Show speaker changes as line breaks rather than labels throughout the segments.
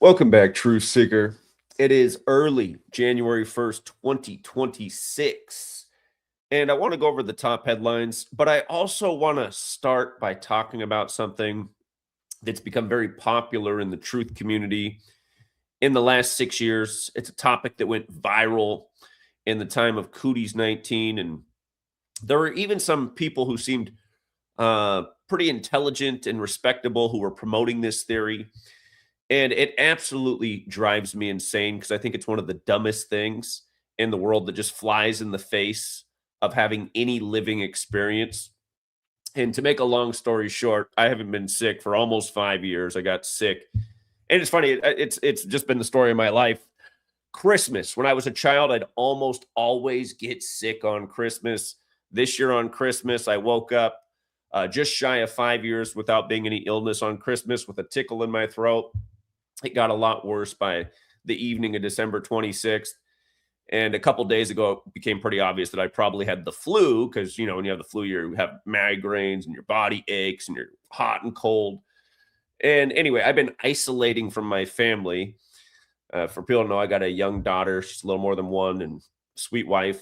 Welcome back, Truth Seeker. It is early January 1st, 2026. And I want to go over the top headlines, but I also want to start by talking about something that's become very popular in the truth community in the last 6 years. It's a topic that went viral in the time of Cooties 19. And there were even some people who seemed pretty intelligent and respectable who were promoting this theory. And it absolutely drives me insane because I think it's one of the dumbest things in the world that just flies in the face of having any living experience. And to make a long story short, I haven't been sick for almost 5 years. I got sick. And it's funny, it's just been the story of my life. Christmas, when I was a child, I'd almost always get sick on Christmas. This year on Christmas, I woke up just shy of 5 years without being any illness on Christmas with a tickle in my throat. It got a lot worse by the evening of December 26th. And a couple days ago, it became pretty obvious that I probably had the flu because, when you have the flu, you have migraines and your body aches and you're hot and cold. And anyway, I've been isolating from my family. For people to know, I got a young daughter. She's a little more than one and sweet wife.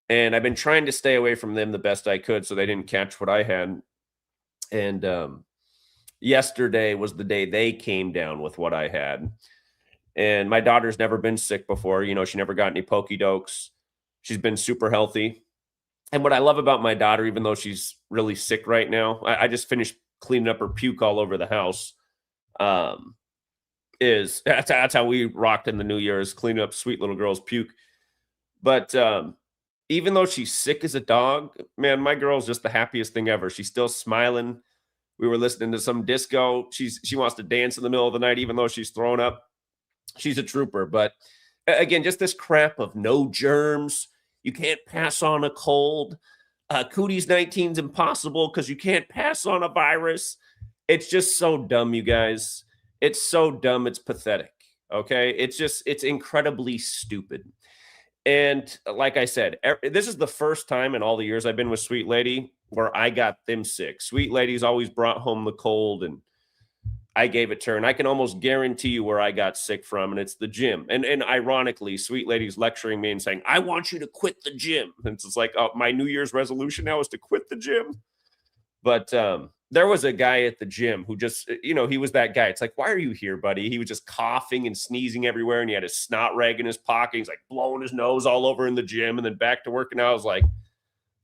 And I've been trying to stay away from them the best I could so they didn't catch what I had. And yesterday was the day they came down with what I had. And my daughter's never been sick before. She never got any pokey dokes. She's been super healthy. And what I love about my daughter, even though she's really sick right now, I just finished cleaning up her puke all over the house. That's how we rocked in the New Year's, cleaning up sweet little girl's puke. But even though she's sick as a dog, man, my girl's just the happiest thing ever. She's still smiling. We were listening to some disco. She wants to dance in the middle of the night, even though she's thrown up. She's a trooper. But again, just this crap of no germs. You can't pass on a cold. Cooties 19 is impossible because you can't pass on a virus. It's just so dumb, you guys. It's so dumb. It's pathetic. Okay. It's incredibly stupid. And like I said, this is the first time in all the years I've been with Sweet Lady where I got them sick. Sweet Lady's always brought home the cold and I gave it to her. And I can almost guarantee you where I got sick from, and it's the gym. And ironically, Sweet Lady's lecturing me and saying, I want you to quit the gym. And it's just like, oh, my New Year's resolution now is to quit the gym. But there was a guy at the gym who just, he was that guy. It's like, why are you here, buddy? He was just coughing and sneezing everywhere, and he had his snot rag in his pocket. He's like blowing his nose all over in the gym and then back to work. And I was like,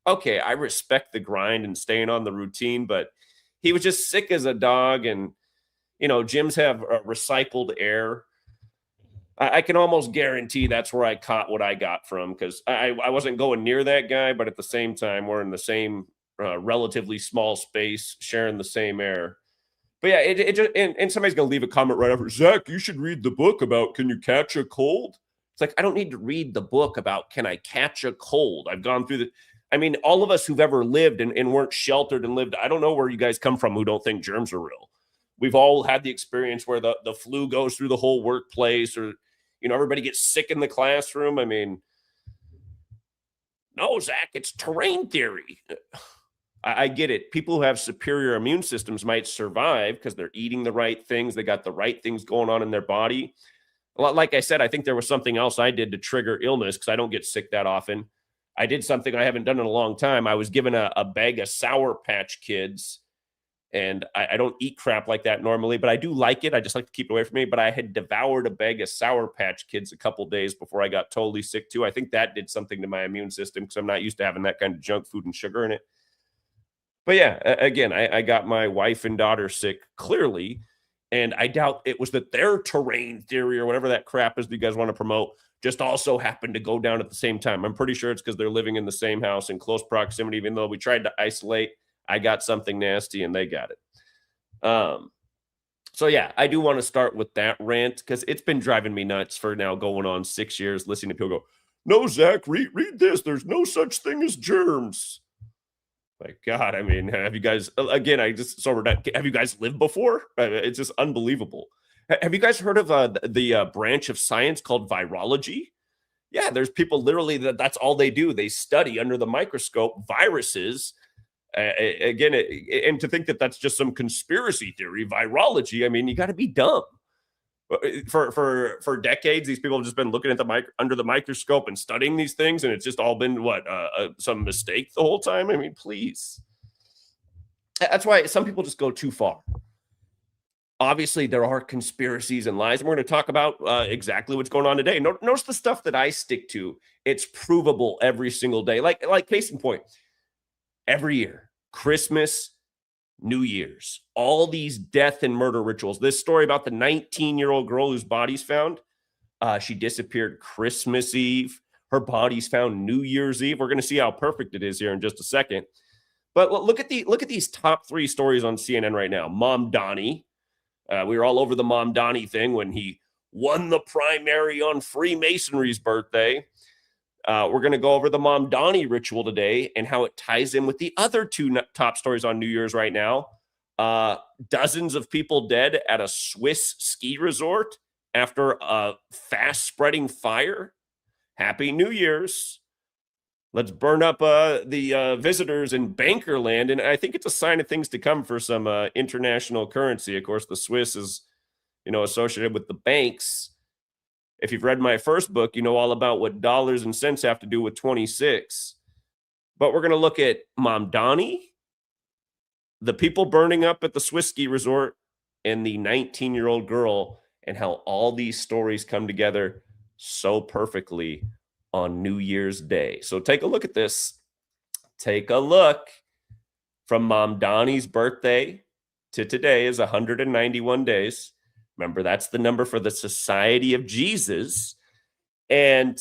okay, I respect the grind and staying on the routine, but he was just sick as a dog. And, gyms have recycled air. I can almost guarantee that's where I caught what I got from, because I wasn't going near that guy, but at the same time, we're in the same relatively small space, sharing the same air. But yeah, it just, and somebody's gonna leave a comment right after, Zach, you should read the book about Can You Catch a Cold? It's like, I don't need to read the book about Can I Catch a Cold? I've gone through all of us who've ever lived and weren't sheltered and lived, I don't know where you guys come from who don't think germs are real. We've all had the experience where the flu goes through the whole workplace, or everybody gets sick in the classroom. No, Zach, it's terrain theory. I get it. People who have superior immune systems might survive because they're eating the right things. They got the right things going on in their body. Like I said, I think there was something else I did to trigger illness because I don't get sick that often. I did something I haven't done in a long time. I was given a bag of Sour Patch Kids, and I don't eat crap like that normally, but I do like it. I just like to keep it away from me. But I had devoured a bag of Sour Patch Kids a couple days before I got totally sick too. I think that did something to my immune system because I'm not used to having that kind of junk food and sugar in it. But yeah, again, I got my wife and daughter sick clearly, and I doubt it was that their terrain theory or whatever that crap is that you guys want to promote just also happened to go down at the same time. I'm pretty sure it's because they're living in the same house in close proximity. Even though we tried to isolate, I got something nasty and they got it. So yeah, I do want to start with that rant because it's been driving me nuts for now going on 6 years, listening to people go, no, Zach, read this. There's no such thing as germs. Like, God, have you guys, again, have you guys lived before? It's just unbelievable. Have you guys heard of the branch of science called virology? Yeah, there's people literally that's all they do. They study under the microscope viruses. Again, and to think that that's just some conspiracy theory, virology, you got to be dumb. For decades, these people have just been looking at under the microscope and studying these things, and it's just all been some mistake the whole time. I mean, please. That's why some people just go too far. Obviously, there are conspiracies and lies, and we're going to talk about exactly what's going on today. Notice the stuff that I stick to. It's provable every single day. Like case in point, every year, Christmas, New Year's, all these death and murder rituals. This story about the 19-year-old girl whose body's found, she disappeared Christmas Eve. Her body's found New Year's Eve. We're going to see how perfect it is here in just a second. But look at these top 3 stories on CNN right now. Mamdani. We were all over the Mamdani thing when he won the primary on Freemasonry's birthday. We're going to go over the Mamdani ritual today and how it ties in with the other 2 top stories on New Year's right now. Dozens of people dead at a Swiss ski resort after a fast-spreading fire. Happy New Year's. Let's burn up the visitors in Bankerland. And I think it's a sign of things to come for some international currency. Of course, the Swiss is, associated with the banks. If you've read my first book, you know all about what dollars and cents have to do with 26. But we're going to look at Mamdani, the people burning up at the Swiss ski resort, and the 19-year-old girl, and how all these stories come together so perfectly on New Year's Day. So take a look at this. Take a look. From Mamdani's birthday to today is 191 days. Remember, that's the number for the Society of Jesus. And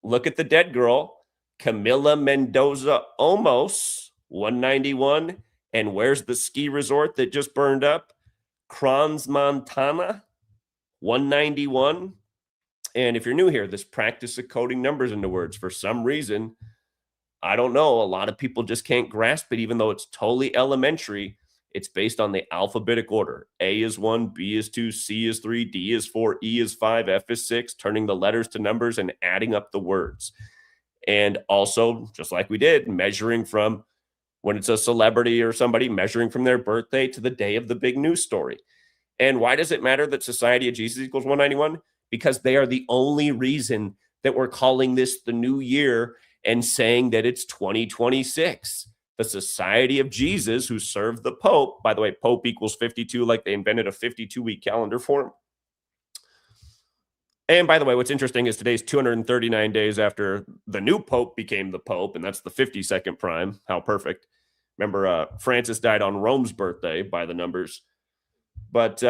look at the dead girl, Camila Mendoza Olmos, 191. And where's the ski resort that just burned up? Crans, Montana, 191. And if you're new here, this practice of coding numbers into words, for some reason, I don't know, a lot of people just can't grasp it, even though it's totally elementary. It's based on the alphabetic order. A is 1, B is 2, C is 3, D is 4, E is 5, F is 6, turning the letters to numbers and adding up the words. And also, just like we did, measuring from when it's a celebrity or somebody, measuring from their birthday to the day of the big news story. And why does it matter that Society of Jesus equals 191? Because they are the only reason that we're calling this the new year and saying that it's 2026. The Society of Jesus, who served the Pope, by the way, Pope equals 52, like they invented a 52-week calendar for him. And by the way, what's interesting is today's 239 days after the new Pope became the Pope, and that's the 52nd prime. How perfect. Remember, Francis died on Rome's birthday by the numbers. But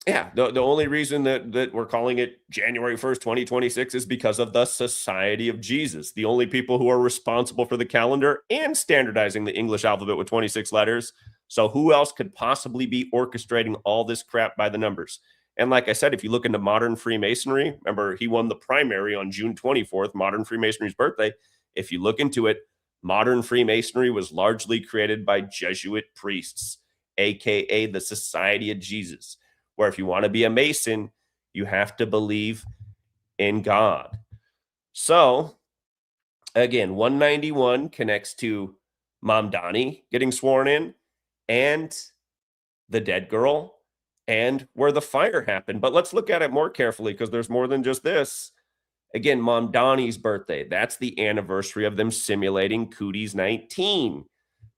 yeah, the only reason that we're calling it January 1st, 2026 is because of the Society of Jesus, the only people who are responsible for the calendar and standardizing the English alphabet with 26 letters. So who else could possibly be orchestrating all this crap by the numbers? And like I said, if you look into modern Freemasonry, remember he won the primary on June 24th, modern Freemasonry's birthday. If you look into it, modern Freemasonry was largely created by Jesuit priests, aka the Society of Jesus, where if you want to be a Mason, you have to believe in God. So, again, 191 connects to Mamdani getting sworn in and the dead girl and where the fire happened. But let's look at it more carefully because there's more than just this. Again, Mamdani's birthday, that's the anniversary of them simulating Cooties 19.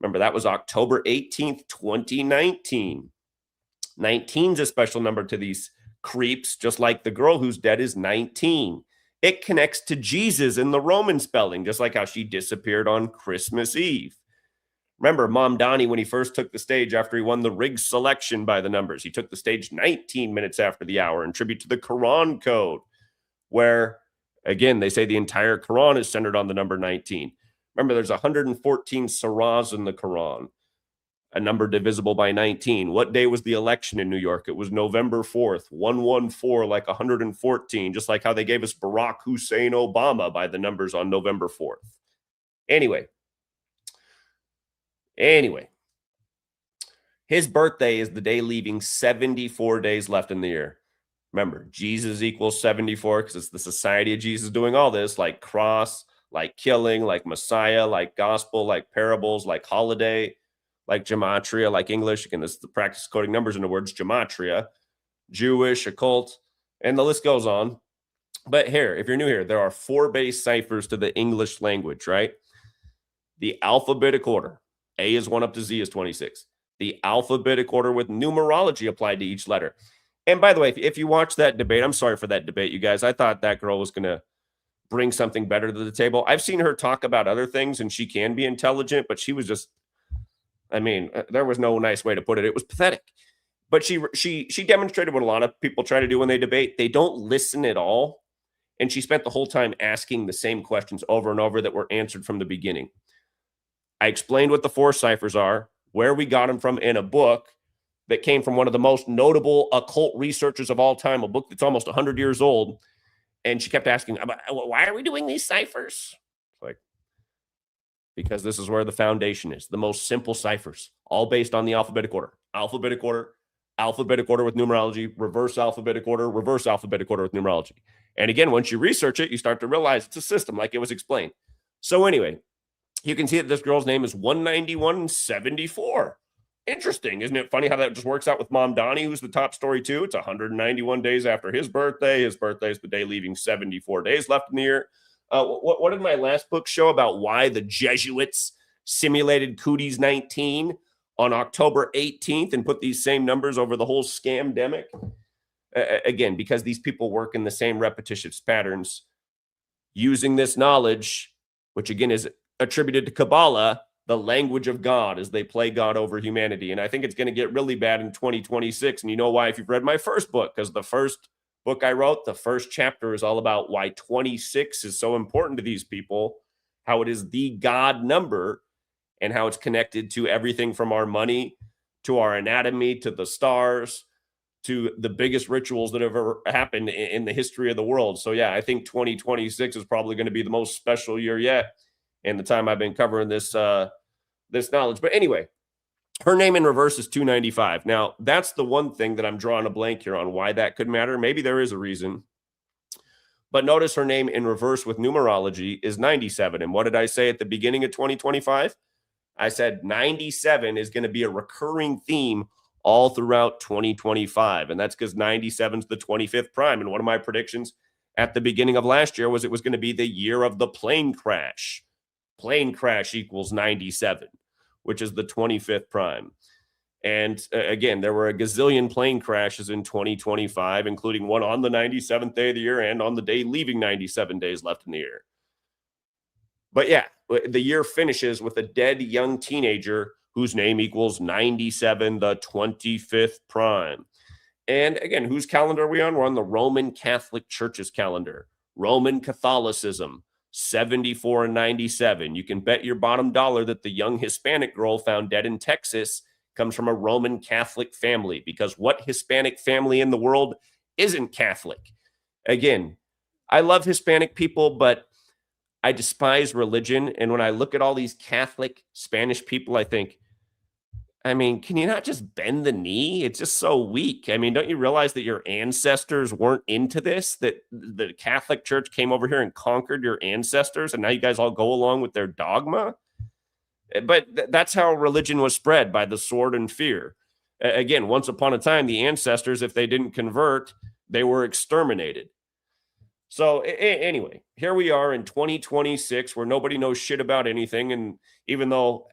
Remember, that was October 18th, 2019. 19 is a special number to these creeps, just like the girl who's dead is 19. It connects to Jesus in the Roman spelling, just like how she disappeared on Christmas Eve. Remember, Mamdani, when he first took the stage after he won the rigged selection by the numbers, he took the stage 19 minutes after the hour in tribute to the Quran code, where, again, they say the entire Quran is centered on the number 19. Remember, there's 114 surahs in the Quran. A number divisible by 19. What day was the election in New York? It was November 4th, 114, like 114, just like how they gave us Barack Hussein Obama by the numbers on November 4th. Anyway, his birthday is the day leaving 74 days left in the year. Remember, Jesus equals 74 because it's the Society of Jesus doing all this, like cross, like killing, like Messiah, like gospel, like parables, like holiday, like gematria, like English. Again, this is the practice of coding numbers into words, gematria. Jewish, occult, and the list goes on. But here, if you're new here, there are 4 base ciphers to the English language, right? The alphabetic order. A is 1 up to Z is 26. The alphabetic order with numerology applied to each letter. And by the way, if you watch that debate, I'm sorry for that debate, you guys. I thought that girl was going to bring something better to the table. I've seen her talk about other things, and she can be intelligent, but she was just, I mean, there was no nice way to put it. It was pathetic. But she demonstrated what a lot of people try to do when they debate. They don't listen at all. And she spent the whole time asking the same questions over and over that were answered from the beginning. I explained what the 4 ciphers are, where we got them from in a book that came from one of the most notable occult researchers of all time, a book that's almost 100 years old. And she kept asking, why are we doing these ciphers? Like, because this is where the foundation is. The most simple ciphers, all based on the alphabetic order. Alphabetic order with numerology, reverse alphabetic order with numerology. And again, once you research it, you start to realize it's a system like it was explained. So anyway, you can see that this girl's name is 19174. Interesting. Isn't it funny how that just works out with Mamdani, who's the top story too? It's 191 days after his birthday. His birthday is the day leaving 74 days left in the year. What did my last book show about why the Jesuits simulated Cooties 19 on October 18th and put these same numbers over the whole scamdemic? Again, because these people work in the same repetitious patterns using this knowledge, which again is attributed to Kabbalah, the language of God, as they play God over humanity. And I think it's going to get really bad in 2026. And you know why? If you've read my first book, because the first book I wrote, the first chapter is all about why 26 is so important to these people, how it is the God number, and how it's connected to everything from our money to our anatomy to the stars to the biggest rituals that have ever happened in the history of the world. So yeah, I think 2026 is probably going to be the most special year yet in the time I've been covering this this knowledge. But anyway, her name in reverse is 295. Now, that's the one thing that I'm drawing a blank here on why that could matter. Maybe there is a reason. But notice her name in reverse with numerology is 97. And what did I say at the beginning of 2025? I said 97 is going to be a recurring theme all throughout 2025. And that's because 97 is the 25th prime. And one of my predictions at the beginning of last year was it was going to be the year of the plane crash. Plane crash equals 97, which is the 25th prime. And again, there were a gazillion plane crashes in 2025, including one on the 97th day of the year and on the day leaving 97 days left in the year. But yeah, the year finishes with a dead young teenager whose name equals 97, the 25th prime. And again, whose calendar are we on? We're on the Roman Catholic Church's calendar. Roman Catholicism, 74 and 97. You can bet your bottom dollar that the young Hispanic girl found dead in Texas comes from a Roman Catholic family, because what Hispanic family in the world isn't Catholic? Again, I love Hispanic people, but I despise religion. And when I look at all these Catholic Spanish people, I think, I mean, can you not just bend the knee? It's just so weak. I mean, don't you realize that your ancestors weren't into this, that the Catholic Church came over here and conquered your ancestors, and now you guys all go along with their dogma? But that's how religion was spread, by the sword and fear. Again, once upon a time, the ancestors, if they didn't convert, they were exterminated. So anyway, here we are in 2026 where nobody knows shit about anything. And even though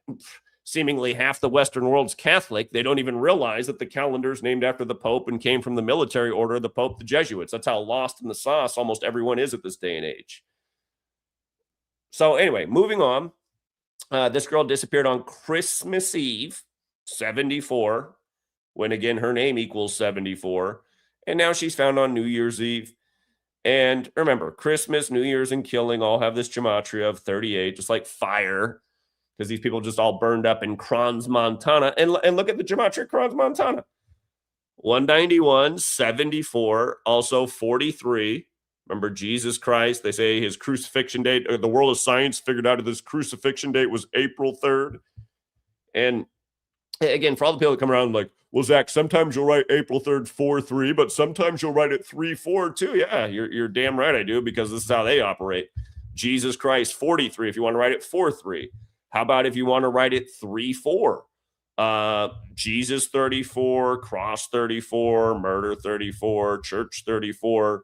seemingly half the Western world's Catholic, they don't even realize that the calendar is named after the Pope and came from the military order of the Pope, the Jesuits. That's how lost in the sauce almost everyone is at this day and age. So anyway, moving on. This girl disappeared on Christmas Eve, 74, when again, her name equals 74. And now she's found on New Year's Eve. And remember, Christmas, New Year's, and killing all have this gematria of 38, just like fire, because these people just all burned up in Crans, Montana. And look at the gematria Crans, Montana. 191, 74, also 43. Remember Jesus Christ, they say his crucifixion date, or the world of science figured out that his crucifixion date was April 3rd. And again, for all the people that come around like, well, Zach, sometimes you'll write April 3rd 4-3, but sometimes you'll write it 3-4 too. Yeah, you're damn right I do, because this is how they operate. Jesus Christ 43, if you want to write it 4-3. How about if you want to write it 3-4? Jesus 34, cross 34, murder 34, church 34.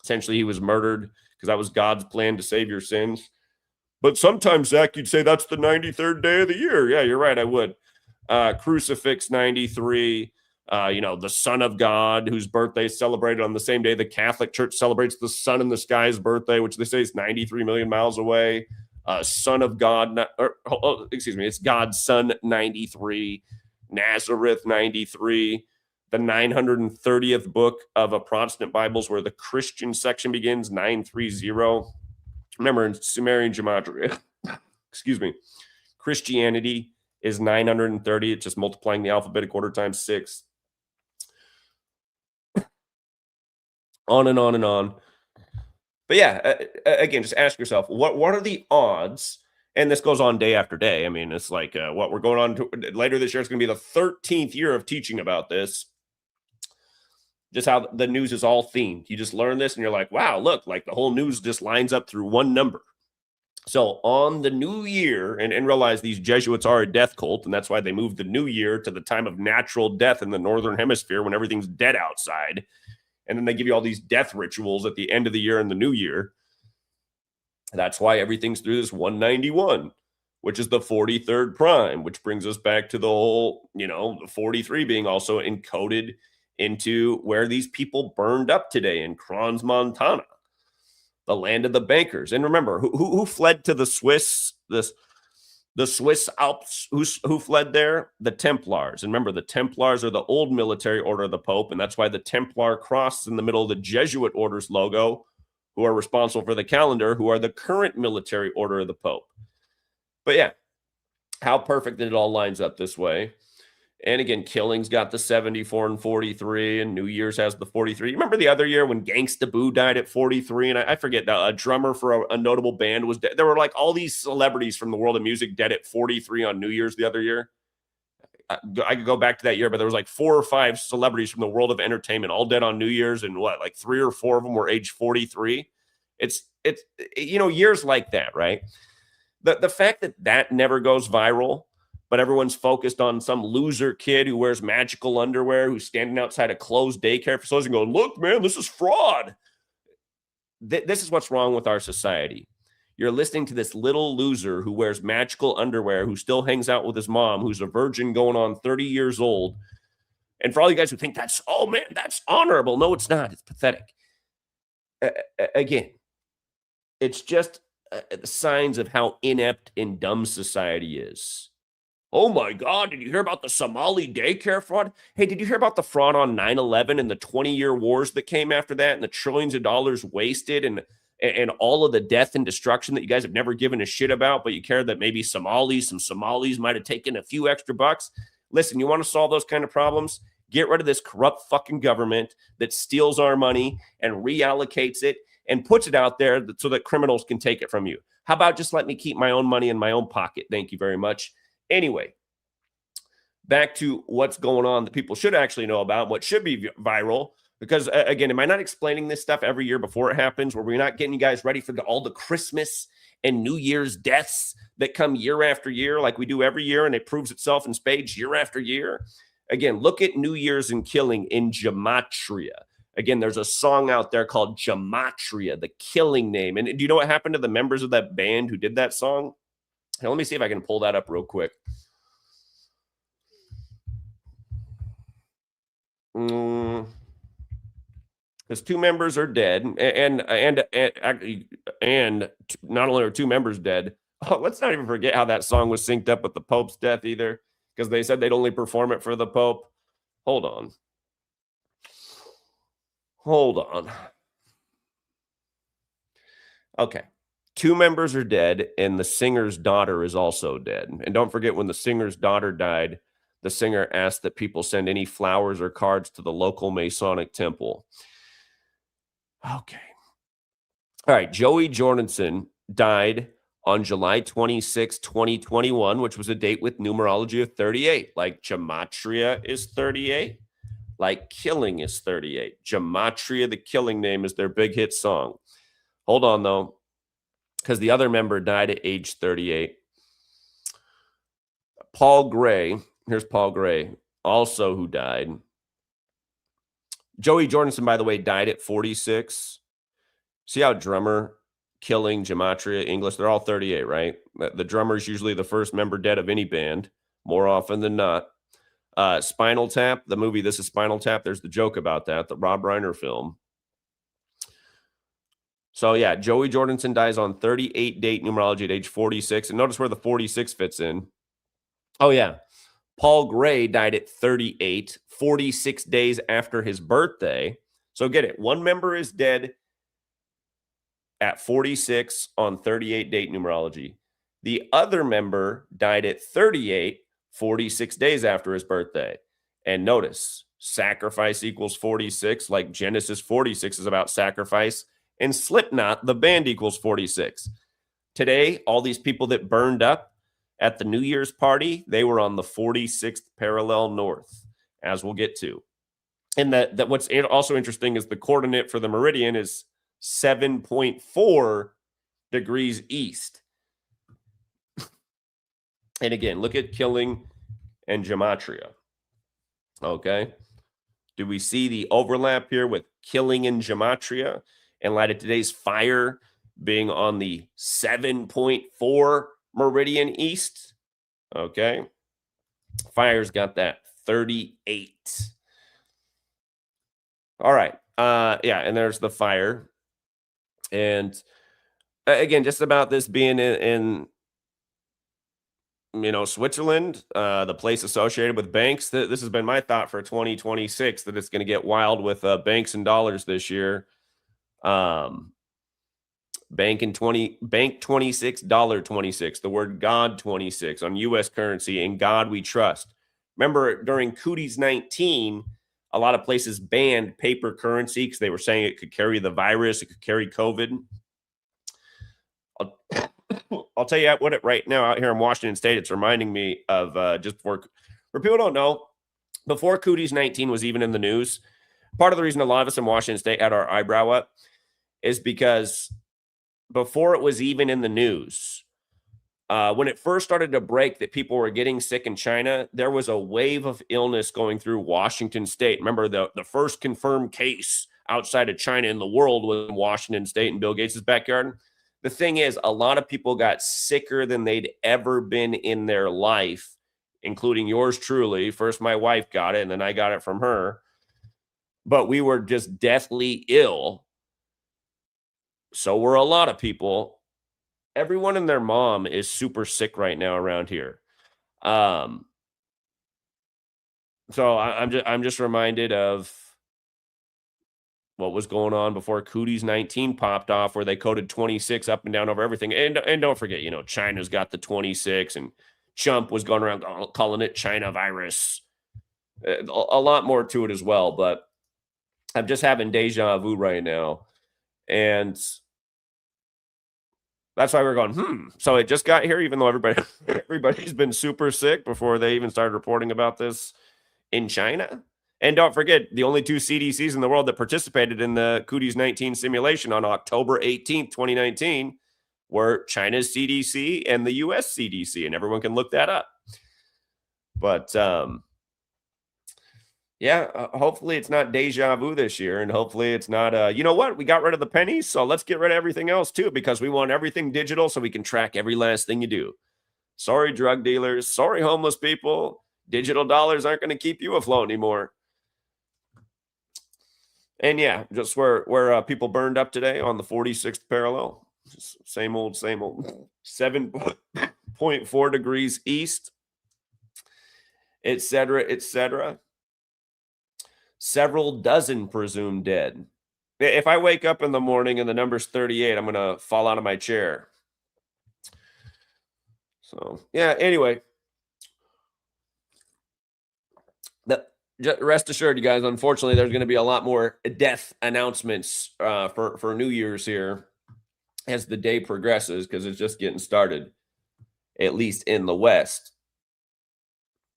Essentially, he was murdered because that was God's plan to save your sins. But sometimes, Zach, you'd say that's the 93rd day of the year. Yeah, you're right. I would. Crucifix 93. The Son of God, whose birthday is celebrated on the same day the Catholic Church celebrates the sun in the sky's birthday, which they say is 93 million miles away. Son of God, it's God's Son 93, Nazareth 93, the 930th book of a Protestant Bibles where the Christian section begins 930. Remember, in Sumerian gematria, Christianity is 930. It's just multiplying the alphabetic order times 6. On and on and on. But yeah, again, just ask yourself, what are the odds? And this goes on day after day. I mean, it's like what we're going on to later this year. It's going to be the 13th year of teaching about this. Just how the news is all themed. You just learn this and you're like, wow, look, like the whole news just lines up through one number. So on the new year, and realize these Jesuits are a death cult, and that's why they moved the new year to the time of natural death in the northern hemisphere when everything's dead outside. And then they give you all these death rituals at the end of the year and the new year. That's why everything's through this 191, which is the 43rd prime, which brings us back to the whole, the 43 being also encoded into where these people burned up today in Crans, Montana, the land of the bankers. And remember, who fled to the Swiss, the Swiss Alps? Who fled there? The Templars. And remember, the Templars are the old military order of the Pope, and that's why the Templar cross is in the middle of the Jesuit order's logo, who are responsible for the calendar, who are the current military order of the Pope. But yeah, how perfect that it all lines up this way. And again, Killing's got the 74 and 43, and New Year's has the 43. Remember the other year when Gangsta Boo died at 43? And I forget, a drummer for a notable band was dead. There were like all these celebrities from the world of music dead at 43 on New Year's the other year. I could go back to that year, but there was like 4 or 5 celebrities from the world of entertainment all dead on New Year's, and like 3 or 4 of them were age 43. It's years like that, right? The fact that never goes viral, but everyone's focused on some loser kid who wears magical underwear, who's standing outside a closed daycare facility and going, look, man, this is fraud. This is what's wrong with our society. You're listening to this little loser who wears magical underwear, who still hangs out with his mom, who's a virgin going on 30 years old. And for all you guys who think that's honorable. No, it's not. It's pathetic. Again, it's just signs of how inept and dumb society is. Oh my God, did you hear about the Somali daycare fraud? Hey, did you hear about the fraud on 9/11 and the 20-year wars that came after that and the trillions of dollars wasted and all of the death and destruction that you guys have never given a shit about, but you care that maybe some Somalis might have taken a few extra bucks? Listen, you want to solve those kind of problems? Get rid of this corrupt fucking government that steals our money and reallocates it and puts it out there so that criminals can take it from you. How about just let me keep my own money in my own pocket? Thank you very much. Anyway, back to what's going on that people should actually know about, what should be viral. Because again, am I not explaining this stuff every year before it happens, where we're not getting you guys ready for all the Christmas and New Year's deaths that come year after year, like we do every year, and it proves itself in spades year after year? Again, look at New Year's and killing in Gematria. Again, there's a song out there called Gematria, the killing name. And do you know what happened to the members of that band who did that song? Now, let me see if I can pull that up real quick. Because 2 members are dead, and not only are 2 members dead. Oh, let's not even forget how that song was synced up with the Pope's death either, because they said they'd only perform it for the Pope. Hold on. Okay. 2 members are dead, and the singer's daughter is also dead. And don't forget, when the singer's daughter died, the singer asked that people send any flowers or cards to the local Masonic temple. Okay. All right. Joey Jordanson died on July 26, 2021, which was a date with numerology of 38. Like Gematria is 38. Like killing is 38. Gematria, the killing name, is their big hit song. Hold on, though, because the other member died at age 38. Paul Gray, Here's Paul Gray, also who died. Joey Jordison, by the way, died at 46. See how drummer killing Gematria English? They're all 38, right? The drummer is usually the first member dead of any band, more often than not. Spinal Tap, the movie This Is Spinal Tap, there's the joke about that, the Rob Reiner film. So, yeah, Joey Jordison dies on 38 date numerology at age 46. And notice where the 46 fits in. Oh, yeah. Paul Gray died at 38, 46 days after his birthday. So get it. One member is dead at 46 on 38 date numerology. The other member died at 38, 46 days after his birthday. And notice, sacrifice equals 46, like Genesis 46 is about sacrifice. And Slipknot, the band, equals 46. Today, all these people that burned up at the New Year's party, they were on the 46th parallel north, as we'll get to. And that what's also interesting is the coordinate for the meridian is 7.4 degrees east. And again, look at killing and gematria. Okay. Do we see the overlap here with killing and gematria? In light of today's fire being on the 7.4 meridian east. Okay. Fire's got that 38. All right. Yeah, and there's the fire. And again, just about this being in Switzerland, the place associated with banks. This has been my thought for 2026, that it's going to get wild with banks and dollars this year. Bank 26, $26, the word God 26 on U.S. currency, in God we trust. Remember, during Cooties 19, a lot of places banned paper currency because they were saying it could carry the virus, it could carry COVID. I'll tell you what, right now out here in Washington State, it's reminding me of just for people who don't know, before Cooties 19 was even in the news, part of the reason a lot of us in Washington State had our eyebrow up is because before it was even in the news, when it first started to break that people were getting sick in China, there was a wave of illness going through Washington State. Remember, the first confirmed case outside of China in the world was in Washington State in Bill Gates' backyard. The thing is, a lot of people got sicker than they'd ever been in their life, including yours truly. First, my wife got it, and then I got it from her. But we were just deathly ill. So were a lot of people. Everyone and their mom is super sick right now around here. So I'm just reminded of what was going on before Cooties 19 popped off, where they coded 26 up and down over everything. And don't forget, China's got the 26, and Trump was going around calling it China virus. A lot more to it as well, but I'm just having deja vu right now. And that's why we're going, So it just got here, even though everybody's been super sick before they even started reporting about this in China. And don't forget, the only two CDCs in the world that participated in the Cooties 19 simulation on October 18th, 2019 were China's CDC and the US CDC, and everyone can look that up. But hopefully it's not deja vu this year, and hopefully it's not, you know what? We got rid of the pennies, so let's get rid of everything else too, because we want everything digital so we can track every last thing you do. Sorry, drug dealers. Sorry, homeless people. Digital dollars aren't going to keep you afloat anymore. And yeah, just where people burned up today on the 46th parallel. Just same old. 7.4 degrees east, etc. Several dozen presumed dead. If I wake up in the morning and the number's 38, I'm going to fall out of my chair. So, yeah, anyway. Just rest assured, you guys, unfortunately, there's going to be a lot more death announcements for New Year's here as the day progresses, because it's just getting started, at least in the West.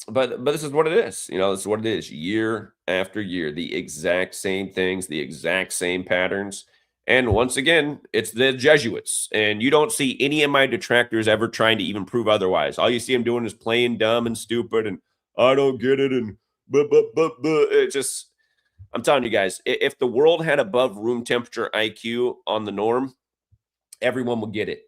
But this is what it is. This is what it is year after year. The exact same things, the exact same patterns. And once again, it's the Jesuits. And you don't see any of my detractors ever trying to even prove otherwise. All you see them doing is playing dumb and stupid and, I don't get it. And but it just, I'm telling you guys, if the world had above room temperature IQ on the norm, everyone would get it.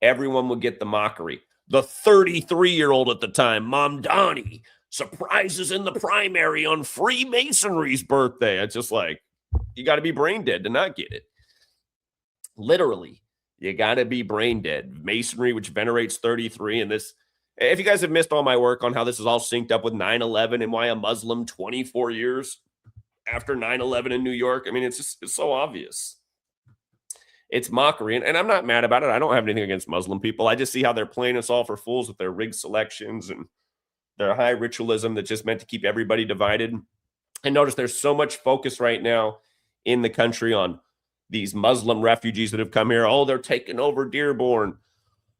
Everyone would get the mockery. The 33-year-old at the time, Mamdani, surprises in the primary on Freemasonry's birthday. It's just like, you got to be brain dead to not get it. Literally, you got to be brain dead. Masonry, which venerates 33, and this, if you guys have missed all my work on how this is all synced up with 9/11 and why a Muslim 24 years after 9/11 in New York, I mean, it's so obvious. It's mockery, and I'm not mad about it. I don't have anything against Muslim people. I just see how they're playing us all for fools with their rigged selections and their high ritualism that's just meant to keep everybody divided. And notice there's so much focus right now in the country on these Muslim refugees that have come here. Oh, they're taking over Dearborn.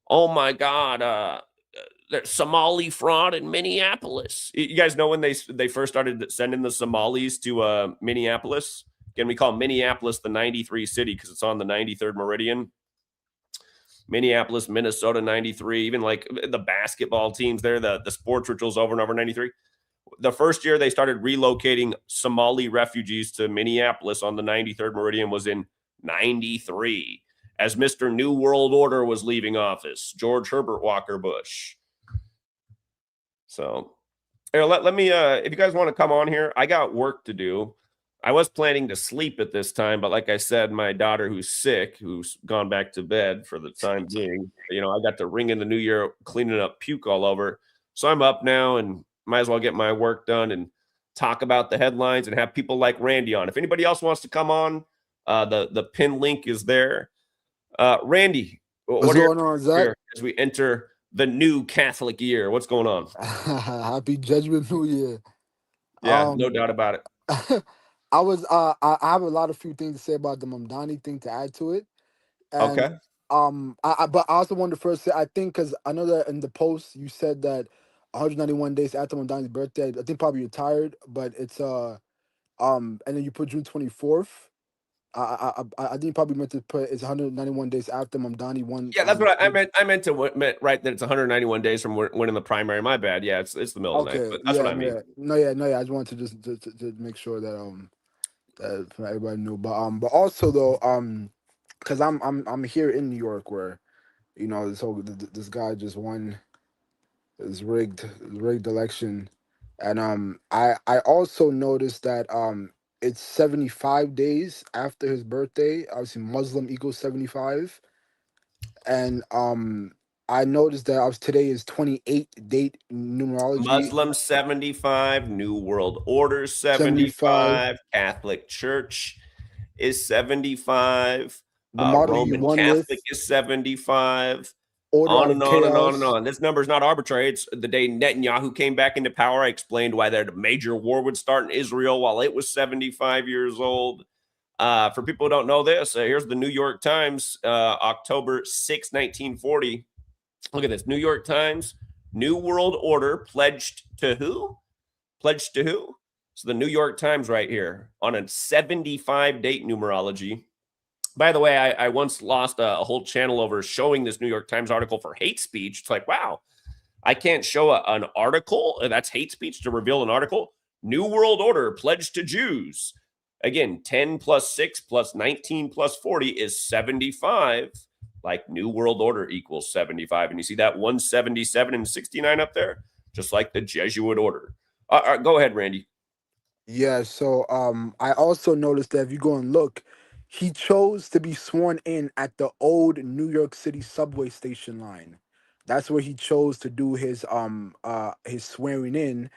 Oh my God, there's Somali fraud in Minneapolis. You guys know when they first started sending the Somalis to Minneapolis? Again, we call Minneapolis the 93 city because it's on the 93rd meridian. Minneapolis, Minnesota, 93. Even like the basketball teams there, the sports rituals over and over 93. The first year they started relocating Somali refugees to Minneapolis on the 93rd meridian was in 93, as Mr. New World Order was leaving office, George Herbert Walker Bush. So here, let me, if you guys want to come on here, I got work to do. I was planning to sleep at this time, but like I said, my daughter who's sick, who's gone back to bed for the time being, you know, I got to ring in the new year cleaning up puke all over. So I'm up now and might as well get my work done and talk about the headlines and have people like Randy on. If anybody else wants to come on, the pin link is there. Randy,
What's going on, Zach?
as we enter the new Catholic year? What's going on?
Happy Judgment New Year.
Yeah, no doubt about it.
I have a lot of few things to say about the Mamdani thing to add to it. And
Okay.
but I also wanted to first say, I think, because I know that in the post you said that 191 days after Mamdani's birthday, I think probably you're tired, but it's and then you put June 24th. I think you probably meant to put it's 191 days after Mamdani won.
Yeah, that's what I meant. I meant to write that it's 191 days from winning the primary. My bad. Yeah, it's the middle of the night,
Okay,
but that's what
yeah,
I mean.
no, yeah. I just wanted to to make sure that that everybody knew. But also though, because I'm here in New York where this guy just won this rigged election, and I also noticed that it's 75 days after his birthday. Obviously, Muslim equals 75, and I noticed that today is 28 date numerology.
Muslim 75, New World Order
75.
75, Catholic Church is 75,
The model he
Roman
won
Catholic
with,
is 75.
order
On
out
and
of
on and on and
chaos.
on. This number is not arbitrary. It's the day Netanyahu came back into power. I explained why that major war would start in Israel while it was 75 years old. For people who don't know this, here's the New York Times, October 6, 1940. Look at this. New York Times, New World Order pledged to who? Pledged to who? So the New York Times right here on a 75 date numerology. By the way, I once lost a whole channel over showing this New York Times article for hate speech. It's like, wow, I can't show an article that's hate speech to reveal an article. New World Order pledged to Jews. Again, 10 plus 6 plus 19 plus 40 is 75. Like New World Order equals 75. And you see that 177 and 69 up there? Just like the Jesuit order. Go ahead, Randy.
Yeah, so I also noticed that if you go and look, he chose to be sworn in at the old New York City subway station line. That's where he chose to do his swearing in.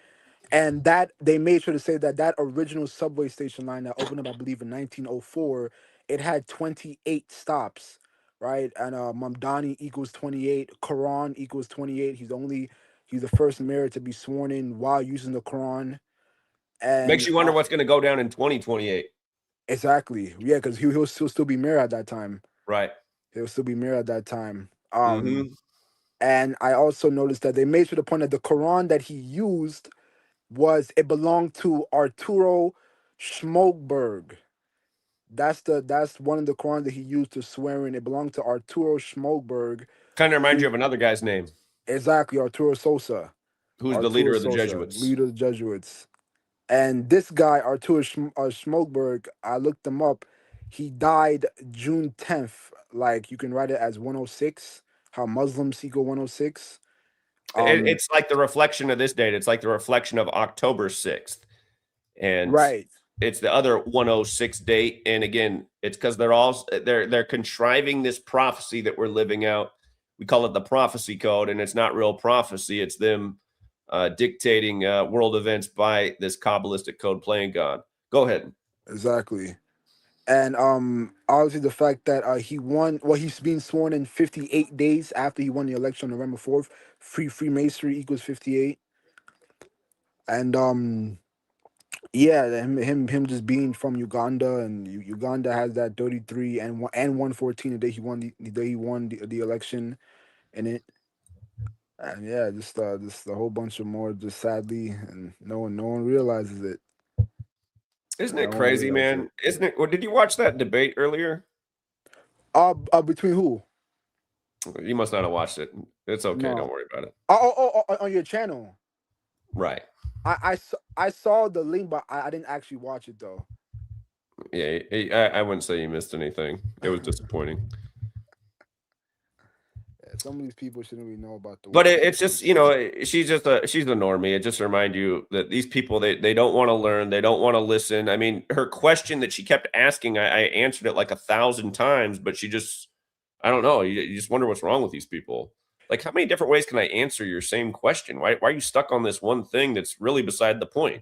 And that they made sure to say that that original subway station line that opened up, I believe, in 1904, it had 28 stops, right? And Mamdani equals 28, Quran equals 28. He's the first mayor to be sworn in while using the Quran.
Makes
And
you wonder what's going to go down in 2028.
exactly, yeah, because he'll still be mayor at that time.
Right.
He'll still be mayor at that time.
Mm-hmm.
And I also noticed that they made sure to point that the Quran that he used it belonged to Arturo Schmogberg. That's one of the Quran that he used to swear in. It belonged to Arturo Schmogberg.
Kind of reminds you
Who
of another guy's name.
exactly Arturo Sosa.
Who's the leader
Arturo
of the
Sosa,
Jesuits?
leader of the Jesuits. And this guy, Arturo Schmogberg, I looked him up. He died June 10th. Like you can write it as 106. How Muslims equal 106.
It's like the reflection of this date. It's like the reflection of October 6th. And
Right.
it's the other 106 date. And again, it's because they're contriving this prophecy that we're living out. We call it the prophecy code, and it's not real prophecy. It's them dictating world events by this Kabbalistic code playing God. Go ahead.
Exactly. And obviously the fact that he won, well, he's being sworn in 58 days after he won the election on November 4th. Freemasonry equals 58. And yeah, him just being from Uganda, and Uganda has that 33 and 114 the day he won the day he won the election in it. And yeah, just a whole bunch of more, just sadly, and no one realizes it.
Isn't it
No one
crazy,
realizes
man?
it.
Isn't it? Well, did you watch that debate earlier?
Between who?
You must not have watched it. It's okay. Don't
No.
worry about it.
On your channel.
Right.
I saw the link, but I didn't actually watch it though.
Yeah, I wouldn't say you missed anything. It was disappointing.
Yeah, some of these people shouldn't really know about the
But
world
it's just,
systems.
she's a normie. It just remind you that these people, they don't want to learn, they don't want to listen. I mean, her question that she kept asking, I answered it like 1,000 times, but she just, I don't know. You just wonder what's wrong with these people. Like, how many different ways can I answer your same question? Why are you stuck on this one thing that's really beside the point?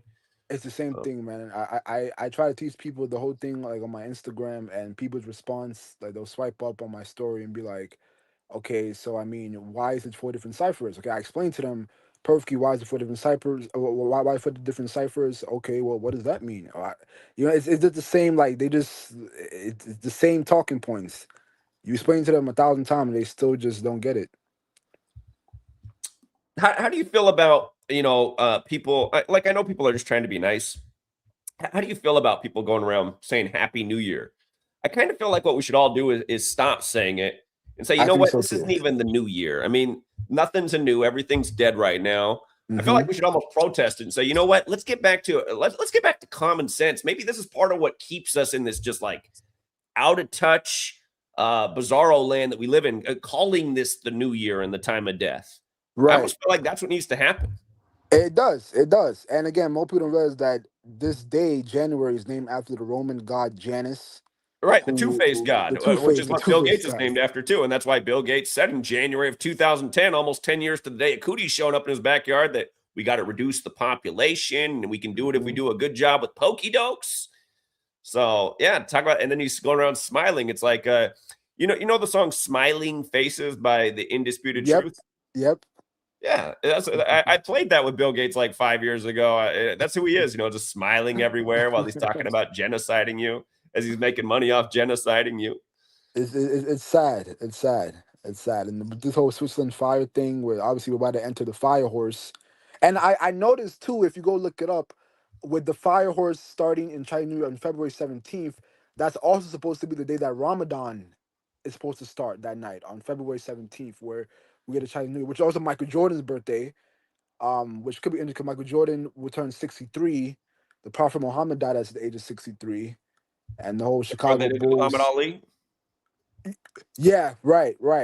It's the same
Uh,
thing, man. I try to teach people the whole thing like on my Instagram, and people's response, like they'll swipe up on my story and be like, okay, so I mean, why is it four different ciphers? Okay, I explained to them perfectly why is it four different ciphers. Why four different ciphers? Okay, well, what does that mean? It's just the same. Like it's the same talking points. You explain to them 1,000 times, they still just don't get it.
how do you feel about, people? Like, I know people are just trying to be nice. How do you feel about people going around saying Happy New Year? I kind of feel like what we should all do is stop saying it and say, you
I
know
think
what,
so
this
too.
isn't even the new year. I mean, nothing's a new, everything's dead right now. I feel
Mm-hmm.
like we should almost protest it and say, you know what, let's get back to let's get back to common sense. Maybe this is part of what keeps us in this just like out of touch, bizarro land that we live in, calling this the new year and the time of death. I
Right.
almost feel like that's what needs to happen.
It does. It does. And again, most people don't realize that this day, January, is named after the Roman god Janus,
Right, the two-faced
who
God,
the two
which is
faced, the
what
two
Bill
faced
Gates is
god.
named after too, and that's why Bill Gates said in January of 2010, almost 10 years to the day, a cootie's showing up in his backyard, that we got to reduce the population, and we can do it if we
Mhm.
do a good job with pokey dokes. So yeah, talk about, and then he's going around smiling. It's like, the song "Smiling Faces" by the Indisputed
Yep.
Truth.
Yep.
Yeah, I played that with Bill Gates like 5 years ago. That's who he is, just smiling everywhere while he's talking about genociding you, as he's making money off genociding you.
It's sad. It's sad. It's sad. And this whole Switzerland fire thing, where obviously we're about to enter the fire horse. And I noticed too, if you go look it up, with the fire horse starting in Chinese New Year on February 17th, that's also supposed to be the day that Ramadan is supposed to start that night on February 17th, where we get a Chinese New Year, which is also Michael Jordan's birthday. Which could be interesting because Michael Jordan will turn 63. The Prophet Muhammad died at the age of 63. And the whole
When
Chicago
they did Muhammad
Bulls.
Ali.
Yeah, right. Yep.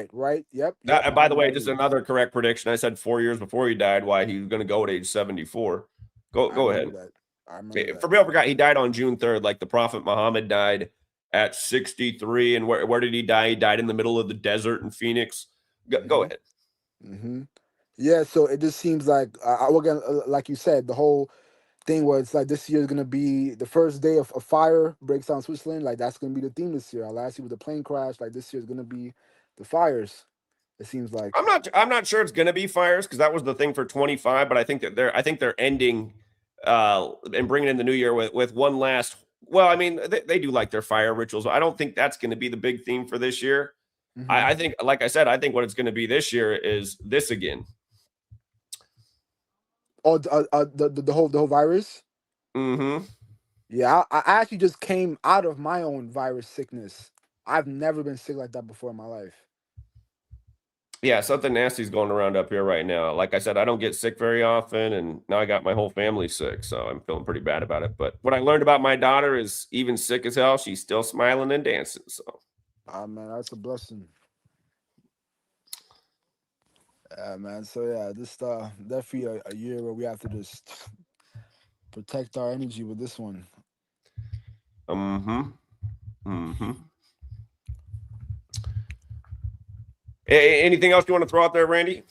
By the
Muhammad
way, just
Ali.
another correct prediction. I said 4 years before he died why he was going to go at age 74. Go
I
go
remember
ahead.
that. I remember
For
that.
real, I forgot he died on June 3rd. Like the Prophet Muhammad died at 63. And where did he die? He died in the middle of the desert in Phoenix. Go
Hmm.
ahead.
Hmm. Yeah, so it just seems like again, like you said, the whole thing was like this year is gonna be the first day of a fire breaks out in Switzerland. Like that's gonna be the theme this year. Last year was the plane crash. Like this year is gonna be the fires. It seems like.
I'm not sure it's going to be fires because that was the thing for 25, but I think they're ending and bringing in the new year with one last. Well, I mean, they do like their fire rituals. I don't think that's going to be the big theme for this year.
Hmm.
I think, like I said, I think what it's going to be this year is this again.
Oh, the whole virus.
Hmm.
Yeah, I actually just came out of my own virus sickness. I've never been sick like that before in my life.
Yeah, something nasty's going around up here right now. Like I said, I don't get sick very often, and now I got my whole family sick, so I'm feeling pretty bad about it. But what I learned about my daughter is even sick as hell, she's still smiling and dancing. So,
Man, that's a blessing. Man. So yeah, this definitely a year where we have to just protect our energy with this one.
Anything else you want to throw out there, Randy?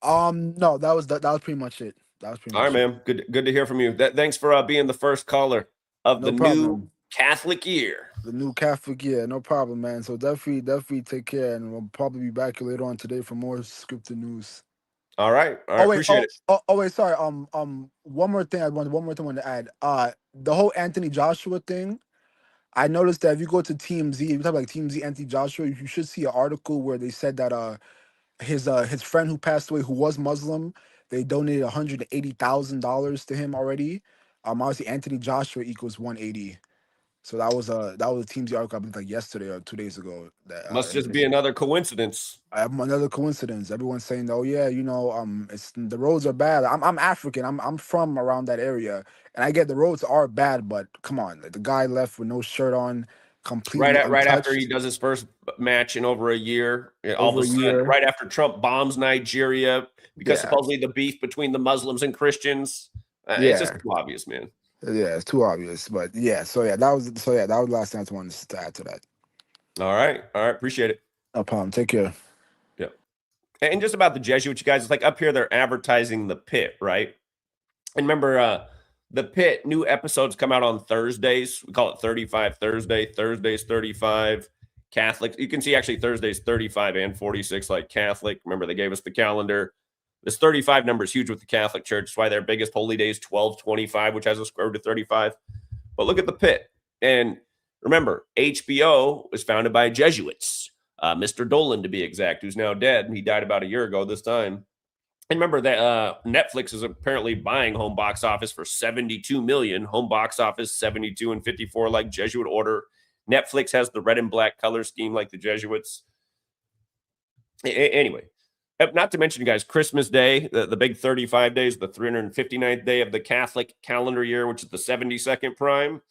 No, that was pretty much it. That was pretty
All
much
right,
it.
man. Good to hear from you. Thanks for being the first caller of the
No
new
problem.
Catholic year.
The new Catholic year, no problem, man. So definitely take care, and we'll probably be back later on today for more scripted news.
All right.
Oh wait,
Appreciate it.
wait, sorry. One more thing I wanted to add. The whole Anthony Joshua thing. I noticed that if you go to Team Z, if you talk about like Team Z Anthony Joshua, you should see an article where they said that his friend who passed away, who was Muslim, they donated $180,000 to him already. Obviously Anthony Joshua equals 180. So that was a Team Z article, I believe, like yesterday or 2 days ago. That
Must just be another coincidence.
another coincidence. Everyone's saying, "Oh yeah, it's the roads are bad." I'm African. I'm from around that area, and I get the roads are bad, but come on, like, the guy left with no shirt on, completely
Right after he
untouched.
does his first match in over a year, all of
Over
a
a
sudden,
year.
right after Trump bombs Nigeria, because
Yeah,
supposedly the beef between the Muslims and Christians, it's just
yeah,
too obvious, man.
yeah. It's too obvious, but yeah. That was the last thing I wanted to add to that.
All right, appreciate it.
No problem. Take care.
Yeah, and just about the Jesuits, you guys, it's like up here they're advertising the pit, right? And remember, the pit new episodes come out on Thursdays. We call it 35 Thursday. Thursdays 35 Catholic. You can see actually Thursdays 35 and 46 like Catholic. Remember, they gave us the calendar. This 35 number is huge with the Catholic Church. That's why their biggest holy day is 12/25, which has a square root of 35. But look at the pit. And remember, HBO was founded by Jesuits. Mr. Dolan, to be exact, who's now dead. He died about a year ago this time. And remember that Netflix is apparently buying home box office for 72 million. Home box office 72 and 54 like Jesuit order. Netflix has the red and black color scheme like the Jesuits. Anyway, not to mention, you guys, Christmas Day, the big 35 days, the 359th day of the Catholic calendar year, which is the 72nd prime.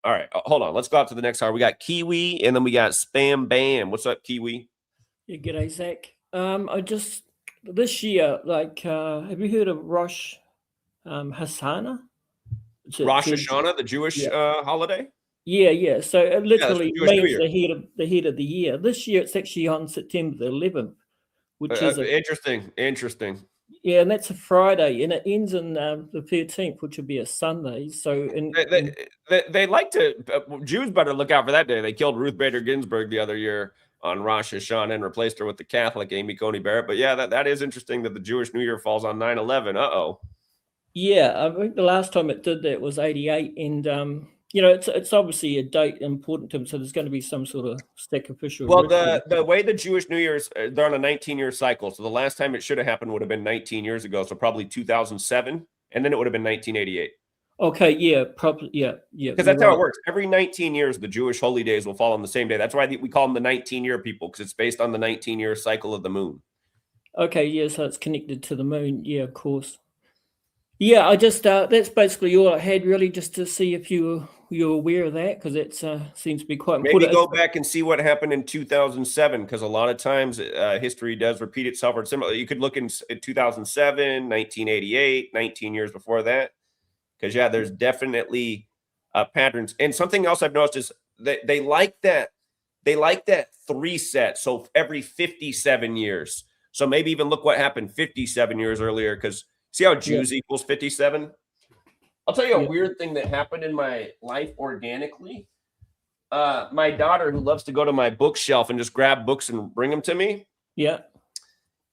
All right, hold on. Let's go out to the next hour. We got Kiwi, and then we got Spam Bam. What's up, Kiwi?
Yeah, g'day, Zach. I just this year, like, have you heard of Rosh Hashanah?
Rosh Hashanah, the Jewish holiday.
Yeah. So it literally means
the
the head of the year. This year, it's actually on September the 11th, which is
interesting.
Yeah, and that's a Friday, and it ends on the 13th, which would be a Sunday. So,
they like to Jews better look out for that day. They killed Ruth Bader Ginsburg the other year on Rosh Hashanah and replaced her with the Catholic Amy Coney Barrett. But yeah, that is interesting that the Jewish New Year falls on 9/11.
Yeah, I think the last time it did that was 88, and it's obviously a date important to them. So there's going to be some sort of sacrificial.
Well, the way the Jewish New Year's, they're on a 19-year cycle. So the last time it should have happened would have been 19 years ago. So probably 2007, and then it would have been 1988.
Okay, yeah, probably, yeah.
Because that's how it works. Every 19 years, the Jewish holy days will fall on the same day. That's why we call them the 19-year people, because it's based on the 19-year cycle of the moon.
Okay, yeah, so it's connected to the moon. Yeah, of course. Yeah, I just that's basically all I had, really, just to see if you're aware of that, because it seems to be quite important.
Maybe go back and see what happened in 2007, because a lot of times history does repeat itself or similar. You could look in 2007, 1988, 19 years before that. Because, yeah, there's definitely patterns. And something else I've noticed is that they like that 3 set. So every 57 years. So maybe even look what happened 57 years earlier. Because see how Jews equals 57? I'll tell you a weird thing that happened in my life organically. My daughter, who loves to go to my bookshelf and just grab books and bring them to me.
Yeah.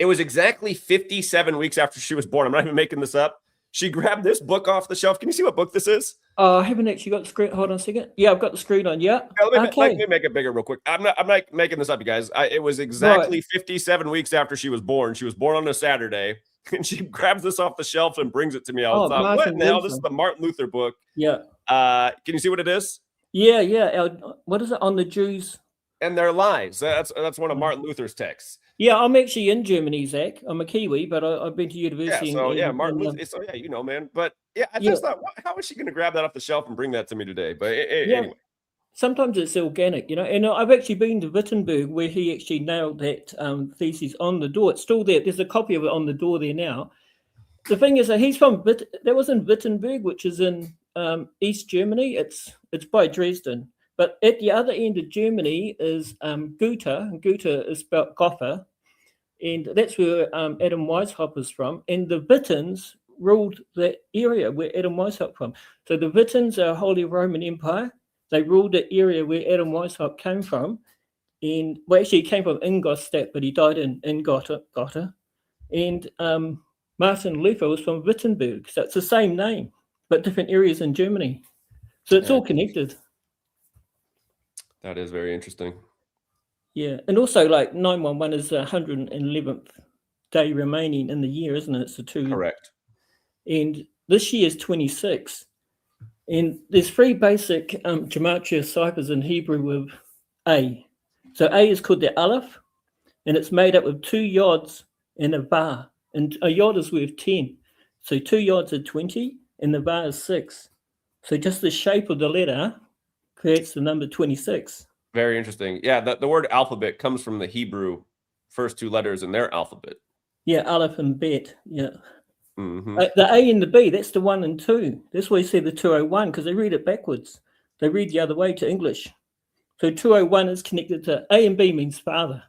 It was exactly 57 weeks after she was born. I'm not even making this up. She grabbed this book off the shelf. Can you see what book this is?
I haven't actually got the screen. Hold on a second. Yeah, I've got the screen on. Yeah.
Let me make it bigger real quick. I'm not making this up, you guys. It was exactly 57 weeks after she was born. She was born on a Saturday, and she grabs this off the shelf and brings it to me. I was like, what in the hell? This is the Martin Luther book.
Yeah.
Can you see what it is?
Yeah. What is it on the Jews?
and their lies. That's one of Martin Luther's texts.
Yeah, I'm actually in Germany, Zach. I'm a Kiwi, but I've been to
Yeah,
university.
so yeah, Martin Luther. So yeah, you know, man. But yeah, I just thought, how is she going to grab that off the shelf and bring that to me today? But anyway.
Sometimes it's organic, you know. And I've actually been to Wittenberg, where he actually nailed that thesis on the door. It's still there. There's a copy of it on the door there now. The thing is that he's from that was in Wittenberg, which is in East Germany. It's by Dresden. But at the other end of Germany is Gotha, and Gotha is spelled Gotha, and that's where Adam Weishaupt is from. And the Wittens ruled that area where Adam Weishaupt from. So the Wittens are Holy Roman Empire. They ruled the area where Adam Weishaupt came from. And well, actually, he came from Ingolstadt, but he died in Gotha. And Martin Luther was from Wittenberg. So it's the same name, but different areas in Germany. So it's all connected.
That is very interesting.
Yeah. And also, like 911 is the 111th day remaining in the year, isn't it? It's the two.
Correct.
And this year is 26. And there's three basic gematria ciphers in Hebrew with A. So A is called the Aleph, and it's made up of 2 yods and a bar. And a yod is worth 10. So 2 yods are 20, and the bar is 6. So just the shape of the letter creates the number 26.
Very interesting. Yeah, the word alphabet comes from the Hebrew first 2 letters in their alphabet.
Yeah, Aleph and Bet. Yeah.
Mm-hmm.
The A and the B, that's the 1 and 2. That's why you see the 201, because they read it backwards. They read the other way to English. So 201 is connected to A, and B means father.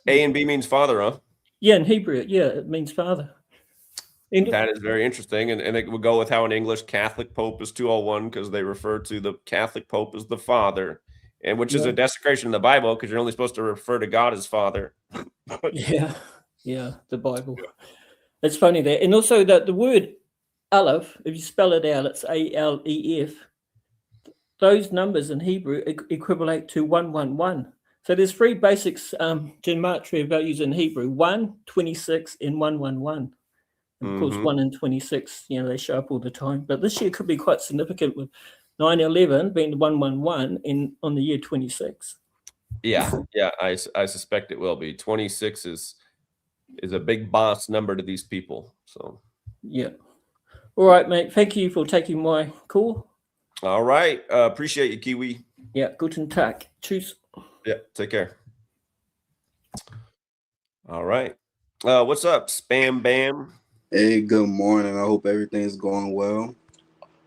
A and B means father, huh?
Yeah, in Hebrew, yeah, it means father. And
that is very interesting. And it would go with how in English Catholic Pope is 201 because they refer to the Catholic Pope as the father, and which is a desecration in the Bible because you're only supposed to refer to God as father.
Yeah, the Bible. It's funny that. And also that the word Aleph, if you spell it out, it's A-L-E-F. Those numbers in Hebrew equivalent to 111. So there's 3 basic gematria values in Hebrew: 1, 26, and 111. And of course, 1 and 26, you know, they show up all the time. But this year could be quite significant with 9/11 being 111 and on the year 26.
Yeah, I suspect it will be. 26 is a big boss number to these people. So
yeah. All right, mate. Thank you for taking my call.
All right. Appreciate you, Kiwi.
Yeah, guten Tag. Tschüss.
Yeah, take care. All right. What's up, Spam Bam?
Hey, good morning. I hope everything's going well.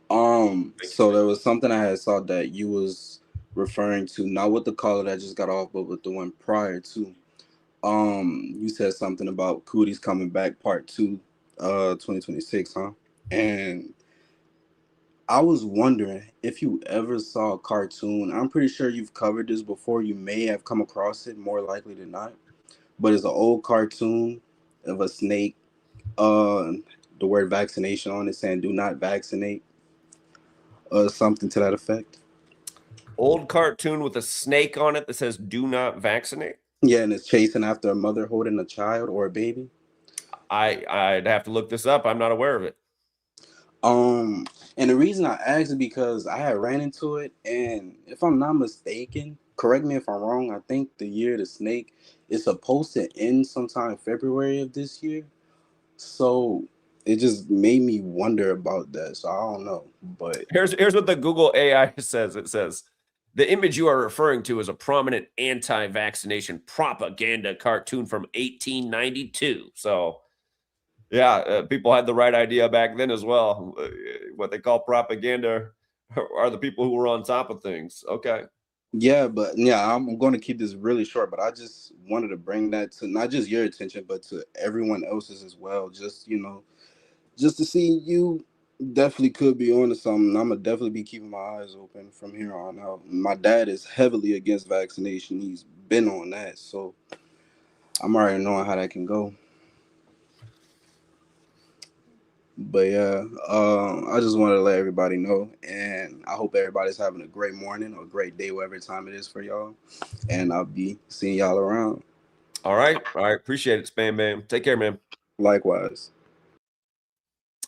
So there was something I had saw that you was referring to, not with the caller that just got off, but with the one prior to. You said something about Cooties coming back part 2, 2026, huh? And I was wondering if you ever saw a cartoon. I'm pretty sure you've covered this before. You may have come across it, more likely than not. But it's an old cartoon of a snake. The word vaccination on it saying "do not vaccinate," something to that effect.
Old cartoon with a snake on it that says "do not vaccinate."
Yeah, and it's chasing after a mother holding a child or a baby.
I'd have to look this up. I'm not aware of it.
And the reason I asked is because I had ran into it, and if I'm not mistaken, correct me if I'm wrong, I think the year of the snake is supposed to end sometime February of this year. So it just made me wonder about that. So I don't know, but
here's what the Google AI says. It says the image you are referring to is a prominent anti-vaccination propaganda cartoon from 1892. So yeah, people had the right idea back then as well. What they call propaganda are the people who were on top of things. Okay.
yeah, but yeah, I'm going to keep this really short, but I just wanted to bring that to not just your attention, but to everyone else's as well. Just, just to see you definitely could be on to something. I'm going to definitely be keeping my eyes open from here on out. My dad is heavily against vaccination. He's been on that. So I'm already knowing how that can go. But yeah, I just wanted to let everybody know, and I hope everybody's having a great morning or a great day, whatever time it is for y'all. And I'll be seeing y'all around.
All right. Appreciate it, Spam Bam. Take care, man.
Likewise.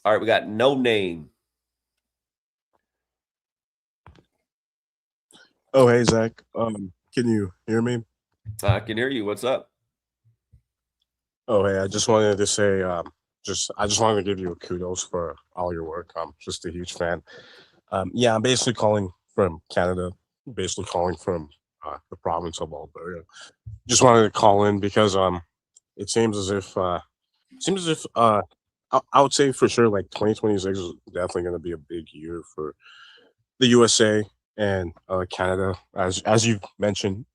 All right, we got No Name.
Oh, hey Zach. Can you hear me?
I can hear you. What's up?
Oh, hey, I just wanted to say, I just wanted to give you a kudos for all your work. I'm just a huge fan. Yeah, I'm basically calling from Canada, basically calling from the province of Alberta. Just wanted to call in because it seems as if I would say for sure like 2026 is definitely going to be a big year for the USA and Canada, as you mentioned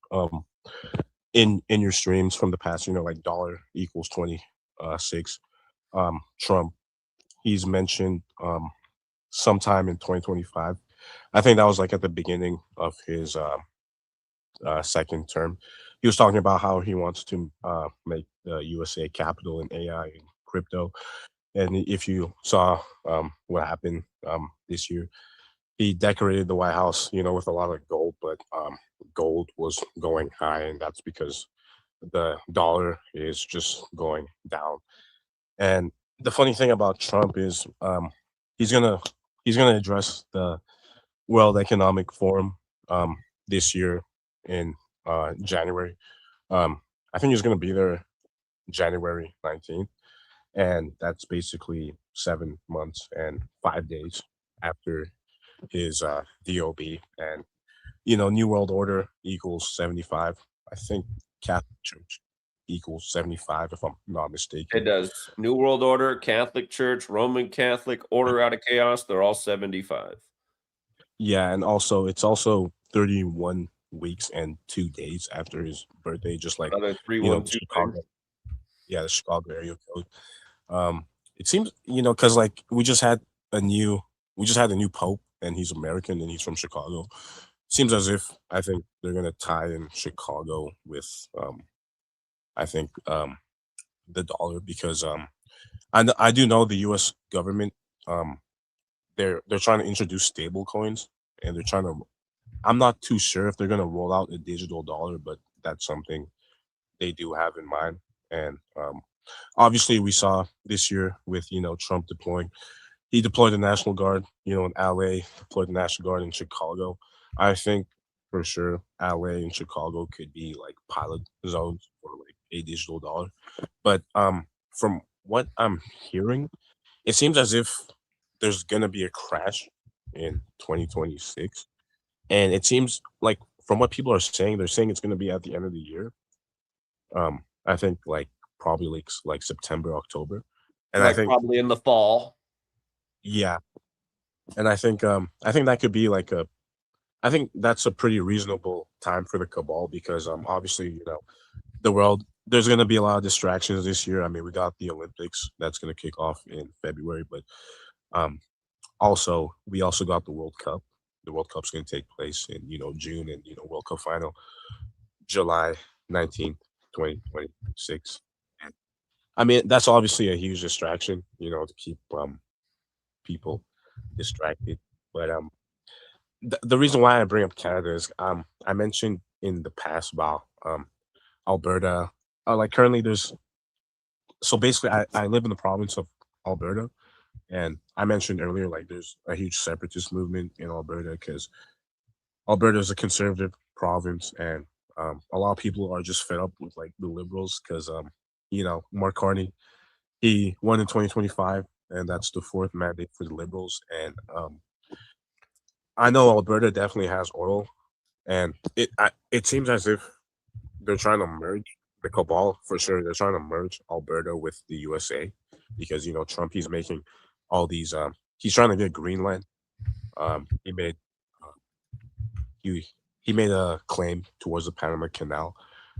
in your streams from the past. You know, like dollar equals 26. Trump, he's mentioned sometime in 2025. I think that was like at the beginning of his second term. He was talking about how he wants to make the USA capital in AI and crypto. And if you saw what happened this year, he decorated the White House, you know, with a lot of gold, but gold was going high, and that's because the dollar is just going down. And the funny thing about Trump is he's gonna he's gonna address the World Economic Forum this year in January. I think he's gonna be there January 19th, and that's basically 7 months and 5 days after his DOB. And you know, New World Order equals 75. I think Catholic Church equals 75, if I'm not
It
mistaken.
does. New World Order, Catholic Church, Roman Catholic, Order out of Chaos. They're all 75.
Yeah, and also it's also 31 weeks and 2 days after his birthday, just like
Another
you know the
312 thing.
Chicago, yeah, the Chicago area code. It seems because like we just had a new pope, and he's American and he's from Chicago. Seems as if I think they're gonna tie in Chicago with I think the dollar because I do know the U.S. government um they're trying to introduce stable coins, and they're trying to. I'm not too sure if they're gonna roll out a digital dollar, but that's something they do have in mind. And obviously, we saw this year with Trump deploying. He deployed the National Guard, in LA, deployed the National Guard in Chicago. I think for sure LA and Chicago could be like pilot zones for like a digital dollar. But from what I'm hearing, it seems as if there's gonna be a crash in 2026, and it seems like from what people are saying, they're saying it's gonna be at the end of the year. I think like probably like September, October, and I
Like
think
probably in the fall.
yeah, and I think that could be like a I think that's a pretty reasonable time for the cabal because obviously the world there's going to be a lot of distractions this year. I mean, we got the Olympics that's going to kick off in February, but um also we also got the World Cup. The World Cup's going to take place in June, and World Cup final July 19th, 2026. And I mean, that's obviously a huge distraction, to keep people distracted. But the reason why I bring up Canada is I mentioned in the past about Alberta. Like currently, there's so basically I live in the province of Alberta, and I mentioned earlier like there's a huge separatist movement in Alberta because Alberta is a conservative province, and a lot of people are just fed up with like the liberals because Mark Carney he won in 2025, and that's the fourth mandate for the liberals, and I know Alberta definitely has oil, and it seems as if they're trying to merge the cabal for sure. They're trying to merge Alberta with the USA because Trump he's making all these he's trying to get Greenland. He made uh, he he made a claim towards the Panama Canal,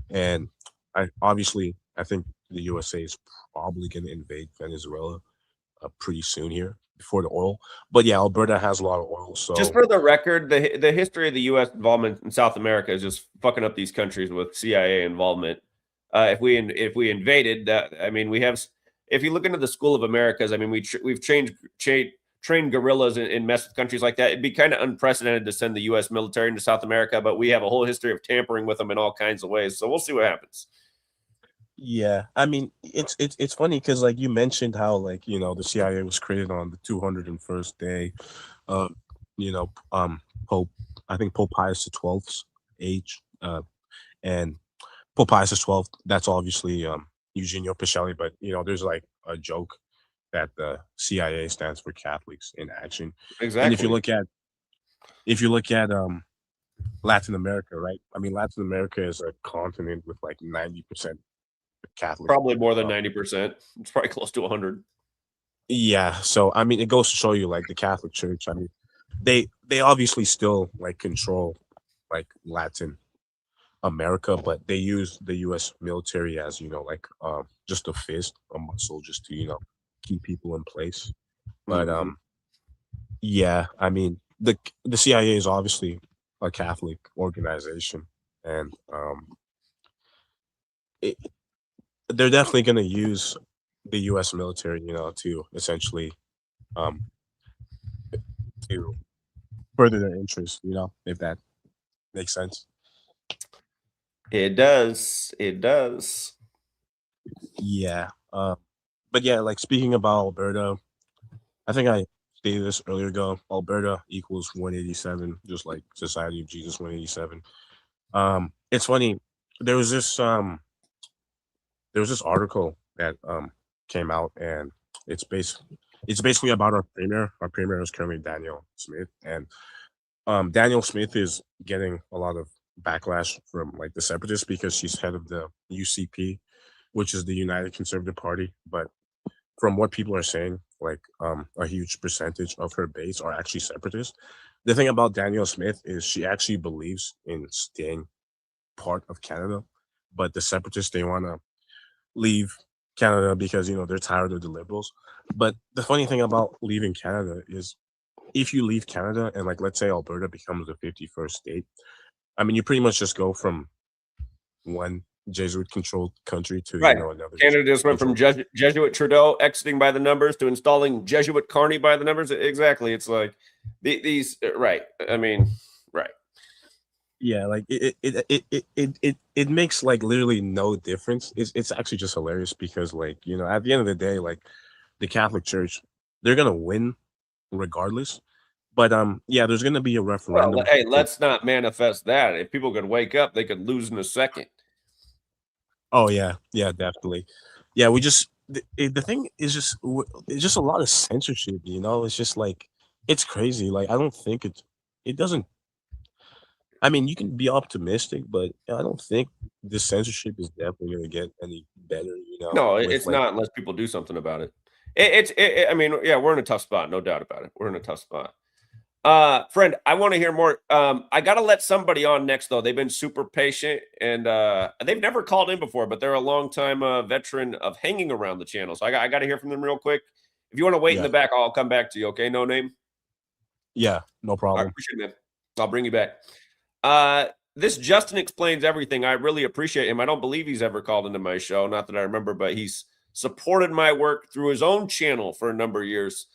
and I think the USA is probably going to invade Venezuela pretty soon here before the oil. But yeah, Alberta has a lot of oil,
Just
so
for the record, the history of the U.S. involvement in South America is just fucking up these countries with CIA involvement. If we invaded that, I mean, we have. If you look into the School of Americas, I mean, we've trained guerrillas and messed with countries like that. It'd be kind of unprecedented to send the U.S. military into South America, but we have a whole history of tampering with them in all kinds of ways. So we'll see what happens.
yeah, I mean, it's funny because like you mentioned how like the CIA was created on the 201st day, uh, you know, Pope I think Pope Pius XII's age, and Pope Pius XII. That's obviously Eugenio Pacelli, but there's like a joke that the CIA stands for Catholics in Action.
Exactly.
And if you look at Latin America, right? I mean, Latin America is a continent with like 90% Catholic.
Probably more than 90%. It's probably close to 100.
Yeah. So I mean, it goes to show you, like, the Catholic Church. I mean, they obviously still like control like Latin America, but they use the U.S. military as like just a fist, a muscle, just to keep people in place. But yeah, I mean, the CIA is obviously a Catholic organization, and they're definitely going to use the U.S. military, to essentially to further their interests, if that makes sense.
It does. It does.
Yeah. But yeah, like, speaking about Alberta, I think I stated this earlier ago. Alberta equals 187, just like Society of Jesus 187. It's funny. There was this article that came out, and it's basically about our premier. Our premier is currently Danielle Smith, and Danielle Smith is getting a lot of backlash from like the separatists because she's head of the UCP, which is the United Conservative Party. But from what people are saying, like a huge percentage of her base are actually separatists. The thing about Danielle Smith is she actually believes in staying part of Canada, but the separatists, they want to leave Canada because they're tired of the Liberals. But the funny thing about leaving Canada is, if you leave Canada and, like, let's say Alberta becomes the 51st state, I mean, you pretty much just go from one Jesuit-controlled country to another.
Canada just went from Jesuit Trudeau exiting by the numbers to installing Jesuit Carney by the numbers. Exactly. It's like these right. I mean, right.
Yeah, like it makes like literally no difference. It's actually just hilarious because, like, at the end of the day, like, the Catholic Church, they're gonna win regardless. But yeah, there's gonna be a referendum.
Well, hey, let's not manifest that. If people could wake up, they could lose in a second.
Oh yeah, definitely. Yeah, we just the thing is just it's just a lot of censorship. It's just like, it's crazy. Like, I don't think it doesn't. I mean, you can be optimistic, but I don't think the censorship is definitely going to get any better.
No, it's not unless people do something about it. I mean, yeah, we're in a tough spot, no doubt about it. We're in a tough spot. Friend, I want to hear more. I got to let somebody on next, though. They've been super patient, and they've never called in before, but they're a long-time veteran of hanging around the channel. So I got to hear from them real quick. If you want to wait in the back, I'll come back to you. Okay, no name?
Yeah, no problem.
I appreciate it, man. I'll bring you back. This Justin Explains Everything. I really appreciate him. I don't believe he's ever called into my show, not that I remember, but he's supported my work through his own channel for a number of years.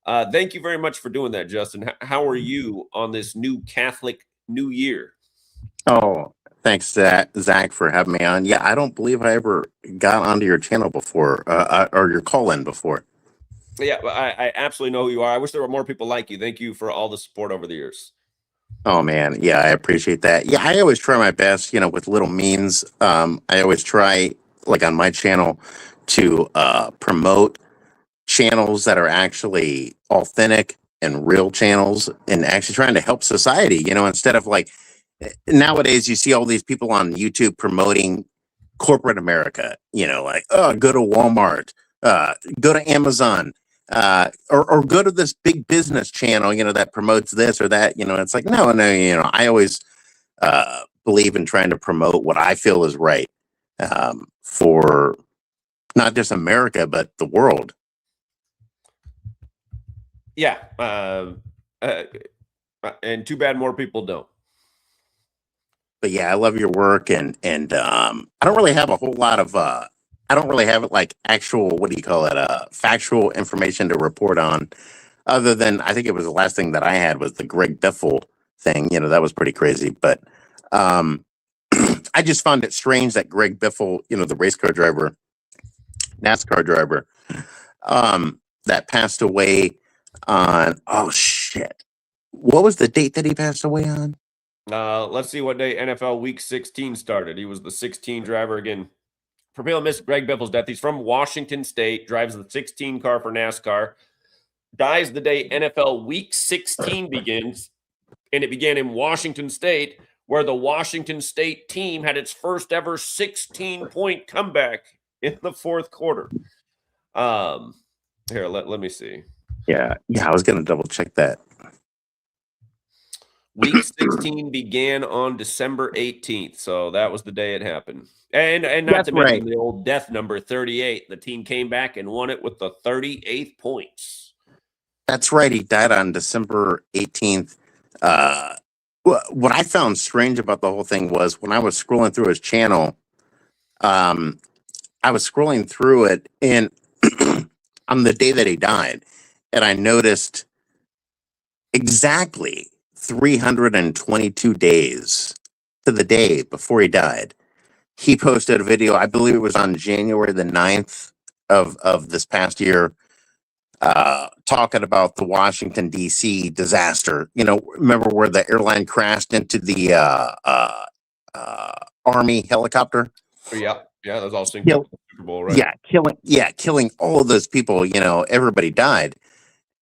Thank you very much for doing that, Justin. How are you on this new Catholic New Year?
Oh, thanks, Zach, for having me on. Yeah, I don't believe I ever got onto your channel before, or your call-in before.
Yeah, I absolutely know who you are. I wish there were more people like you. Thank you for all the support over the years.
Oh man, yeah, I appreciate that. Yeah, I always try my best, with little means. I always try, like, on my channel, to promote channels that are actually authentic and real channels, and actually trying to help society, instead of, like, nowadays you see all these people on YouTube promoting corporate America, like, oh, go to Walmart, go to Amazon, or go to this big business channel, that promotes this or that. It's like, no, I always believe in trying to promote what I feel is right, for not just America, but the world.
Yeah. And too bad more people don't.
But yeah, I love your work, and I don't really have a whole lot of I don't really have, like, actual, what do you call it, factual information to report on, other than, I think it was the last thing that I had was the Greg Biffle thing. That was pretty crazy. But I just found it strange that Greg Biffle, the race car driver, NASCAR driver, that passed away on, oh shit, what was the date that he passed away on?
Let's see what day NFL Week 16 started. He was the 16 driver again. For people who missed Greg Biffle's death, he's from Washington State, drives the 16 car for NASCAR, dies the day NFL Week 16 begins, and it began in Washington State, where the Washington State team had its first ever 16-point comeback in the fourth quarter. Here, let me see.
Yeah, I was gonna double check that.
Week 16 began on December 18th, so that was the day it happened. And not
That's
to mention
right.
the old death number 38. The team came back and won it with the 38th points.
That's right. He died on December 18th. What I found strange about the whole thing was when I was scrolling through his channel, I was scrolling through it and on the day that he died, and I noticed exactly 322 days to the day before he died. He posted a video, I believe it was on January the 9th of this past year, talking about the Washington, D.C. disaster. You know, remember where the airline crashed into the Army helicopter?
Yeah, that was all synced up with the Super Bowl, right?
Killing all of those people. You know, everybody died.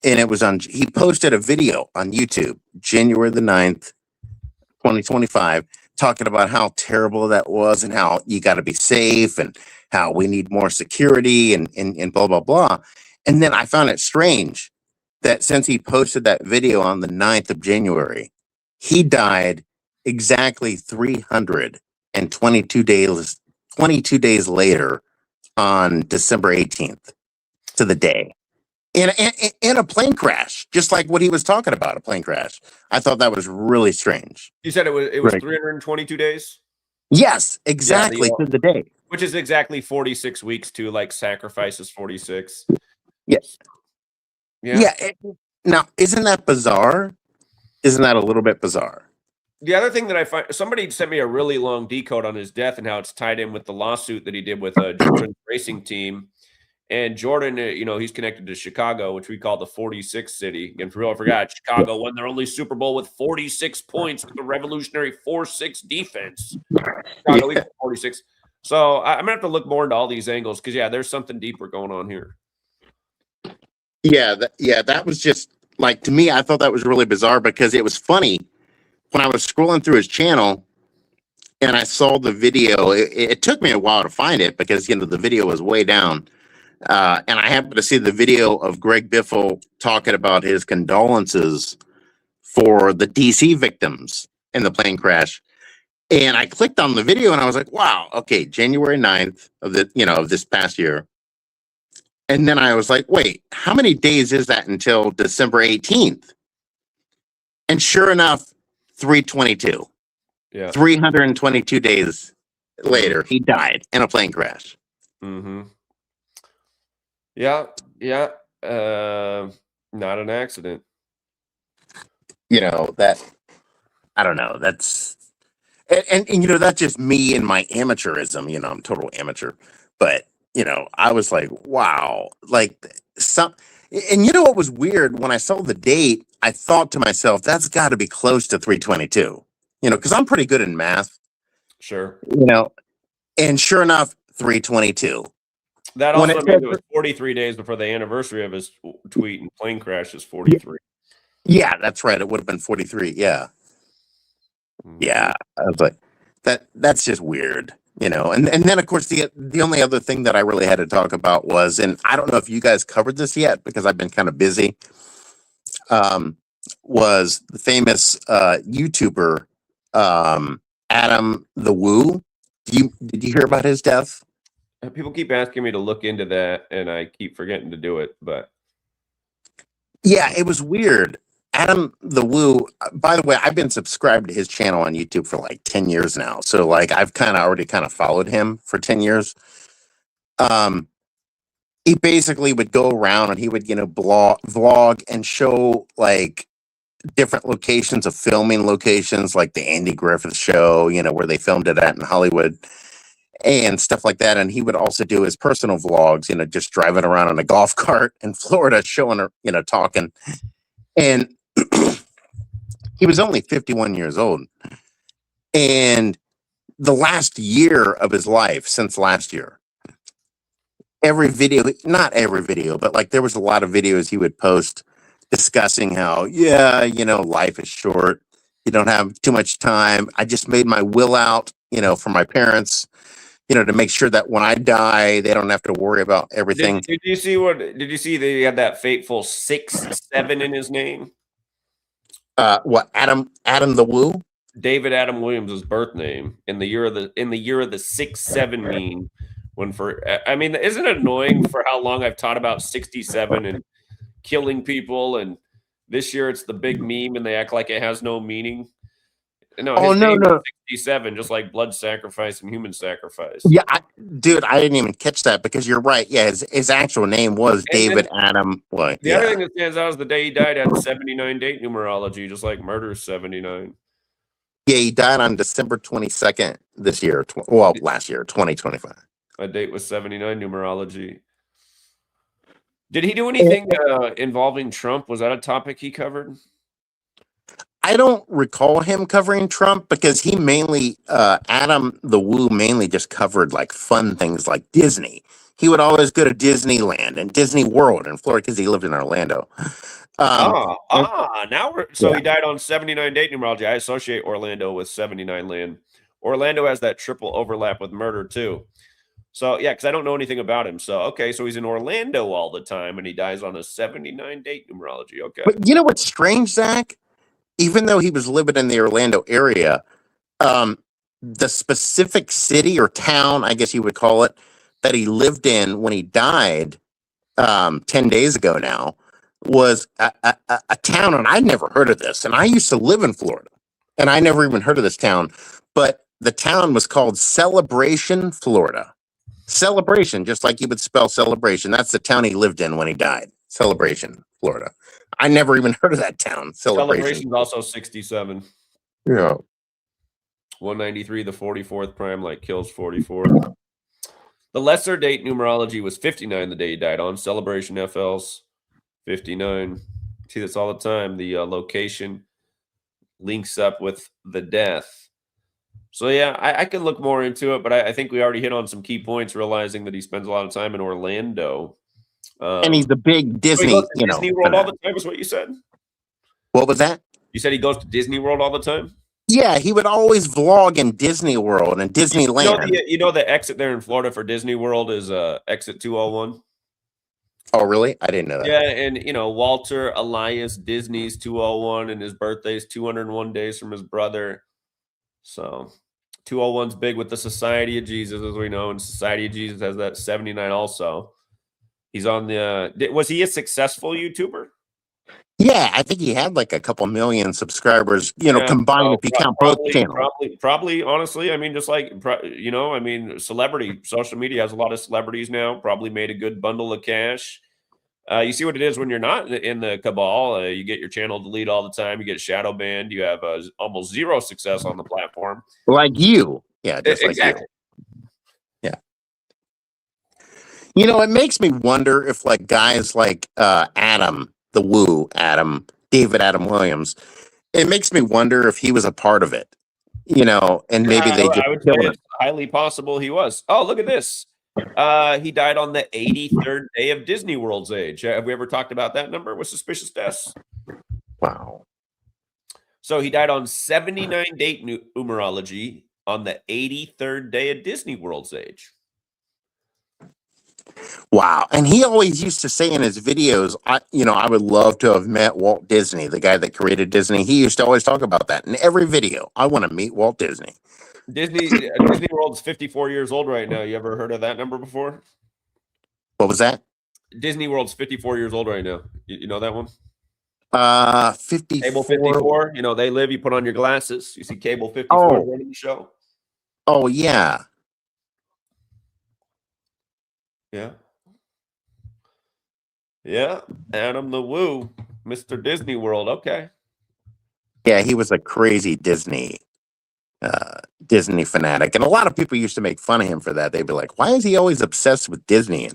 And it was he posted a video on YouTube, January the 9th, 2025, talking about how terrible that was and how you got to be safe and how we need more security and blah, blah, blah. And then I found it strange that since he posted that video on the 9th of January, he died exactly 322 days later on December 18th to the day. In a plane crash, just like what he was talking about, a plane crash. I thought that was really strange.
You said it was
Right.
322 days?
Yes, exactly, to the day.
Which is exactly 46 weeks too, like sacrifice is 46.
Yes.
Yeah.
Now, isn't that bizarre? Isn't that a little bit bizarre?
The other thing that I find, somebody sent me a really long decode on his death and how it's tied in with the lawsuit that he did with Jordan's racing team. And Jordan, you know, he's connected to Chicago, which we call the 46th city. And for real, I forgot, Chicago won their only Super Bowl with 46 points with the revolutionary 4-6 defense. Chicago leads 46. So I'm going to have to look more into all these angles because, yeah, there's something deeper going on here.
Yeah, that was just, like, to me, I thought that was really bizarre because it was funny. When I was scrolling through his channel and I saw the video, it took me a while to find it because, you know, the video was way down. And I happened to see the video of Greg Biffle talking about his condolences for the DC victims in the plane crash. And I clicked on the video and I was like, wow, okay, January 9th of this past year. And then I was like, wait, how many days is that until December 18th? And sure enough, 322.
Yeah.
322 days later, he died in a plane crash.
Mm-hmm. Yeah. Not an accident.
You know, that, I don't know, that's, and you know, that's just me and my amateurism, you know, I'm total amateur, but, you know, I was like, wow, like and you know what was weird? When I saw the date, I thought to myself, that's got to be close to 322, you know, because I'm pretty good in math.
Sure.
You know, and sure enough, 322.
That also means it was 43 days before the anniversary of his tweet, and plane crash is 43.
Yeah, that's right. It would have been 43. Yeah. Yeah. I was like, that's just weird, you know. And then of course the only other thing that I really had to talk about was, and I don't know if you guys covered this yet because I've been kind of busy, was the famous YouTuber Adam the Woo. Did you hear about his death?
People keep asking me to look into that, and I keep forgetting to do it. But
yeah, it was weird. Adam the Woo. By the way, I've been subscribed to his channel on YouTube for like 10 years now. So like I've already followed him for 10 years. He basically would go around and he would, you know, vlog and show like different locations of filming locations, like the Andy Griffith Show, you know, where they filmed it at in Hollywood and stuff like that. And he would also do his personal vlogs, you know, just driving around in a golf cart in Florida, showing her, you know, talking. And he was only 51 years old. And the last year of his life, since last year, every video, not every video, but like there was a lot of videos he would post discussing how, yeah, life is short. You don't have too much time. I just made my will out, for my parents, to make sure that when I die, they don't have to worry about everything.
Did you see that he had that fateful 6-7 in his name?
What, Adam the Woo?
David Adam Williams' birth name in the year of the 6-7 mean. Isn't it annoying for how long I've taught about 67 and killing people, and this year it's the big meme and they act like it has no meaning? No, his name is 67, just like blood sacrifice and human sacrifice.
Yeah, dude, I didn't even catch that because you're right. Yeah, his actual name was David Adam. What?
The other thing that stands out is the day he died had 79 date numerology, just like murder's 79.
Yeah, he died on December 22nd this year. Last year, 2025.
A date with 79 numerology. Did he do anything involving Trump? Was that a topic he covered?
I don't recall him covering Trump because he mainly, Adam the Woo mainly just covered like fun things like Disney. He would always go to Disneyland and Disney World in Florida because he lived in Orlando.
He died on 79 date numerology. I associate Orlando with 79 land. Orlando has that triple overlap with murder too. So yeah, because I don't know anything about him. So okay, so he's in Orlando all the time and he dies on a 79 date numerology. Okay.
But you know what's strange, Zach? Even though he was living in the Orlando area, the specific city or town, I guess you would call it, that he lived in when he died 10 days ago now was a town, and I'd never heard of this. And I used to live in Florida, and I never even heard of this town. But the town was called Celebration, Florida. Celebration, just like you would spell celebration. That's the town he lived in when he died. Celebration, Florida. I never even heard of that town.
Celebration's also 67.
Yeah.
193, the 44th prime, like kills 44. The lesser date numerology was 59 the day he died on. Celebration FL's 59. See this all the time. The location links up with the death. So yeah, I can look more into it, but I think we already hit on some key points, realizing that he spends a lot of time in Orlando.
And he's the big Disney,
so he goes to Disney World all the time, is what you said?
What was that?
You said he goes to Disney World all the time?
Yeah, he would always vlog in Disney World and Disneyland.
The exit there in Florida for Disney World is exit 201.
Oh, really? I didn't know that.
Yeah, and Walter Elias Disney's 201, and his birthday's 201 days from his brother. So 201's big with the Society of Jesus, as we know, and Society of Jesus has that 79 also. He's on the. Was he a successful YouTuber?
Yeah, I think he had like a couple million subscribers, combined if you count both channels.
Probably, honestly, just like, celebrity, social media has a lot of celebrities now, probably made a good bundle of cash. You see what it is when you're not in the cabal. You get your channel deleted all the time. You get shadow banned. You have almost zero success on the platform.
Like you. Yeah, just
exactly.
Like you. Yeah. It makes me wonder if like guys like Adam the Woo, David Adam Williams, it makes me wonder if he was a part of it, and maybe they just
I would say it's highly possible he was. Oh, look at this. He died on the 83rd day of Disney World's age. Have we ever talked about that number with suspicious deaths?
Wow.
So he died on 79 date numerology on the 83rd day of Disney World's age.
Wow. And he always used to say in his videos, I would love to have met Walt Disney, the guy that created Disney. He used to always talk about that in every video. I want to meet Walt Disney.
Disney World's 54 years old right now. You ever heard of that number before?
What was that?
Disney World's 54 years old right now. You know that one?
54.
Cable 54. They live. You put on your glasses. You see Cable 54 running the show.
Oh, yeah.
Yeah. Yeah. Adam the Woo, Mr. Disney World. Okay.
Yeah, he was a crazy Disney fanatic. And a lot of people used to make fun of him for that. They'd be like, why is he always obsessed with Disney?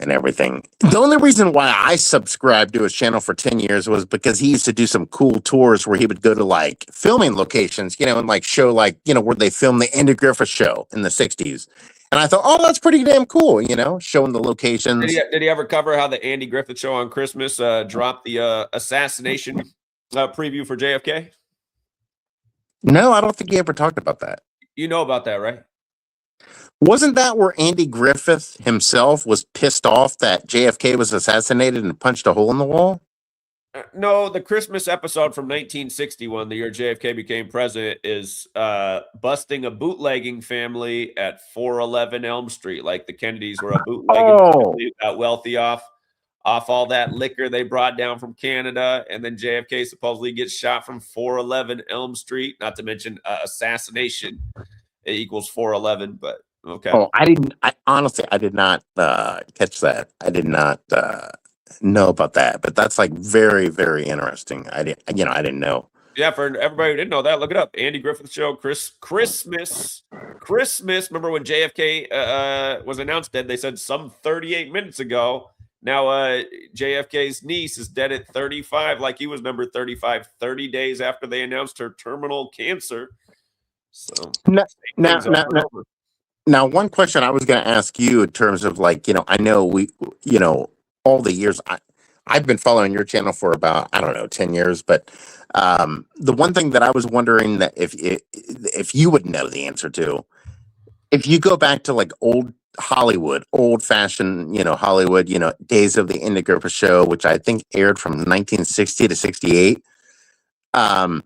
and everything. The only reason why I subscribed to his channel for 10 years was because he used to do some cool tours where he would go to like filming locations, you know, and like show like, you know, where they filmed the Andy Griffith Show in the 60s. And I thought, oh, that's pretty damn cool, you know, showing the locations.
Did he ever cover how the Andy Griffith Show on Christmas dropped the assassination preview for JFK?
No, I don't think he ever talked about that.
You know about that, right?
Wasn't that where Andy Griffith himself was pissed off that JFK was assassinated and punched a hole in the wall?
No, the Christmas episode from 1961, the year JFK became president, is busting a bootlegging family at 411 Elm Street. Like the Kennedys were a bootlegging family, got wealthy off all that liquor they brought down from Canada, and then JFK supposedly gets shot from 411 Elm Street. Not to mention assassination equals 411, but okay.
Oh, I honestly did not catch that. I did not know about that, but that's like very, very interesting. I didn't know.
Yeah, for everybody who didn't know that, look it up. Andy Griffith Show, Christmas. Remember when JFK was announced dead? They said some 38 minutes ago. Now JFK's niece is dead at 35, like he was number 35, 30 days after they announced her terminal cancer. So
now, one question I was going to ask you in terms of like, you know, I know all the years I've been following your channel for about, I don't know, 10 years, but the one thing that I was wondering that if you would know the answer to, if you go back to like old Hollywood, old fashioned, you know, Hollywood, you know, days of the Andy Griffith Show, which I think aired from 1960 to 68. Do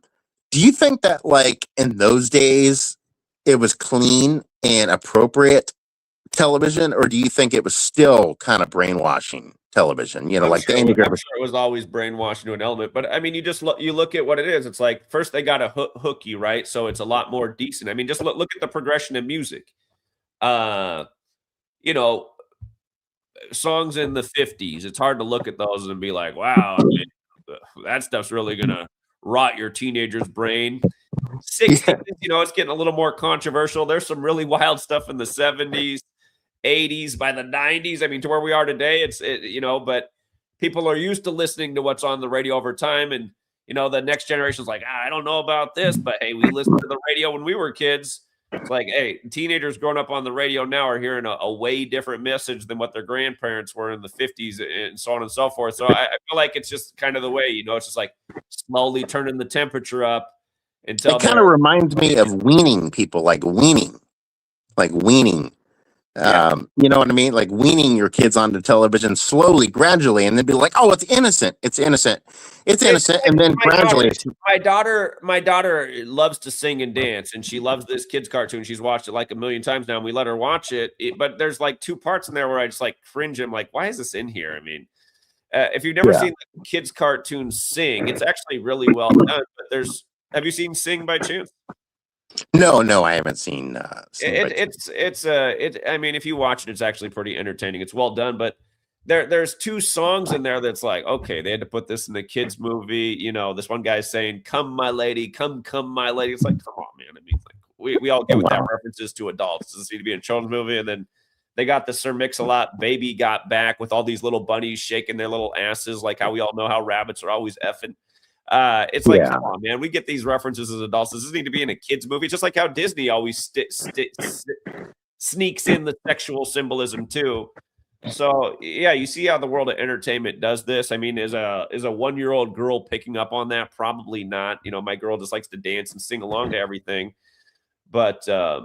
you think that like in those days it was clean and appropriate television, or do you think it was still kind of brainwashing television? You know, like the Andy Griffith
Show was always brainwashing to an element, but I mean, you just you look at what it is. It's like first they got to hook you, right? So it's a lot more decent. I mean, just look at the progression of music. You know, songs in the 50s. It's hard to look at those and be like, wow, I mean, that stuff's really gonna rot your teenager's brain. 60s, you know, it's getting a little more controversial. There's some really wild stuff in the 70s, 80s, by the 90s. I mean, to where we are today, you know, but people are used to listening to what's on the radio over time. And, you know, the next generation's like, I don't know about this, but hey, we listened to the radio when we were kids. It's like, hey, teenagers growing up on the radio now are hearing a way different message than what their grandparents were in the 50s and so on and so forth. So I feel like it's just kind of the way, you know, it's just like slowly turning the temperature up. Until
it kind of reminds me of weaning people, like weaning.
Yeah.
You know what I mean? Like weaning your kids onto television slowly, gradually, and then be like, "Oh, it's innocent. It's innocent. It's innocent." And then gradually,
my daughter loves to sing and dance, and she loves this kids cartoon. She's watched it like a million times now, and we let her watch it. But there's like two parts in there where I just like cringe. I'm like, why is this in here? I mean, if you've never seen the kids cartoon Sing, it's actually really well done. But have you seen Sing by chance?
No, I haven't seen.
I mean, if you watch it, it's actually pretty entertaining. It's well done, but there's two songs in there that's like, okay, they had to put this in the kids movie. You know, this one guy's saying, "Come, my lady, come, my lady." It's like, come on, man. I mean, like we all get with that references to adults. Does this need to be in a children's movie? And then they got the Sir Mix-a-Lot "Baby Got Back" with all these little bunnies shaking their little asses, like how we all know how rabbits are always effing. It's like, come on, man. We get these references as adults. Does this need to be in a kid's movie? Just like how Disney always sneaks in the sexual symbolism too. So yeah, you see how the world of entertainment does this. I mean, is a 1-year-old girl picking up on that? Probably not. You know, my girl just likes to dance and sing along to everything. But yeah,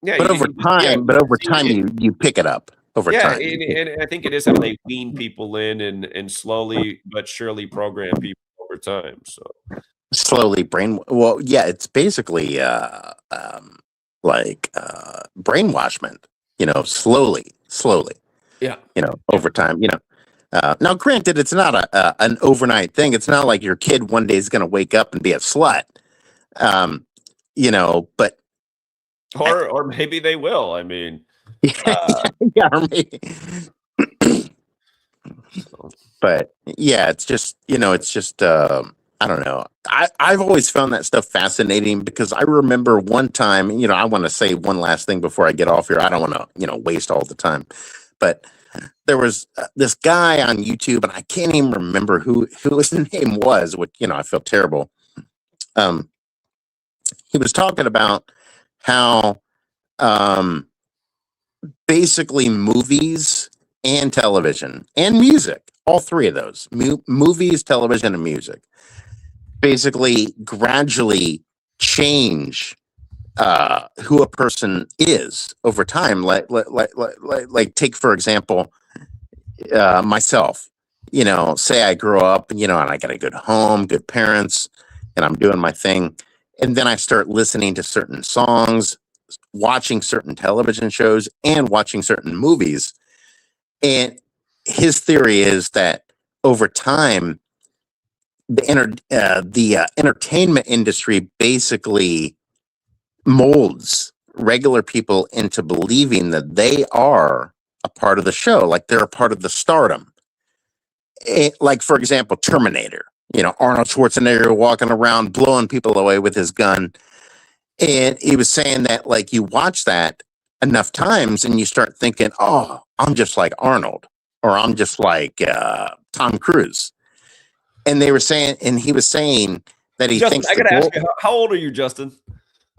but over time, you pick it up. Over time.
And I think it is how they wean people in and slowly but surely program people over time. So
slowly it's basically like brainwashment, you know, slowly, you know, over time, you know. Now granted, it's not an overnight thing. It's not like your kid one day is going to wake up and be a slut, you know, but
or maybe they will. I mean,
or maybe. But yeah, it's just, you know, I don't know. I've always found that stuff fascinating because I remember one time, you know, I want to say one last thing before I get off here. I don't want to, you know, waste all the time. But there was this guy on YouTube, and I can't even remember who his name was, which, I feel terrible. He was talking about how basically movies and television and music, all three of those, movies, television, and music, basically gradually change who a person is over time. Like take, for example, myself. Say I grow up, and I got a good home, good parents, and I'm doing my thing, and then I start listening to certain songs, watching certain television shows, and watching certain movies. And his theory is that over time, the entertainment industry basically molds regular people into believing that they are a part of the show, like they're a part of the stardom. Like, for example, Terminator. Arnold Schwarzenegger walking around blowing people away with his gun. And he was saying that, like, you watch that enough times and you start thinking, oh, I'm just like Arnold, or I'm just like Tom Cruise. And they were saying, and he was saying that he
Justin,
thinks.
I got to ask you, how old are you, Justin?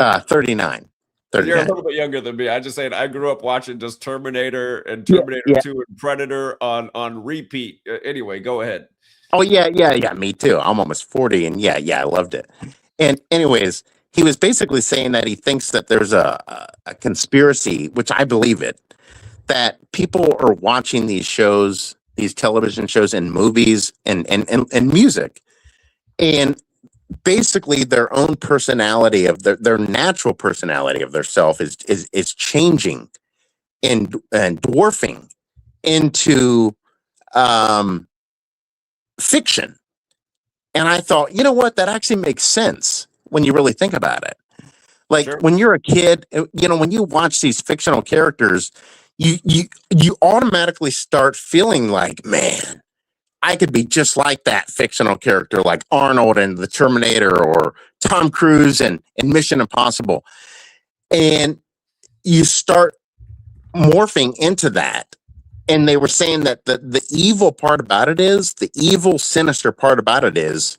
39.
You're a little bit younger than me. I just saying I grew up watching just Terminator and Terminator 2 and Predator on repeat. Anyway, go ahead.
Oh, yeah. Me too. I'm almost 40, and I loved it. And anyways, he was basically saying that he thinks that there's a conspiracy, which I believe it, that people are watching these shows, these television shows and movies and music, and basically their own personality of their natural personality of their self is changing and dwarfing into fiction. And I thought, you know what, that actually makes sense when you really think about it. Like, sure. When you're a kid, when you watch these fictional characters, you automatically start feeling like, man, I could be just like that fictional character, like Arnold and the Terminator, or Tom Cruise and Mission Impossible. And you start morphing into that. And they were saying that the evil part about it is, the evil, sinister part about it is,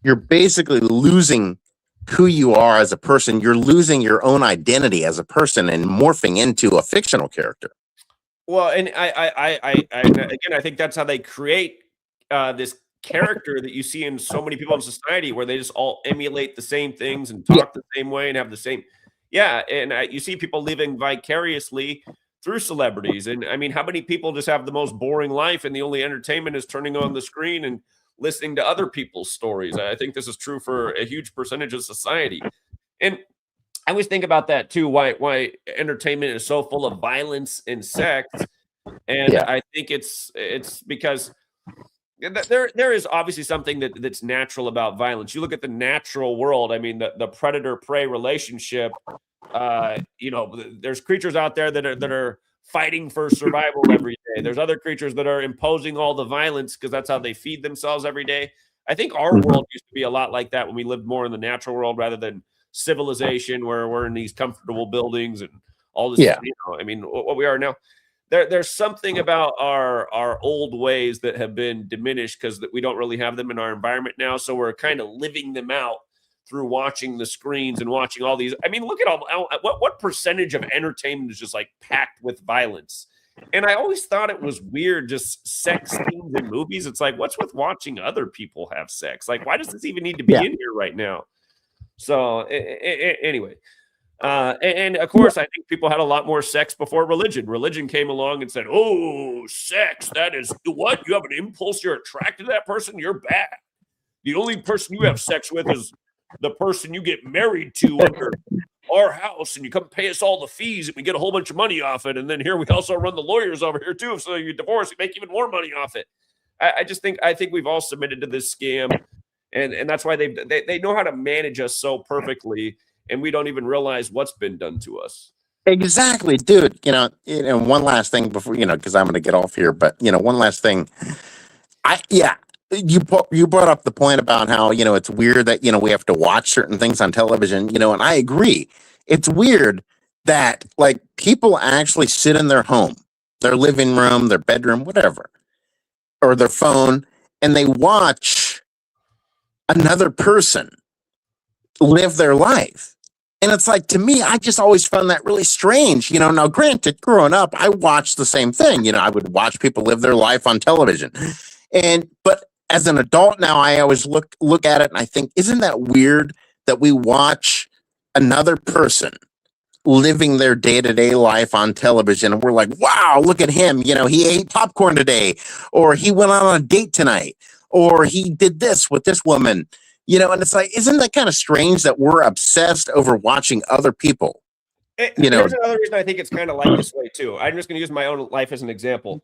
you're basically losing who you are as a person. You're losing your own identity as a person and morphing into a fictional character.
Well, and I think that's how they create this character that you see in so many people in society, where they just all emulate the same things and talk the same way and have the same. Yeah. And you see people living vicariously through celebrities. And I mean, how many people just have the most boring life, and the only entertainment is turning on the screen and listening to other people's stories? I think this is true for a huge percentage of society. And I always think about that too, why entertainment is so full of violence and sex. And I think it's because there is obviously something that's natural about violence. You look at the natural world. I mean, the predator-prey relationship, there's creatures out there that are fighting for survival every day. There's other creatures that are imposing all the violence because that's how they feed themselves every day. I think our world used to be a lot like that when we lived more in the natural world rather than civilization, where we're in these comfortable buildings and all this. I mean, what we are now. There's something about our old ways that have been diminished because we don't really have them in our environment now. So we're kind of living them out through watching the screens and watching all these. I mean, look at what percentage of entertainment is just like packed with violence. And I always thought it was weird, just sex scenes in movies. It's like, what's with watching other people have sex? Like, why does this even need to be in here right now? So anyway. And of course, I think people had a lot more sex before religion. Religion came along and said, oh, sex, that is what? You have an impulse, you're attracted to that person, you're bad. The only person you have sex with is the person you get married to under our house, and you come pay us all the fees, and we get a whole bunch of money off it. And then here we also run the lawyers over here too. So you divorce, you make even more money off it. I think we've all submitted to this scam, and that's why they know how to manage us so perfectly. And we don't even realize what's been done to us.
Exactly, dude. One last thing before, because I'm going to get off here, but one last thing. You brought up the point about how, it's weird that, we have to watch certain things on television, and I agree. It's weird that, like, people actually sit in their home their living room, their bedroom, whatever, or their phone, and they watch another person live their life. And it's like, to me, I just always found that really strange. Now granted, growing up, I watched the same thing. I would watch people live their life on television. But as an adult now, I always look at it and I think, isn't that weird that we watch another person living their day-to-day life on television and we're like, wow, look at him. He ate popcorn today, or he went on a date tonight, or he did this with this woman. And it's like, isn't that kind of strange that we're obsessed over watching other people?
There's another reason I think it's kind of like this way too. I'm just going to use my own life as an example.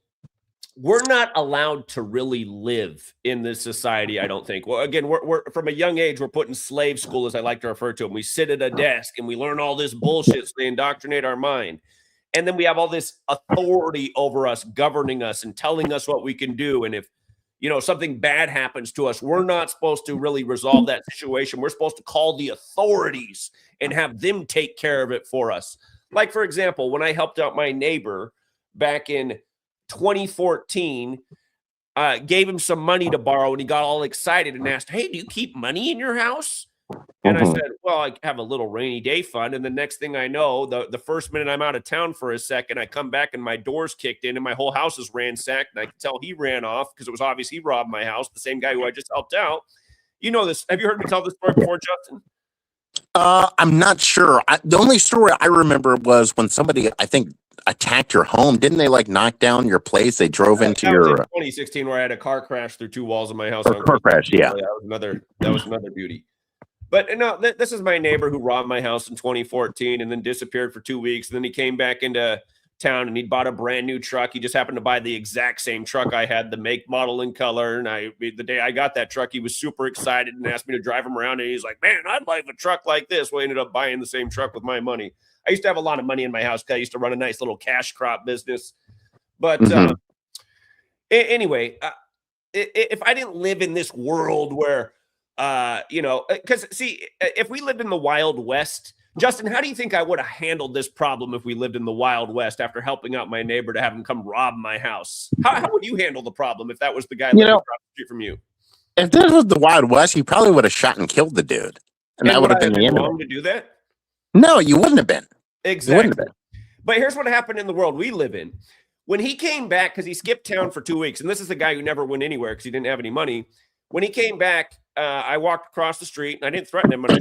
We're not allowed to really live in this society, I don't think. Well, again, we're from a young age, we're put in slave school, as I like to refer to them. We sit at a desk and we learn all this bullshit, so they indoctrinate our mind. And then we have all this authority over us, governing us and telling us what we can do. And if something bad happens to us, we're not supposed to really resolve that situation. We're supposed to call the authorities and have them take care of it for us. Like, for example, when I helped out my neighbor back in 2014, gave him some money to borrow, and he got all excited and asked, hey, do you keep money in your house? And I said, well, I have a little rainy day fund. And the next thing I know, the first minute I'm out of town for a second, I come back and my door's kicked in and my whole house is ransacked. And I could tell he ran off because it was obvious he robbed my house, the same guy who I just helped out. You know this. Have you heard me tell this story before, Justin?
I'm not sure. The only story I remember was when somebody, I think, attacked your home. Didn't they knock down your place? They drove into your
2016, where I had a car crash through two walls of my house.
Car crash, yeah.
That was another beauty. But no, this is my neighbor who robbed my house in 2014 and then disappeared for 2 weeks. And then he came back into town and he bought a brand new truck. He just happened to buy the exact same truck I had, the make, model, and color. And the day I got that truck, he was super excited and asked me to drive him around. And he's like, man, I'd like a truck like this. Well, I ended up buying the same truck with my money. I used to have a lot of money in my house because I used to run a nice little cash crop business. But anyway, if I didn't live in this world where, because see, if we lived in the Wild West, Justin, how do you think I would have handled this problem if we lived in the Wild West after helping out my neighbor to have him come rob my house? How would you handle the problem if that was the guy living across the street from you?
If this was the Wild West, you probably would have shot and killed the dude. And that would have been the end of it.
To do that?
No, you wouldn't have been.
Exactly.
You wouldn't have been.
But here's what happened in the world we live in. When he came back, because he skipped town for 2 weeks, and this is the guy who never went anywhere because he didn't have any money. When he came back, I walked across the street and I didn't threaten him, but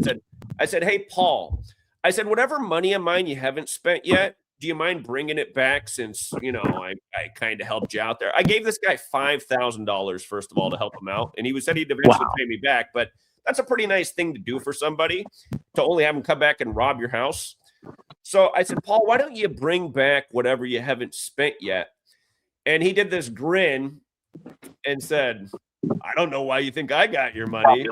I said, hey, Paul, I said, whatever money of mine you haven't spent yet, do you mind bringing it back since, I kind of helped you out there? I gave this guy $5,000, first of all, to help him out. And he said he'd eventually pay me back, but that's a pretty nice thing to do for somebody, to only have him come back and rob your house. So I said, Paul, why don't you bring back whatever you haven't spent yet? And he did this grin and said, I don't know why you think I got your money.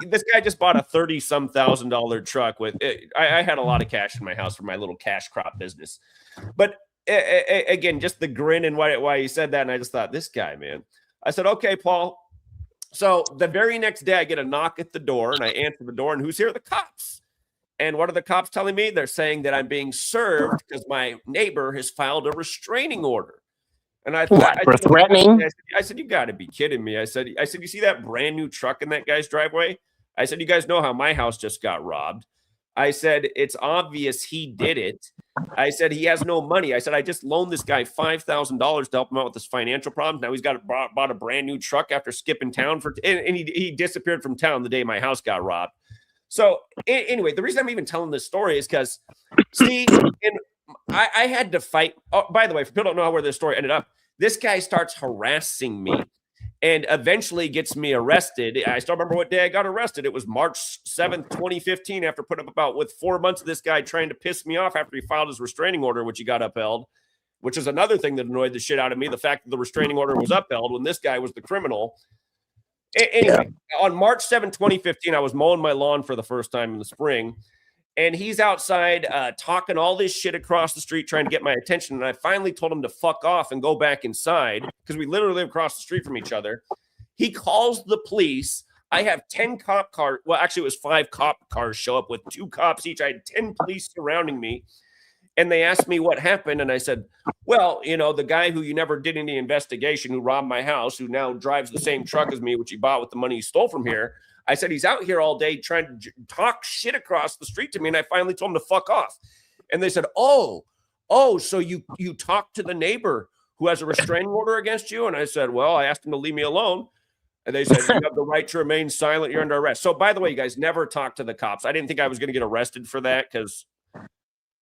This guy just bought a $30,000 truck with it. I had a lot of cash in my house for my little cash crop business. But again, just the grin and why he said that. And I just thought, this guy, man. I said, okay, Paul. So the very next day I get a knock at the door and I answer the door, and who's here? The cops. And what are the cops telling me? They're saying that I'm being served because my neighbor has filed a restraining order. And I thought,
for threatening?
I said, you got to be kidding me. I said, you see that brand new truck in that guy's driveway? I said, you guys know how my house just got robbed. I said, it's obvious he did it. I said, he has no money. I said, I just loaned this guy $5,000 to help him out with his financial problems. Now he's bought a brand new truck after skipping town and he disappeared from town the day my house got robbed. So anyway, the reason I'm even telling this story is because, see, I had to fight. Oh, by the way, for people who don't know where this story ended up, this guy starts harassing me and eventually gets me arrested. I still remember what day I got arrested. It was March 7th, 2015, after putting up about with 4 months of this guy trying to piss me off after he filed his restraining order, which he got upheld, which is another thing that annoyed the shit out of me, the fact that the restraining order was upheld when this guy was the criminal. Anyway, on March 7, 2015, I was mowing my lawn for the first time in the spring, and he's outside talking all this shit across the street, trying to get my attention. And I finally told him to fuck off and go back inside because we literally live across the street from each other. He calls the police. I have 10 cop cars. Well, actually, it was 5 cop cars show up with 2 cops each. I had 10 police surrounding me. And they asked me what happened. And I said, well, you know, the guy who you never did any investigation, who robbed my house, who now drives the same truck as me, which he bought with the money he stole from here. I said, he's out here all day trying to talk shit across the street to me. And I finally told him to fuck off. And they said, oh, so you talked to the neighbor who has a restraining order against you? And I said, well, I asked him to leave me alone. And they said, you have the right to remain silent. You're under arrest. So by the way, you guys never talk to the cops. I didn't think I was going to get arrested for that because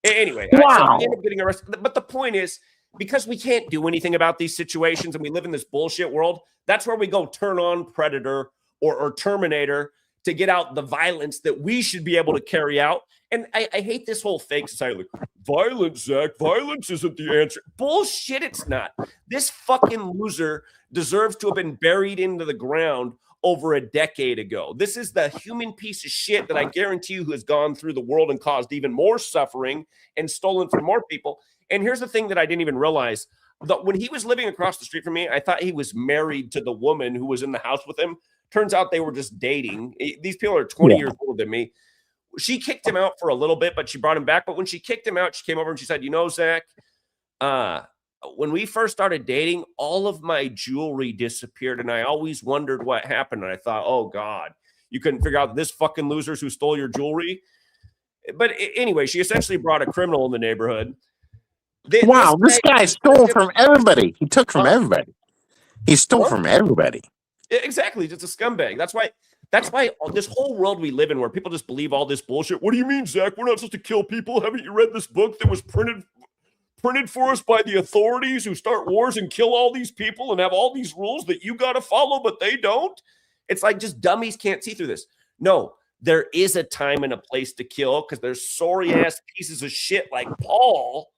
anyway, I ended up getting arrested. But the point is, because we can't do anything about these situations and we live in this bullshit world, that's where we go turn on Predator or Terminator to get out the violence that we should be able to carry out. And I hate this whole fake society. Like, violence, Zach. Violence isn't the answer. Bullshit, it's not. This fucking loser deserves to have been buried into the ground over a decade ago. This is the human piece of shit that I guarantee you who has gone through the world and caused even more suffering and stolen from more people. And here's the thing that I didn't even realize. When he was living across the street from me, I thought he was married to the woman who was in the house with him. Turns out they were just dating. These people are 20 years older than me. She kicked him out for a little bit, but she brought him back. But when she kicked him out, she came over and she said, you know, Zach, when we first started dating, all of my jewelry disappeared. And I always wondered what happened. And I thought, oh, God, you couldn't figure out this fucking losers who stole your jewelry. But anyway, she essentially brought a criminal in the neighborhood.
This guy stole from everybody. He took from everybody. He stole from everybody.
Exactly. Just a scumbag. That's why this whole world we live in where people just believe all this bullshit. What do you mean, Zach? We're not supposed to kill people. Haven't you read this book that was printed for us by the authorities who start wars and kill all these people and have all these rules that you got to follow, but they don't? It's like just dummies can't see through this. No, there is a time and a place to kill because there's sorry-ass pieces of shit like Paul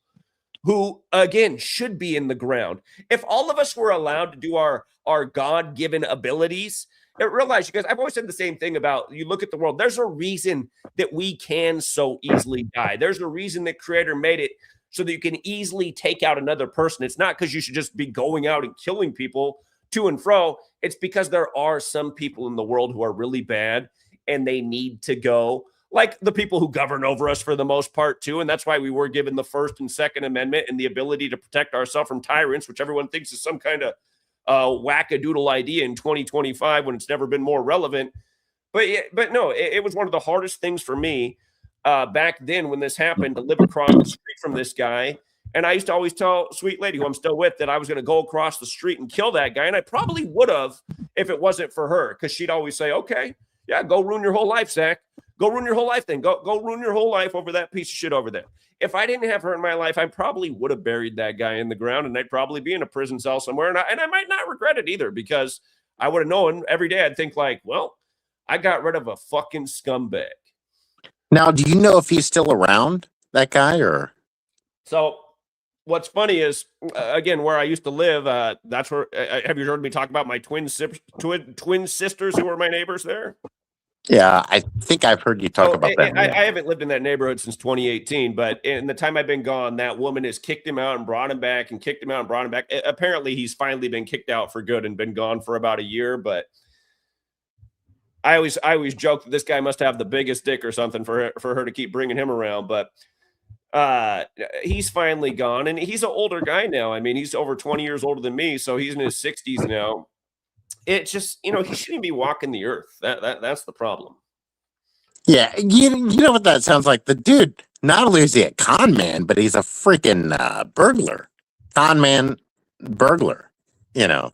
who, again, should be in the ground. If all of us were allowed to do our God-given abilities, realize, you guys, I've always said the same thing about, you look at the world, there's a reason that we can so easily die. There's a reason that Creator made it so that you can easily take out another person. It's not because you should just be going out and killing people to and fro. It's because there are some people in the world who are really bad and they need to go. Like the people who govern over us for the most part, too. And that's why we were given the First and Second Amendment and the ability to protect ourselves from tyrants, which everyone thinks is some kind of wackadoodle idea in 2025 when it's never been more relevant. But no, it was one of the hardest things for me back then when this happened to live across the street from this guy. And I used to always tell Sweet Lady, who I'm still with, that I was going to go across the street and kill that guy. And I probably would have if it wasn't for her, because she'd always say, okay, yeah, go ruin your whole life, Zach. Go ruin your whole life then. Go ruin your whole life over that piece of shit over there. If I didn't have her in my life, I probably would have buried that guy in the ground and I'd probably be in a prison cell somewhere. And I might not regret it either, because I would have known every day I'd think like, well, I got rid of a fucking scumbag.
Now, do you know if he's still around, that guy, or?
So what's funny is, again, where I used to live, that's where, have you heard me talk about my twin sisters who were my neighbors there?
Yeah, I think I've heard you talk about that.
I haven't lived in that neighborhood since 2018, but in the time I've been gone, that woman has kicked him out and brought him back and kicked him out and brought him back. Apparently, he's finally been kicked out for good and been gone for about a year. But I always joke that this guy must have the biggest dick or something for her to keep bringing him around. But he's finally gone, and he's an older guy now. I mean, he's over 20 years older than me, so he's in his 60s now. It's just, he shouldn't be walking the earth. That's the problem.
Yeah, you know what that sounds like? The dude, not only is he a con man, but he's a freaking burglar. Con man, burglar,
Yeah,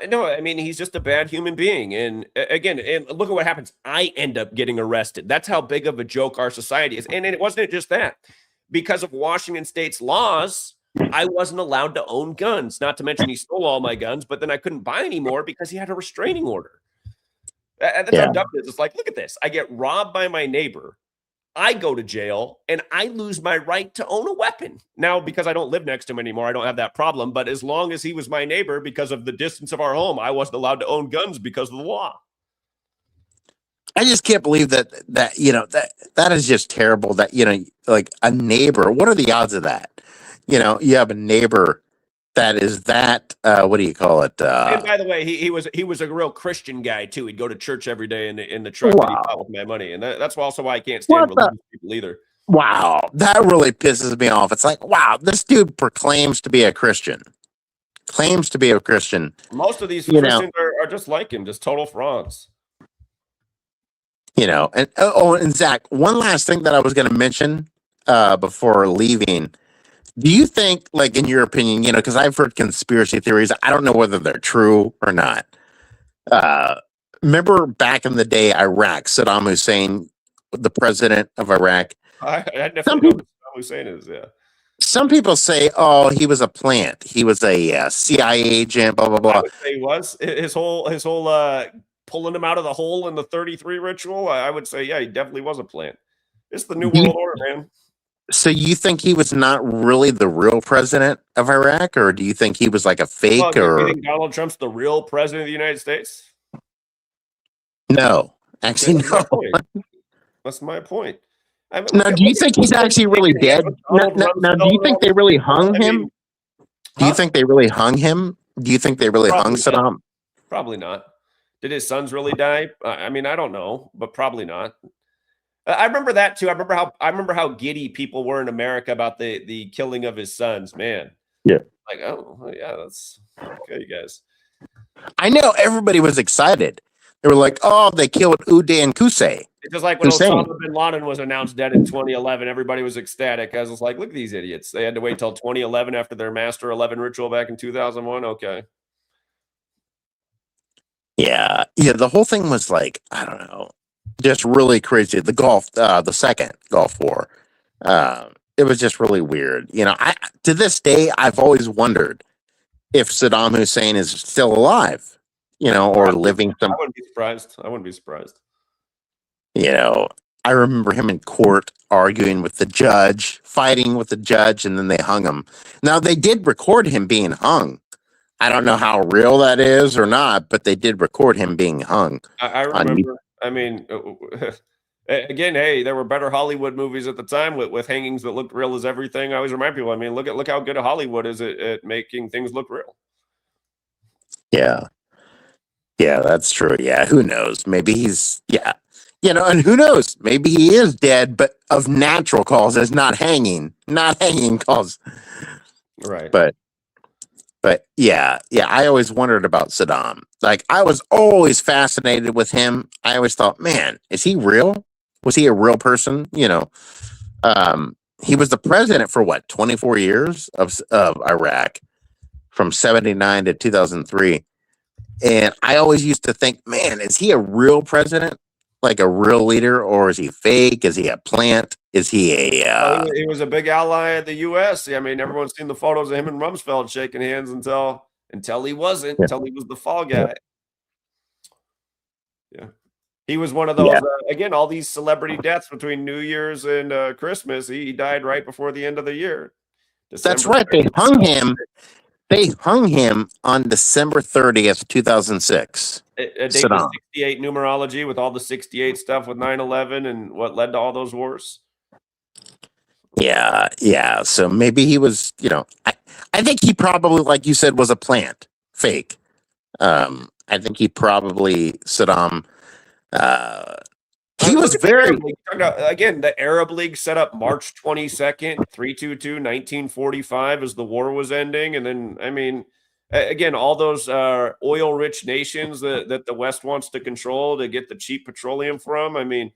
no, I mean, he's just a bad human being. And again, and look at what happens. I end up getting arrested. That's how big of a joke our society is. And it wasn't just that. Because of Washington State's laws, I wasn't allowed to own guns. Not to mention he stole all my guns, but then I couldn't buy any more because he had a restraining order. That's how dumb it is. It's like, look at this. I get robbed by my neighbor. I go to jail and I lose my right to own a weapon. Now, because I don't live next to him anymore, I don't have that problem. But as long as he was my neighbor, because of the distance of our home, I wasn't allowed to own guns because of the law.
I just can't believe that is just terrible. That, like a neighbor, what are the odds of that? You have a neighbor that is that, what do you call it?
And by the way, he was a real Christian guy too. He'd go to church every day in the truck that he bought with my money. And that's also why I can't stand religious people either.
Wow, that really pisses me off. It's like, wow, this dude proclaims to be a Christian. Claims to be a Christian.
Most of these
You know.
Christians are just like him, just total frauds.
You know, and and Zach, one last thing that I was going to mention before leaving. Do you think, like, in your opinion, you know, because I've heard conspiracy theories, I don't know whether they're true or not. Remember back in the day, Iraq, Saddam Hussein, the president of Iraq.
I definitely know what Saddam Hussein is. Yeah.
Some people say, oh, he was a plant. He was a CIA agent, blah, blah,
I
blah.
would say he was. His whole pulling him out of the hole in the 33 ritual. I would say, yeah, he definitely was a plant. It's the New World Order, man.
So you think he was not really the real president of Iraq, or do you think he was like a fake?
Well, do
or
you think Donald Trump's the real president of the United States?
No, actually,
That's
no.
my point. That's my point. I mean,
Now, do you think he's actually really dead? Now, do you think they really hung him? Do you think they really hung him? Do you think they really hung Saddam?
Probably not. Did his sons really die? I mean, I don't know, but probably not. I remember that too. I remember how giddy people were in America about the killing of his sons. Man,
yeah,
like, oh yeah, that's okay, you guys.
I know everybody was excited. They were like, "Oh, they killed Uday and Qusay."
It's just like when Osama bin Laden was announced dead in 2011, everybody was ecstatic. I was like, "Look at these idiots! They had to wait till 2011 after their Master 11 ritual back in 2001." Okay.
Yeah, the whole thing was like, I don't know, just really crazy. The second Gulf War, it was just really weird. You know, to this day, I've always wondered if Saddam Hussein is still alive, you know, or living.
I wouldn't be surprised. I wouldn't be surprised.
You know, I remember him in court arguing with the judge, fighting with the judge, and then they hung him. Now, they did record him being hung. I don't know how real that is or not, but they did record him being hung.
I remember. I mean, again, hey, there were better Hollywood movies at the time with hangings that looked real as everything. I always remind people. I mean, look how good Hollywood is at making things look real.
Yeah, that's true. Yeah, who knows? Maybe he's you know, and who knows? Maybe he is dead, but of natural causes, not hanging cause.
Right.
But yeah, I always wondered about Saddam. Like, I was always fascinated with him. I always thought, man, is he real? Was he a real person? You know, he was the president for what, 24 years of Iraq, from 79 to 2003. And I always used to think, man, is he a real president? Like a real leader, or is he fake? Is he a plant? Is he a?
He was a big ally of the U.S. I mean, everyone's seen the photos of him and Rumsfeld shaking hands until he wasn't, until he was the fall guy. Yeah, he was one of those. Again, all these celebrity deaths between New Year's and Christmas. He died right before the end of the year.
That's right. They hung him. They hung him on December 30th, 2006.
A date with 68 numerology, with all the 68 stuff with 9/11 and what led to all those wars.
Yeah. So maybe he was, you know, I think he probably, like you said, was a plant, fake. I think he probably, Saddam, he was very...
Again, the Arab League set up March 22nd, 1945 as the war was ending. And then, I mean, again, all those oil-rich nations that the West wants to control to get the cheap petroleum from. I mean,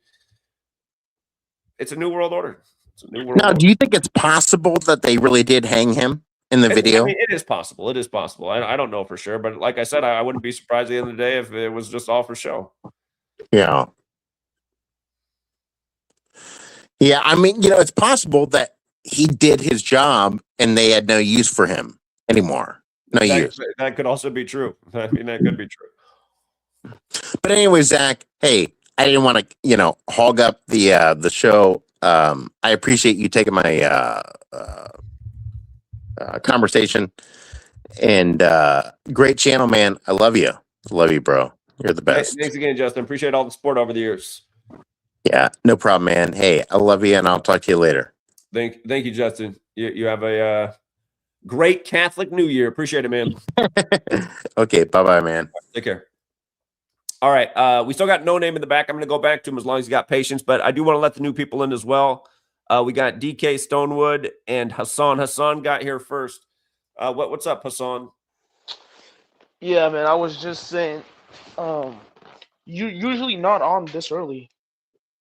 it's a new world order.
Now, do you think it's possible that they really did hang him in the video?
I mean, it is possible. It is possible. I don't know for sure. But like I said, I wouldn't be surprised at the end of the day if it was just all for show.
Yeah. Yeah, I mean, you know, it's possible that he did his job and they had no use for him anymore. Use.
That could also be true. I mean, that could be true.
But anyway, Zach, hey, I didn't want to, you know, hog up the show. I appreciate you taking my conversation, and great channel, man. I love you. Love you, bro. You're the best.
Thanks again, Justin. Appreciate all the support over the years.
Yeah, no problem, man. Hey, I love you, and I'll talk to you later.
Thank you, Justin. You have a great Catholic New Year. Appreciate it, man.
Okay, bye-bye, man.
Take care. All right, we still got No Name in the back. I'm going to go back to him as long as he's got patience, but I do want to let the new people in as well. We got DK Stonewood and Hassan. Hassan got here first. What's up, Hassan?
Yeah, man, I was just saying, you usually not on this early.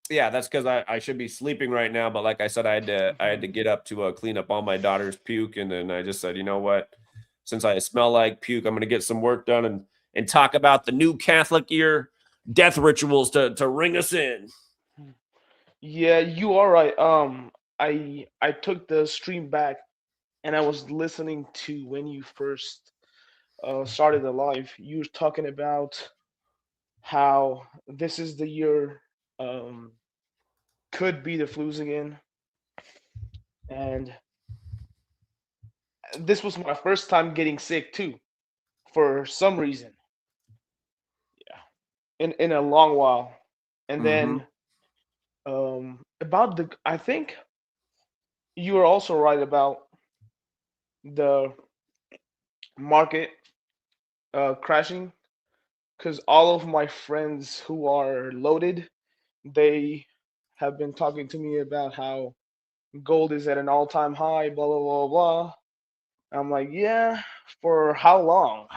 Yeah, that's because I should be sleeping right now, but like I said, I had to get up to clean up all my daughter's puke, and then I just said, you know what? Since I smell like puke, I'm going to get some work done and talk about the new Catholic year death rituals to ring us in.
Yeah, you are right. I took the stream back, and I was listening to when you first started the live. You were talking about how this is the year, could be the flus again, and this was my first time getting sick too, for some reason. Yeah, in a long while, and
Mm-hmm.
then about the, I think you were also right about the market crashing, because all of my friends who are loaded, they have been talking to me about how gold is at an all-time high, blah blah blah blah. I'm like, yeah, for how long?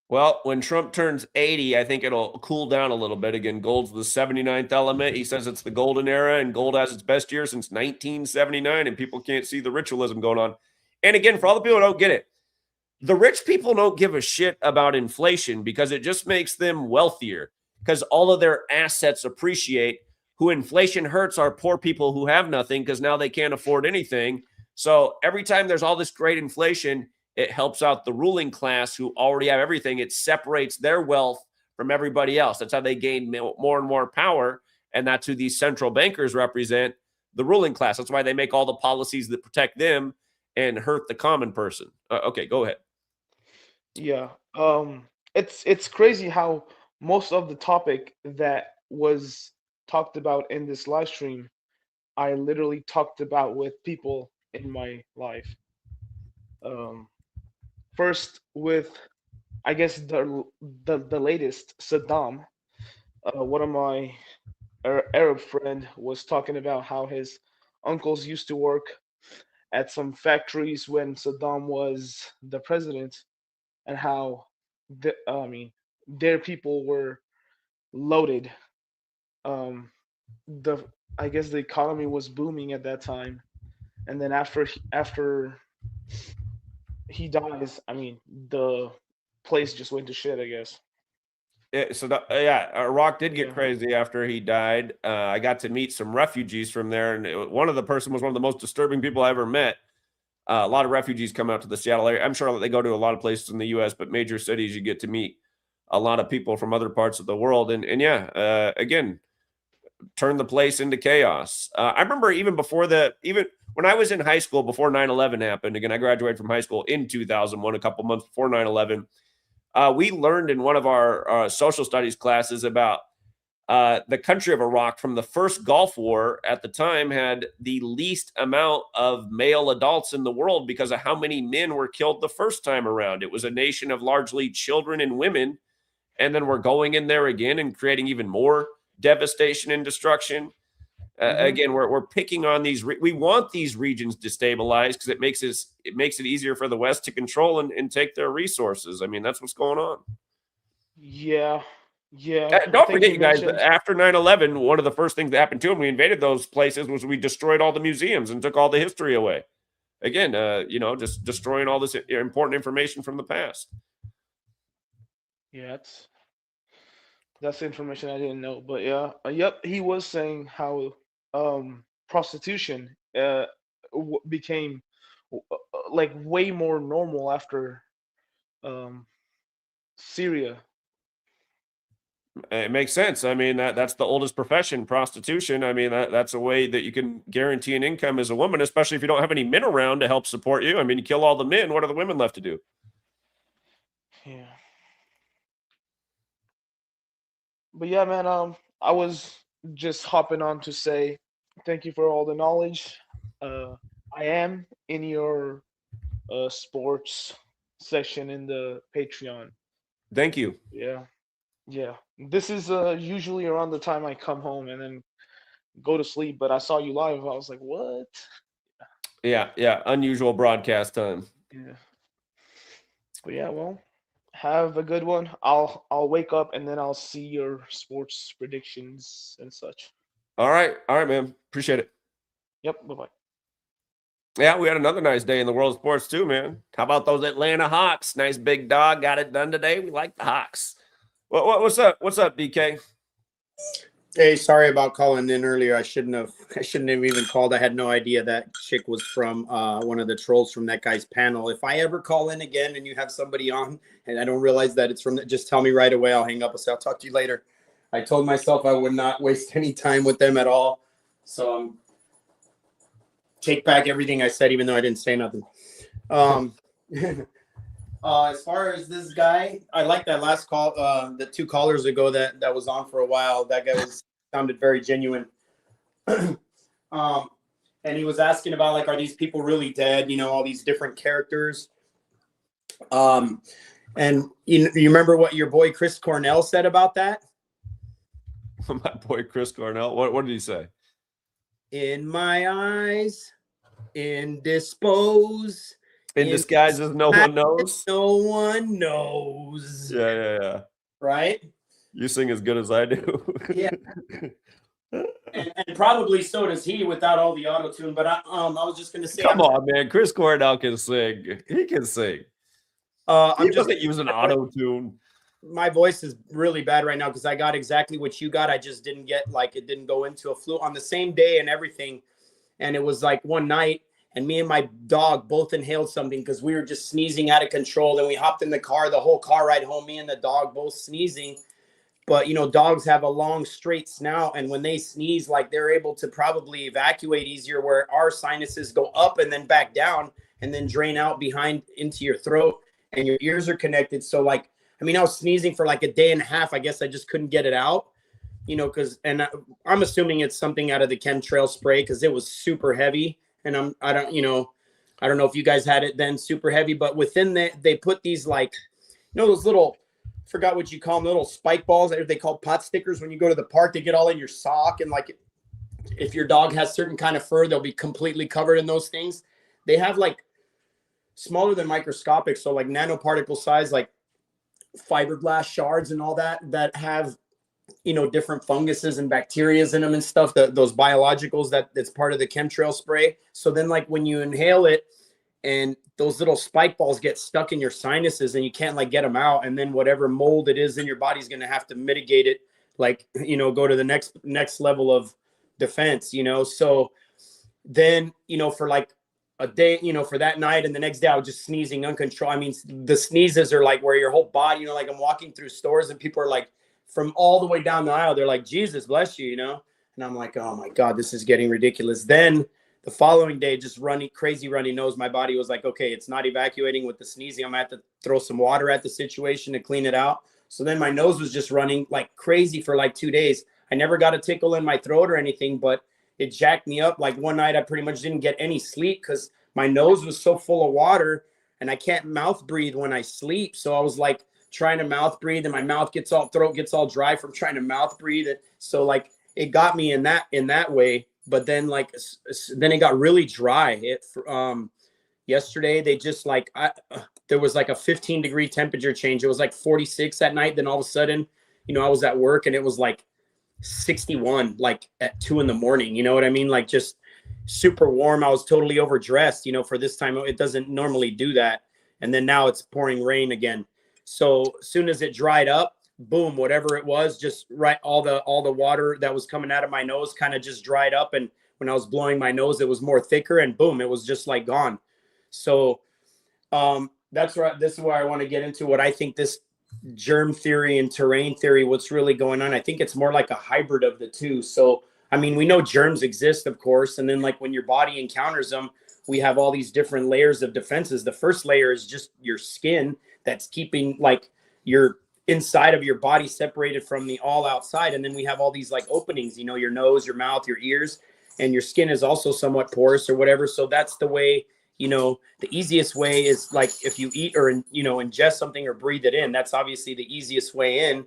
Well, when Trump turns 80, I think it'll cool down a little bit. Again, gold's the 79th element. He says it's the golden era, and gold has its best year since 1979, and people can't see the ritualism going on. And again, for all the people who don't get it, the rich people don't give a shit about inflation because it just makes them wealthier because all of their assets appreciate. Who inflation hurts are poor people who have nothing because now they can't afford anything. So every time there's all this great inflation, it helps out the ruling class who already have everything. It separates their wealth from everybody else. That's how they gain more and more power. And that's who these central bankers represent, the ruling class. That's why they make all the policies that protect them and hurt the common person. Okay, go ahead.
Yeah. It's crazy how most of the topic that was talked about in this live stream, I literally talked about with people in my life. Um, First with, I guess, the latest, Saddam. One of my Arab friend was talking about how his uncles used to work at some factories when Saddam was the president, and how I mean, their people were loaded. Um, the I guess the economy was booming at that time, and then after he dies, I mean, the place just went to shit, I guess.
Iraq did get
Yeah.
crazy after he died. I got to meet some refugees from there, and one of the person was one of the most disturbing people I ever met. A lot of refugees come out to the Seattle area. I'm sure they go to a lot of places in the U.S., but major cities, you get to meet a lot of people from other parts of the world. And again, turn the place into chaos. I remember even when I was in high school, before 9/11 happened, again, I graduated from high school in 2001, a couple months before 9/11. We learned in one of our social studies classes about the country of Iraq from the first Gulf War at the time had the least amount of male adults in the world because of how many men were killed the first time around. It was a nation of largely children and women. And then we're going in there again and creating even more devastation and destruction. Again, we're picking on these. We want these regions destabilized because it makes it easier for the West to control and take their resources. I mean, that's what's going on.
Yeah. Yeah. I
Don't
think
forget,
you
you guys,
mentioned.
after 9/11, one of the first things that happened to them, we invaded those places, was we destroyed all the museums and took all the history away. Again, just destroying all this important information from the past.
Yeah, that's information I didn't know. But yeah, yep, he was saying how prostitution became like way more normal after um Syria.
It makes sense. I mean, that's the oldest profession, prostitution. I mean, that's a way that you can guarantee an income as a woman, especially if you don't have any men around to help support you. I mean, you kill all the men, what are the women left to do?
Yeah. But yeah, man, I was just hopping on to say thank you for all the knowledge. I am in your sports section in the Patreon.
Thank you.
Yeah. Yeah. This is usually around the time I come home, and then go to sleep. But I saw you live. I was like, what?
Yeah. Unusual broadcast time.
Yeah. But yeah, well, have a good one. I'll wake up and then I'll see your sports predictions and such.
All right, man. Appreciate it.
Yep. Bye bye.
Yeah, we had another nice day in the world of sports too, man. How about those Atlanta Hawks? Nice big dog, got it done today. We like the Hawks. What's up? What's up, DK?
Hey, sorry about calling in earlier. I shouldn't have even called. I had no idea that chick was from one of the trolls from that guy's panel. If I ever call in again and you have somebody on and I don't realize that it's from that, just tell me right away. I'll hang up and say I'll talk to you later. I told myself I would not waste any time with them at all. So take back everything I said, even though I didn't say nothing. As far as this guy, I like that last call, the 2 callers ago that was on for a while. That guy sounded very genuine. And he was asking about, like, are these people really dead? You know, all these different characters. And you remember what your boy Chris Cornell said about that?
My boy Chris Cornell. What did he say?
In my eyes, indisposed.
In disguises, no one knows.
No one knows.
Yeah.
Right?
You sing as good as I do.
Yeah. and probably so does he without all the auto tune. But I was just gonna say,
come on, man. Chris Cornell can sing. He can sing. He doesn't use an auto tune.
My voice is really bad right now because I got exactly what you got. I just didn't get, like, it didn't go into a flu on the same day and everything. And it was like one night, and me and my dog both inhaled something because we were just sneezing out of control. Then we hopped in the car, the whole car ride home, me and the dog both sneezing. But, you know, dogs have a long, straight snout. And when they sneeze, like, they're able to probably evacuate easier, where our sinuses go up and then back down and then drain out behind into your throat, and your ears are connected. So, like, I mean, I was sneezing for like a day and a half. I guess I just couldn't get it out, you know, and I'm assuming it's something out of the chemtrail spray because it was super heavy. And I don't know if you guys had it then super heavy, but within that, they put these, like, you know, those little, forgot what you call them, little spike balls that they call pot stickers. When you go to the park, they get all in your sock. And, like, if your dog has certain kind of fur, they'll be completely covered in those things. They have, like, smaller than microscopic. So, like, nanoparticle size, like fiberglass shards and all that have, you know, different funguses and bacterias in them and stuff, those biologicals that's part of the chemtrail spray. So then, like, when you inhale it and those little spike balls get stuck in your sinuses and you can't, like, get them out, and then whatever mold it is in your body's going to have to mitigate it, like, you know, go to the next level of defense, you know. So then, you know, for like a day, you know, for that night and the next day, I was just sneezing uncontrolled. I mean, the sneezes are like where your whole body, you know, like I'm walking through stores and people are like, from all the way down the aisle, they're like, Jesus bless you, you know? And I'm like, oh my God, this is getting ridiculous. Then the following day, just crazy runny nose. My body was like, okay, it's not evacuating with the sneezing. I'm gonna have to throw some water at the situation to clean it out. So then my nose was just running like crazy for like 2 days. I never got a tickle in my throat or anything, but it jacked me up. Like one night I pretty much didn't get any sleep because my nose was so full of water and I can't mouth breathe when I sleep. So I was like trying to mouth breathe and my throat gets all dry from trying to mouth breathe it. So like it got me in that way. But then then it got really dry. Yesterday they just like, there was like a 15-degree temperature change. It was like 46 at night. Then all of a sudden, you know, I was at work and it was like 61, like at 2 a.m. You know what I mean? Like just super warm. I was totally overdressed, you know, for this time. It doesn't normally do that. And then now it's pouring rain again. So as soon as it dried up, boom, whatever it was, just right, all the water that was coming out of my nose kind of just dried up. And when I was blowing my nose, it was more thicker and boom, it was just like gone. So this is where I want to get into what I think this germ theory and terrain theory, what's really going on. I think it's more like a hybrid of the two. So, I mean, we know germs exist, of course. And then like when your body encounters them, we have all these different layers of defenses. The first layer is just your skin that's keeping like your inside of your body separated from the all outside. And then we have all these like openings, you know, your nose, your mouth, your ears, and your skin is also somewhat porous or whatever. So that's the way, you know, the easiest way is like if you eat or, you know, ingest something or breathe it in, that's obviously the easiest way in.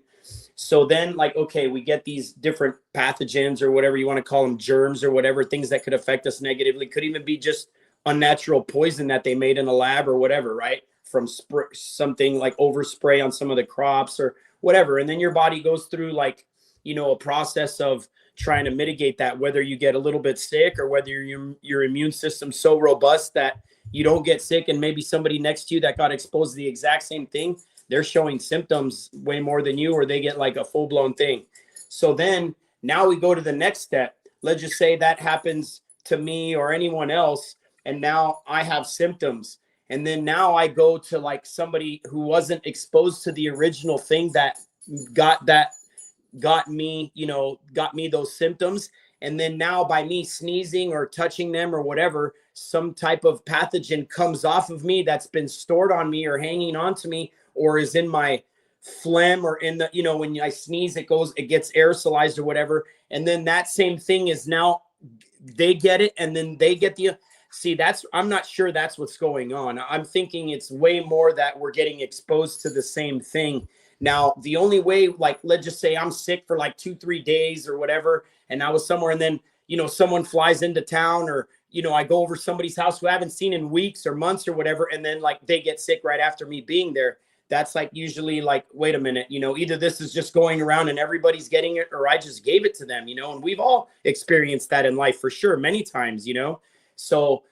So then, like, okay, we get these different pathogens or whatever you want to call them, germs or whatever, things that could affect us negatively. Could even be just unnatural poison that they made in a lab or whatever, right? From something like overspray on some of the crops or whatever. And then your body goes through like, you know, a process of trying to mitigate that, whether you get a little bit sick or whether your immune system's so robust that you don't get sick, and maybe somebody next to you that got exposed to the exact same thing, they're showing symptoms way more than you, or they get like a full-blown thing. So then now we go to the next step. Let's just say that happens to me or anyone else, and now I have symptoms. And then now I go to like somebody who wasn't exposed to the original thing that got me those symptoms. And then now by me sneezing or touching them or whatever, some type of pathogen comes off of me that's been stored on me or hanging on to me, or is in my phlegm, or in the, you know, when I sneeze, it gets aerosolized or whatever. And then that same thing is now they get it, and then they get I'm not sure that's what's going on. I'm thinking it's way more that we're getting exposed to the same thing. Now, the only way, like, let's just say I'm sick for like 2-3 days or whatever, and I was somewhere, and then, you know, someone flies into town, or, you know, I go over somebody's house who I haven't seen in weeks or months or whatever, and then like they get sick right after me being there. That's like usually like, wait a minute, you know, either this is just going around and everybody's getting it, or I just gave it to them, you know, and we've all experienced that in life for sure, many times, you know. So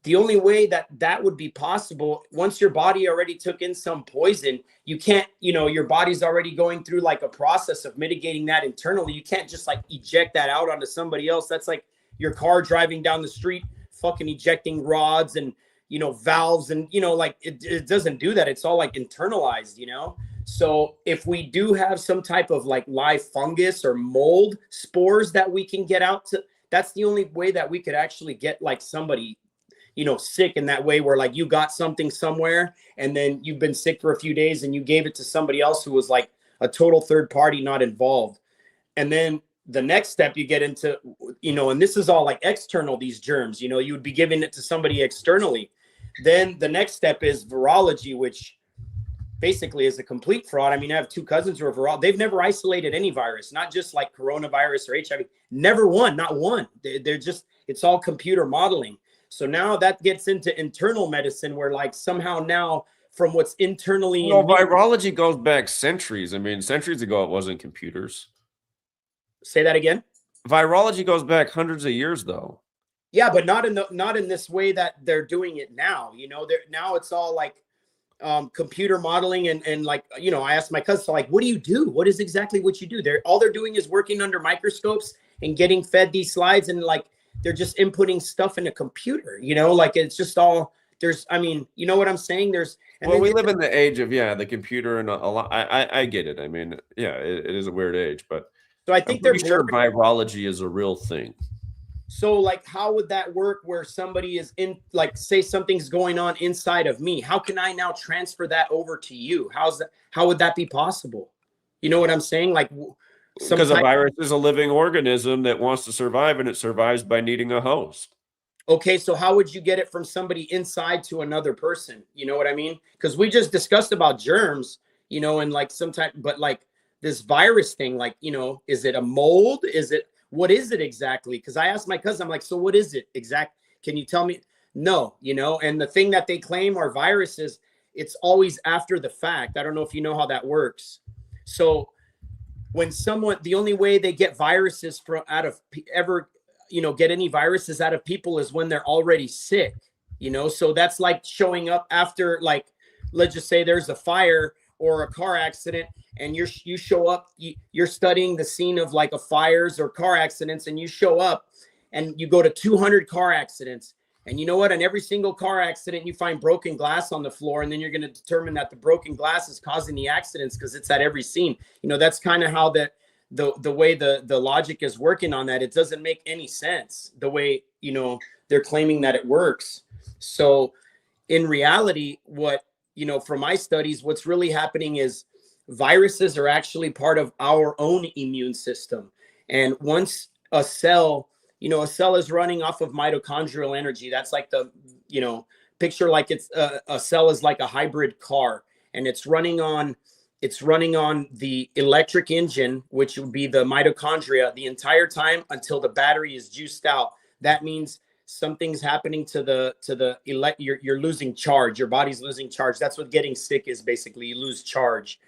the only way that would be possible, once your body already took in some poison, you can't, you know, your body's already going through like a process of mitigating that internally. You can't just like eject that out onto somebody else. That's like your car driving down the street, fucking ejecting rods and, you know, valves, and, you know, like it doesn't do that. It's all like internalized, you know. So if we do have some type of like live fungus or mold spores that we can get out to, that's the only way that we could actually get like somebody, you know, sick in that way, where like you got something somewhere and then you've been sick for a few days and you gave it to somebody else who was like a total third party, not involved. And then the next step you get into, you know, and this is all like external, these germs, you know, you would be giving it to somebody externally. Then the next step is virology, which basically is a complete fraud. I mean, I have 2 cousins who are viral. They've never isolated any virus, not just like coronavirus or HIV. Never one, not one. They're just, it's all computer modeling. So now that gets into internal medicine, where like somehow now from what's internally.
Well, virology goes back centuries. I mean, centuries ago, it wasn't computers.
Say that again.
Virology goes back hundreds of years, though.
Yeah, but not in this way that they're doing it now. You know, now it's all like computer modeling and like, you know, I asked my cousin, like, what do you do? What is exactly what you do? All they're doing is working under microscopes and getting fed these slides, and like they're just inputting stuff in a computer, you know, like it's just all I mean, you know what I'm saying?
We live in the age of, the computer, and a lot. I get it. I mean, it is a weird age, but
so I think
I'm pretty sure virology is a real thing.
So like, how would that work where somebody is in, like, say something's going on inside of me? How can I now transfer that over to you? How would that be possible? You know what I'm saying? Like,
because a virus is a living organism that wants to survive, and it survives by needing a host.
Okay, so how would you get it from somebody inside to another person? You know what I mean? Because we just discussed about germs, you know, and like sometimes, but like this virus thing, like, you know, is it a mold? What is it exactly? Because I asked my cousin, I'm like, so what is it exactly? Can you tell me? No, you know, and the thing that they claim are viruses, it's always after the fact. I don't know if you know how that works. So when the only way they get viruses get any viruses out of people is when they're already sick, you know? So that's like showing up after, like, let's just say there's a fire or a car accident, and you show up, you're studying the scene of like a fires or car accidents, and you show up and you go to 200 car accidents. And you know what? In every single car accident, you find broken glass on the floor, and then you're going to determine that the broken glass is causing the accidents because it's at every scene. You know, that's kind of how the way the logic is working on that. It doesn't make any sense the way, you know, they're claiming that it works. So in reality, what, you know, from my studies, what's really happening is viruses are actually part of our own immune system. And once a cell is running off of mitochondrial energy. That's like the, you know, picture like it's a cell is like a hybrid car, and it's running on it's running on the electric engine, which would be the mitochondria, the entire time until the battery is juiced out. That means something's happening to you're losing charge. Your body's losing charge. That's what getting sick is, basically. You lose charge.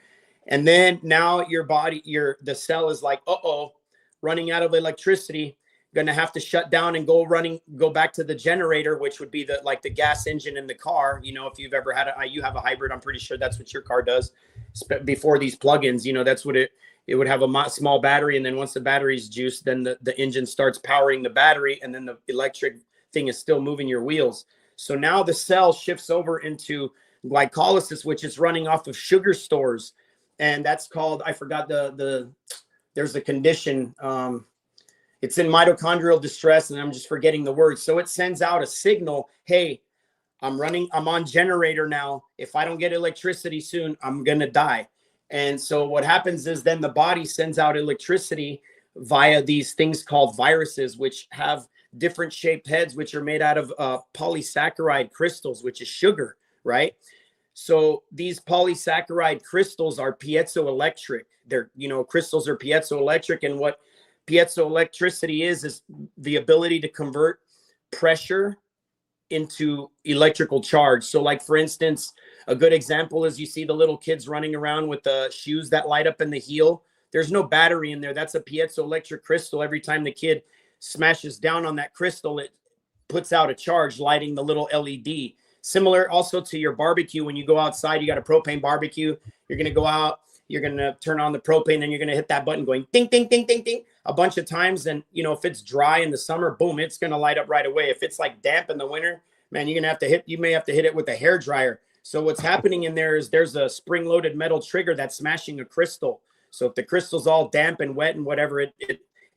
And then now your body, the cell is like, uh-oh, running out of electricity, going to have to shut down and go back to the generator, which would be the gas engine in the car. You know, if you've ever had you have a hybrid, I'm pretty sure that's what your car does before these plugins. You know, that's what it would have a small battery. And then once the battery's juiced, then the engine starts powering the battery, and then the electric thing is still moving your wheels. So now the cell shifts over into glycolysis, which is running off of sugar stores. And that's called, I forgot there's a condition. It's in mitochondrial distress, and I'm just forgetting the word. So it sends out a signal. Hey, I'm on generator now. If I don't get electricity soon, I'm going to die. And so what happens is then the body sends out electricity via these things called viruses, which have different shaped heads, which are made out of polysaccharide crystals, which is sugar, right? So these polysaccharide crystals are piezoelectric. Crystals are piezoelectric. And what piezoelectricity is the ability to convert pressure into electrical charge. So like, for instance, a good example is you see the little kids running around with the shoes that light up in the heel. There's no battery in there. That's a piezoelectric crystal. Every time the kid smashes down on that crystal, it puts out a charge, lighting the little LED. Similar also to your barbecue. When you go outside, you got a propane barbecue. You're going to go out, you're going to turn on the propane, and you're going to hit that button going ding, ding, ding, ding, ding a bunch of times. And, if it's dry in the summer, boom, it's going to light up right away. If it's like damp in the winter, man, you may have to hit it with a hair dryer. So what's happening in there is there's a spring-loaded metal trigger that's smashing a crystal. So if the crystal's all damp and wet and whatever, it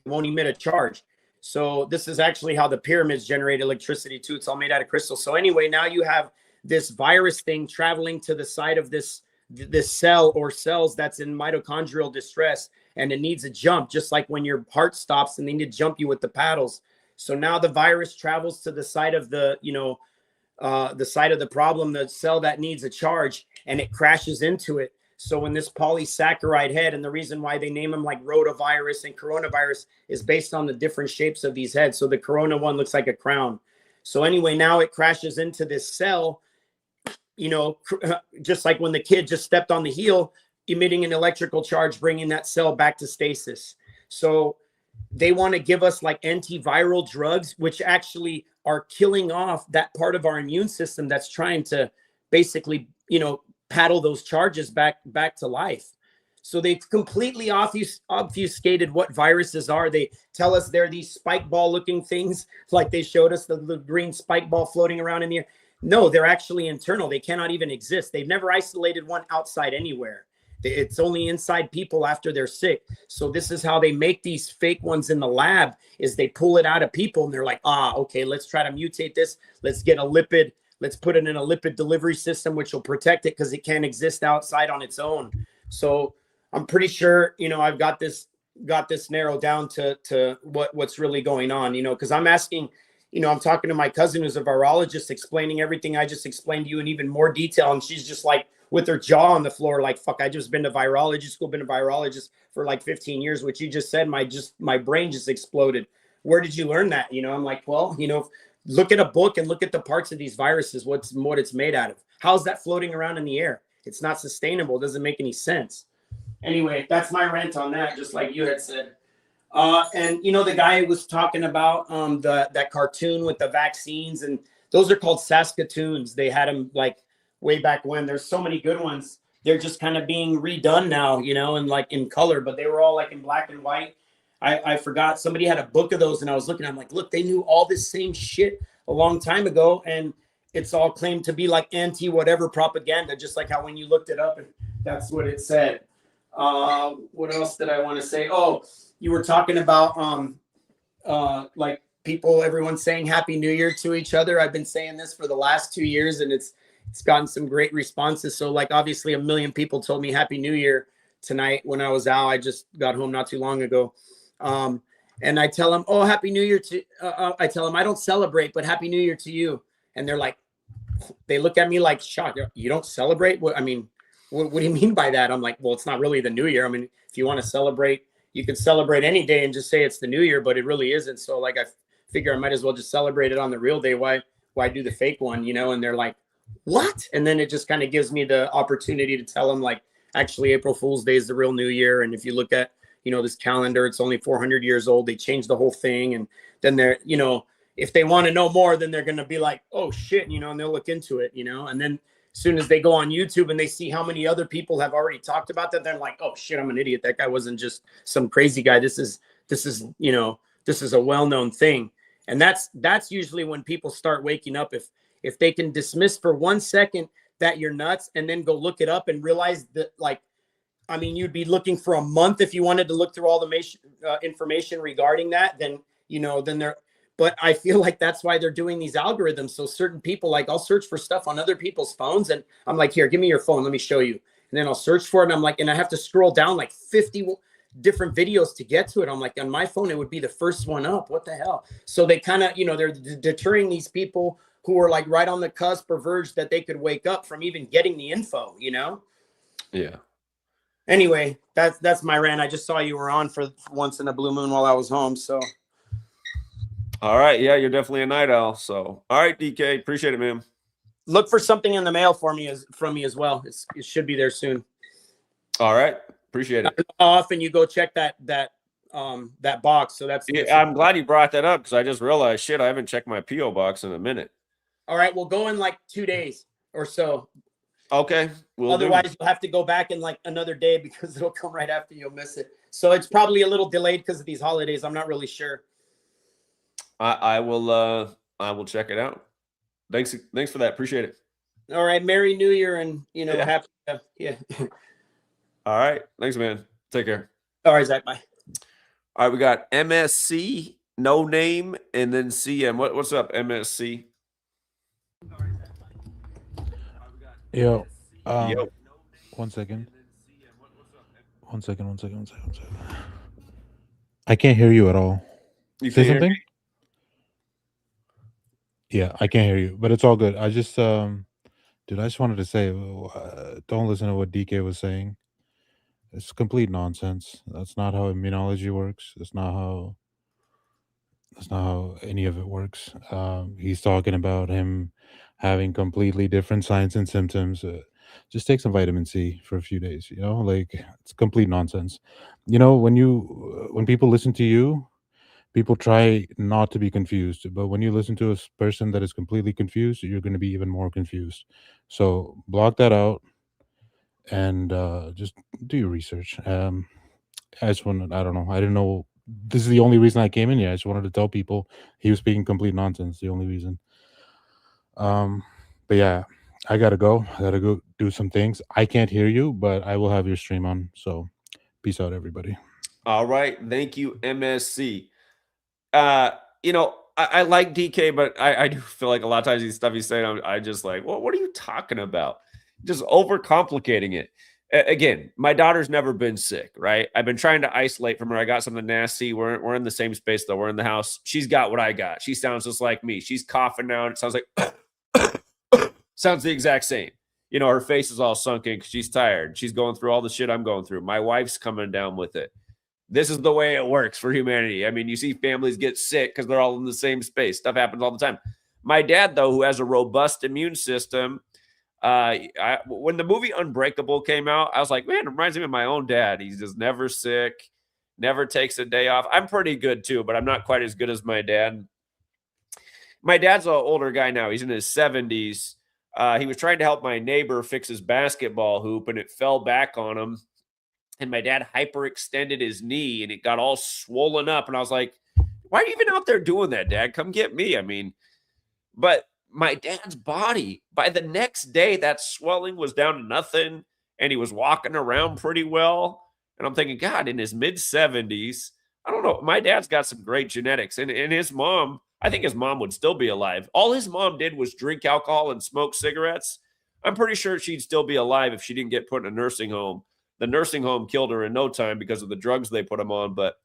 won't emit a charge. So this is actually how the pyramids generate electricity too. It's all made out of crystal. So anyway, now you have this virus thing traveling to the side of this cell or cells that's in mitochondrial distress, and it needs a jump, just like when your heart stops and they need to jump you with the paddles. So now the virus travels to the side of the side of the problem, the cell that needs a charge, and it crashes into it. So when this polysaccharide head, and the reason why they name them like rotavirus and coronavirus is based on the different shapes of these heads. So the corona one looks like a crown. So anyway, now it crashes into this cell, just like when the kid just stepped on the heel, emitting an electrical charge, bringing that cell back to stasis. So they want to give us like antiviral drugs, which actually are killing off that part of our immune system that's trying to basically, paddle those charges back to life. So they've completely obfuscated what viruses are. They tell us they're these spike ball looking things, like they showed us the green spike ball floating around in the air. No, they're actually internal. They cannot even exist. They've never isolated one outside anywhere. It's only inside people after they're sick. So this is how they make these fake ones in the lab, is they pull it out of people and they're like, okay, let's try to mutate this. Let's get a lipid. Let's put it in a lipid delivery system, which will protect it because it can't exist outside on its own. So I'm pretty sure, I've got this narrowed down to what's really going on, because I'm asking, I'm talking to my cousin who's a virologist, explaining everything I just explained to you in even more detail. And she's just like with her jaw on the floor, like, fuck, I just been to virology school, been a virologist for like 15 years, which you just said, my brain just exploded. Where did you learn that? I'm like, well, look at a book and look at the parts of these viruses, what it's made out of. How's that floating around in the air? It's not sustainable. It doesn't make any sense. Anyway, that's my rant on that, just like you had said. And the guy was talking about that cartoon with the vaccines, and those are called Saskatoons. They had them like way back when. There's so many good ones. They're just kind of being redone now, and like in color, but they were all like in black and white. I forgot, somebody had a book of those, and I was looking, I'm like, look, they knew all this same shit a long time ago, and it's all claimed to be like anti-whatever propaganda, just like how when you looked it up, and that's what it said. What else did I want to say? Oh, you were talking about like everyone saying Happy New Year to each other. I've been saying this for the last 2 years, and it's gotten some great responses. So like, obviously 1 million people told me Happy New Year tonight when I was out. I just got home not too long ago. And I tell them, oh, Happy New Year to, I tell them, I don't celebrate, but Happy New Year to you. And they're like, they look at me like shocked. You don't celebrate? What? I mean, what do you mean by that? I'm like, well, it's not really the new year. I mean, if you want to celebrate, you could celebrate any day and just say it's the new year, but it really isn't. So like, I figure I might as well just celebrate it on the real day. Why do the fake one, you know? And they're like, what? And then it just kind of gives me the opportunity to tell them, like, actually April Fool's Day is the real new year. And if you look at, you know, this calendar, it's only 400 years old. They changed the whole thing. And then they're, you know, if they want to know more, then they're going to be like, oh shit, you know, and they'll look into it, you know? And then as soon as they go on YouTube and they see how many other people have already talked about that, they're like, oh shit, I'm an idiot. That guy wasn't just some crazy guy. This is, you know, this is a well-known thing. And that's usually when people start waking up. If they can dismiss for 1 second that you're nuts and then go look it up and realize that, like, I mean, you'd be looking for a month if you wanted to look through all the information regarding that, then, you know, then they're, but I feel like that's why they're doing these algorithms. So certain people, like, I'll search for stuff on other people's phones and I'm like, here, give me your phone. Let me show you. And then I'll search for it. And I'm like, and I have to scroll down like 50 different videos to get to it. I'm like, on my phone, it would be the first one up. What the hell? So they kind of, you know, they're deterring these people who are like right on the cusp or verge that they could wake up from even getting the info, you know?
Yeah.
Anyway, that's my rant. I just saw you were on for once in a blue moon while I was home. So.
All right. Yeah, you're definitely a night owl. So, all right, DK, appreciate it, man.
Look for something in the mail from me as well. It should be there soon.
All right. Appreciate it.
How often you go check that box. So that's,
yeah, I'm glad you brought that up because I just realized, shit, I haven't checked my P.O. box in a minute.
All right. We'll go in like 2 days or so.
Okay.
Otherwise, you'll have to go back in like another day because it'll come right after you'll miss it. So it's probably a little delayed because of these holidays. I'm not really sure.
I will check it out. Thanks for that. Appreciate it.
All right. Merry New Year and, you know,
yeah.
happy. Yeah.
All right. Thanks, man. Take care.
All right, Zach. Bye.
All right. We got MSC, no name, and then CM. What's up, MSC?
Yo,
Yo.
1 second. 1 second. I can't hear you at all.
You
say
can't hear
something?
me?
Yeah, I can't hear you, but it's all good. I just, dude, I just wanted to say, don't listen to what DK was saying. It's complete nonsense. That's not how immunology works. That's not how any of it works. He's talking about him having completely different signs and symptoms. Just take some vitamin C for a few days, you know, like it's complete nonsense. You know, when people listen to you, people try not to be confused, but when you listen to a person that is completely confused, you're going to be even more confused. So block that out and just do your research. I don't know. I didn't know. This is the only reason I came in here. I just wanted to tell people he was speaking complete nonsense. The only reason. But yeah, I gotta go. I gotta go do some things. I can't hear you, but I will have your stream on. So peace out, everybody.
All right. Thank you, MSC. You know, I like DK, but I do feel like a lot of times these stuff he's saying, I just like, well, what are you talking about? Just overcomplicating it. Again, my daughter's never been sick, right? I've been trying to isolate from her. I got something nasty. We're in the same space, though. We're in the house. She's got what I got. She sounds just like me. She's coughing now. And it sounds like, sounds the exact same. You know, her face is all sunken because she's tired. She's going through all the shit I'm going through. My wife's coming down with it. This is the way it works for humanity. I mean, you see families get sick because they're all in the same space. Stuff happens all the time. My dad, though, who has a robust immune system, when the movie Unbreakable came out, I was like, man, it reminds me of my own dad. He's just never sick, never takes a day off. I'm pretty good, too, but I'm not quite as good as my dad. My dad's an older guy now. He's in his 70s. He was trying to help my neighbor fix his basketball hoop, and it fell back on him. And my dad hyperextended his knee and it got all swollen up. And I was like, why are you even out there doing that, Dad? Come get me. I mean, but my dad's body, by the next day, that swelling was down to nothing. And he was walking around pretty well. And I'm thinking, God, in his mid-70s, I don't know. My dad's got some great genetics. And his mom, I think his mom would still be alive. All his mom did was drink alcohol and smoke cigarettes. I'm pretty sure she'd still be alive if she didn't get put in a nursing home. The nursing home killed her in no time because of the drugs they put him on, but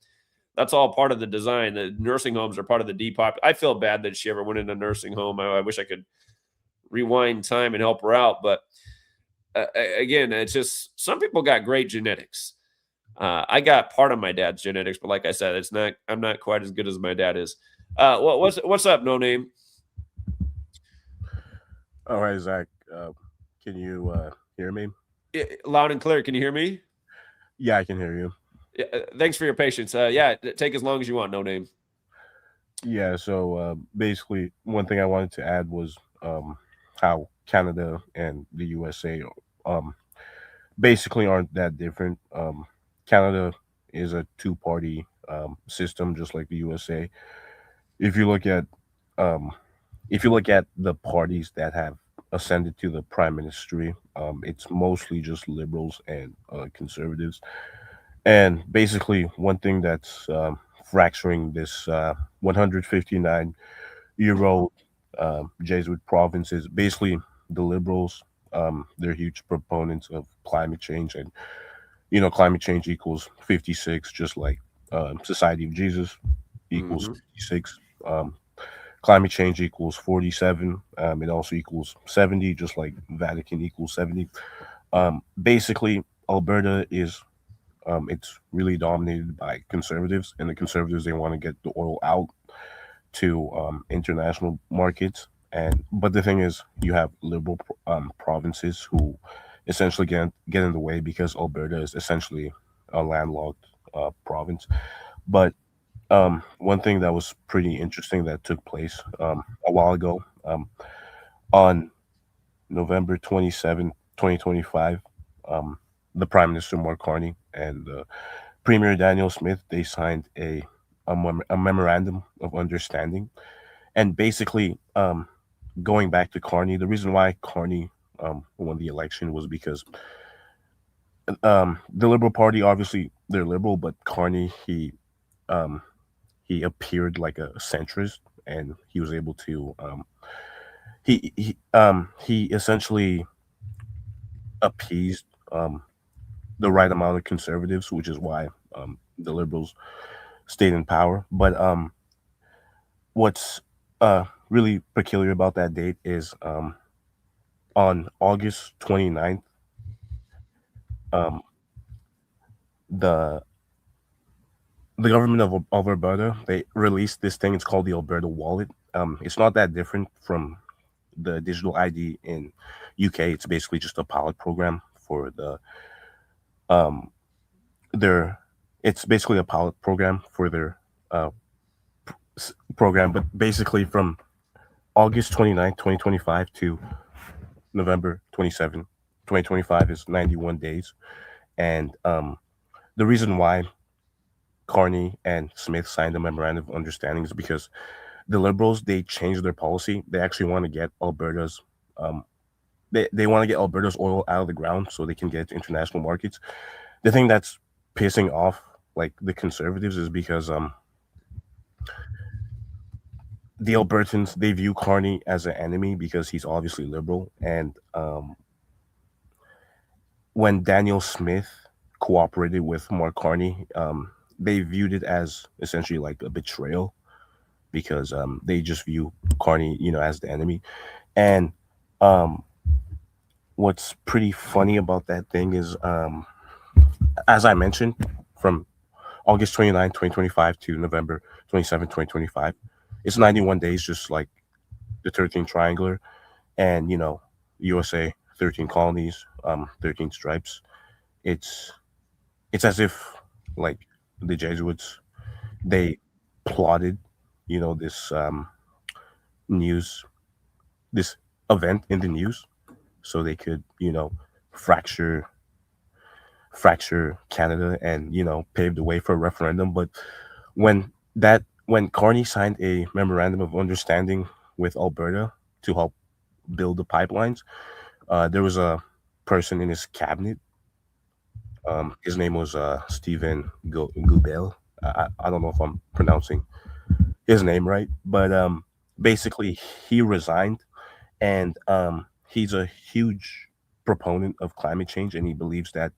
that's all part of the design. The nursing homes are part of the depop. I feel bad that she ever went in a nursing home. I wish I could rewind time and help her out, but again, it's just some people got great genetics. I got part of my dad's genetics, but like I said, it's not. I'm not quite as good as my dad is. What's up, No Name?
All right, Zach. Can you hear me?
Loud and clear. Can you hear me?
Yeah, I can hear you.
Thanks for your patience. Yeah, take as long as you want. No Name.
Yeah. So basically, one thing I wanted to add was how Canada and the USA basically aren't that different. Canada is a two-party system, just like the USA. If you look at um, the parties that have ascended to the prime ministry, it's mostly just liberals and conservatives. And basically, one thing that's fracturing this 159-year-old Jesuit province is basically the liberals. They're huge proponents of climate change, and climate change equals 56, just like Society of Jesus equals 56. Climate change equals 47. It also equals 70, just like Vatican equals 70. Basically, Alberta is it's really dominated by conservatives, and the conservatives, they want to get the oil out to international markets. But the thing is, you have liberal provinces who essentially get in the way because Alberta is essentially a landlocked province. But one thing that was pretty interesting that took place a while ago, on November 27, 2025, the Prime Minister Mark Carney and Premier Daniel Smith, they signed a memorandum of understanding. And basically, going back to Carney, the reason why Carney won the election was because the Liberal Party, obviously they're liberal, but Carney, he appeared like a centrist, and he was able to he essentially appeased the right amount of conservatives, which is why the liberals stayed in power. But what's really peculiar about that date is on August 29th, the government of Alberta, they released this thing. It's called the Alberta Wallet. It's not that different from the digital ID in UK. It's basically just a pilot program for it's basically a pilot program for their program. But basically, from August 29th, 2025 to November 27th, 2025 is 91 days. And the reason why Carney and Smith signed a memorandum of understanding is because the liberals, they changed their policy. They actually want to get Alberta's they want to get Alberta's oil out of the ground so they can get to international markets. The thing that's pissing off like the conservatives is because the Albertans, they view Carney as an enemy because he's obviously liberal. And when Daniel Smith cooperated with Mark Carney, they viewed it as essentially like a betrayal because they just view Carney, as the enemy. And what's pretty funny about that thing is, as I mentioned, from August 29, 2025 to November 27, 2025, it's 91 days, just like the 13 triangular, and USA, 13 colonies, 13 stripes. It's as if like the Jesuits, they plotted this this event in the news so they could fracture Canada and pave the way for a referendum. But when Carney signed a memorandum of understanding with Alberta to help build the pipelines, there was a person in his cabinet. His name was Stephen Goubel. I don't know if I'm pronouncing his name right, but basically he resigned, and he's a huge proponent of climate change, and he believes that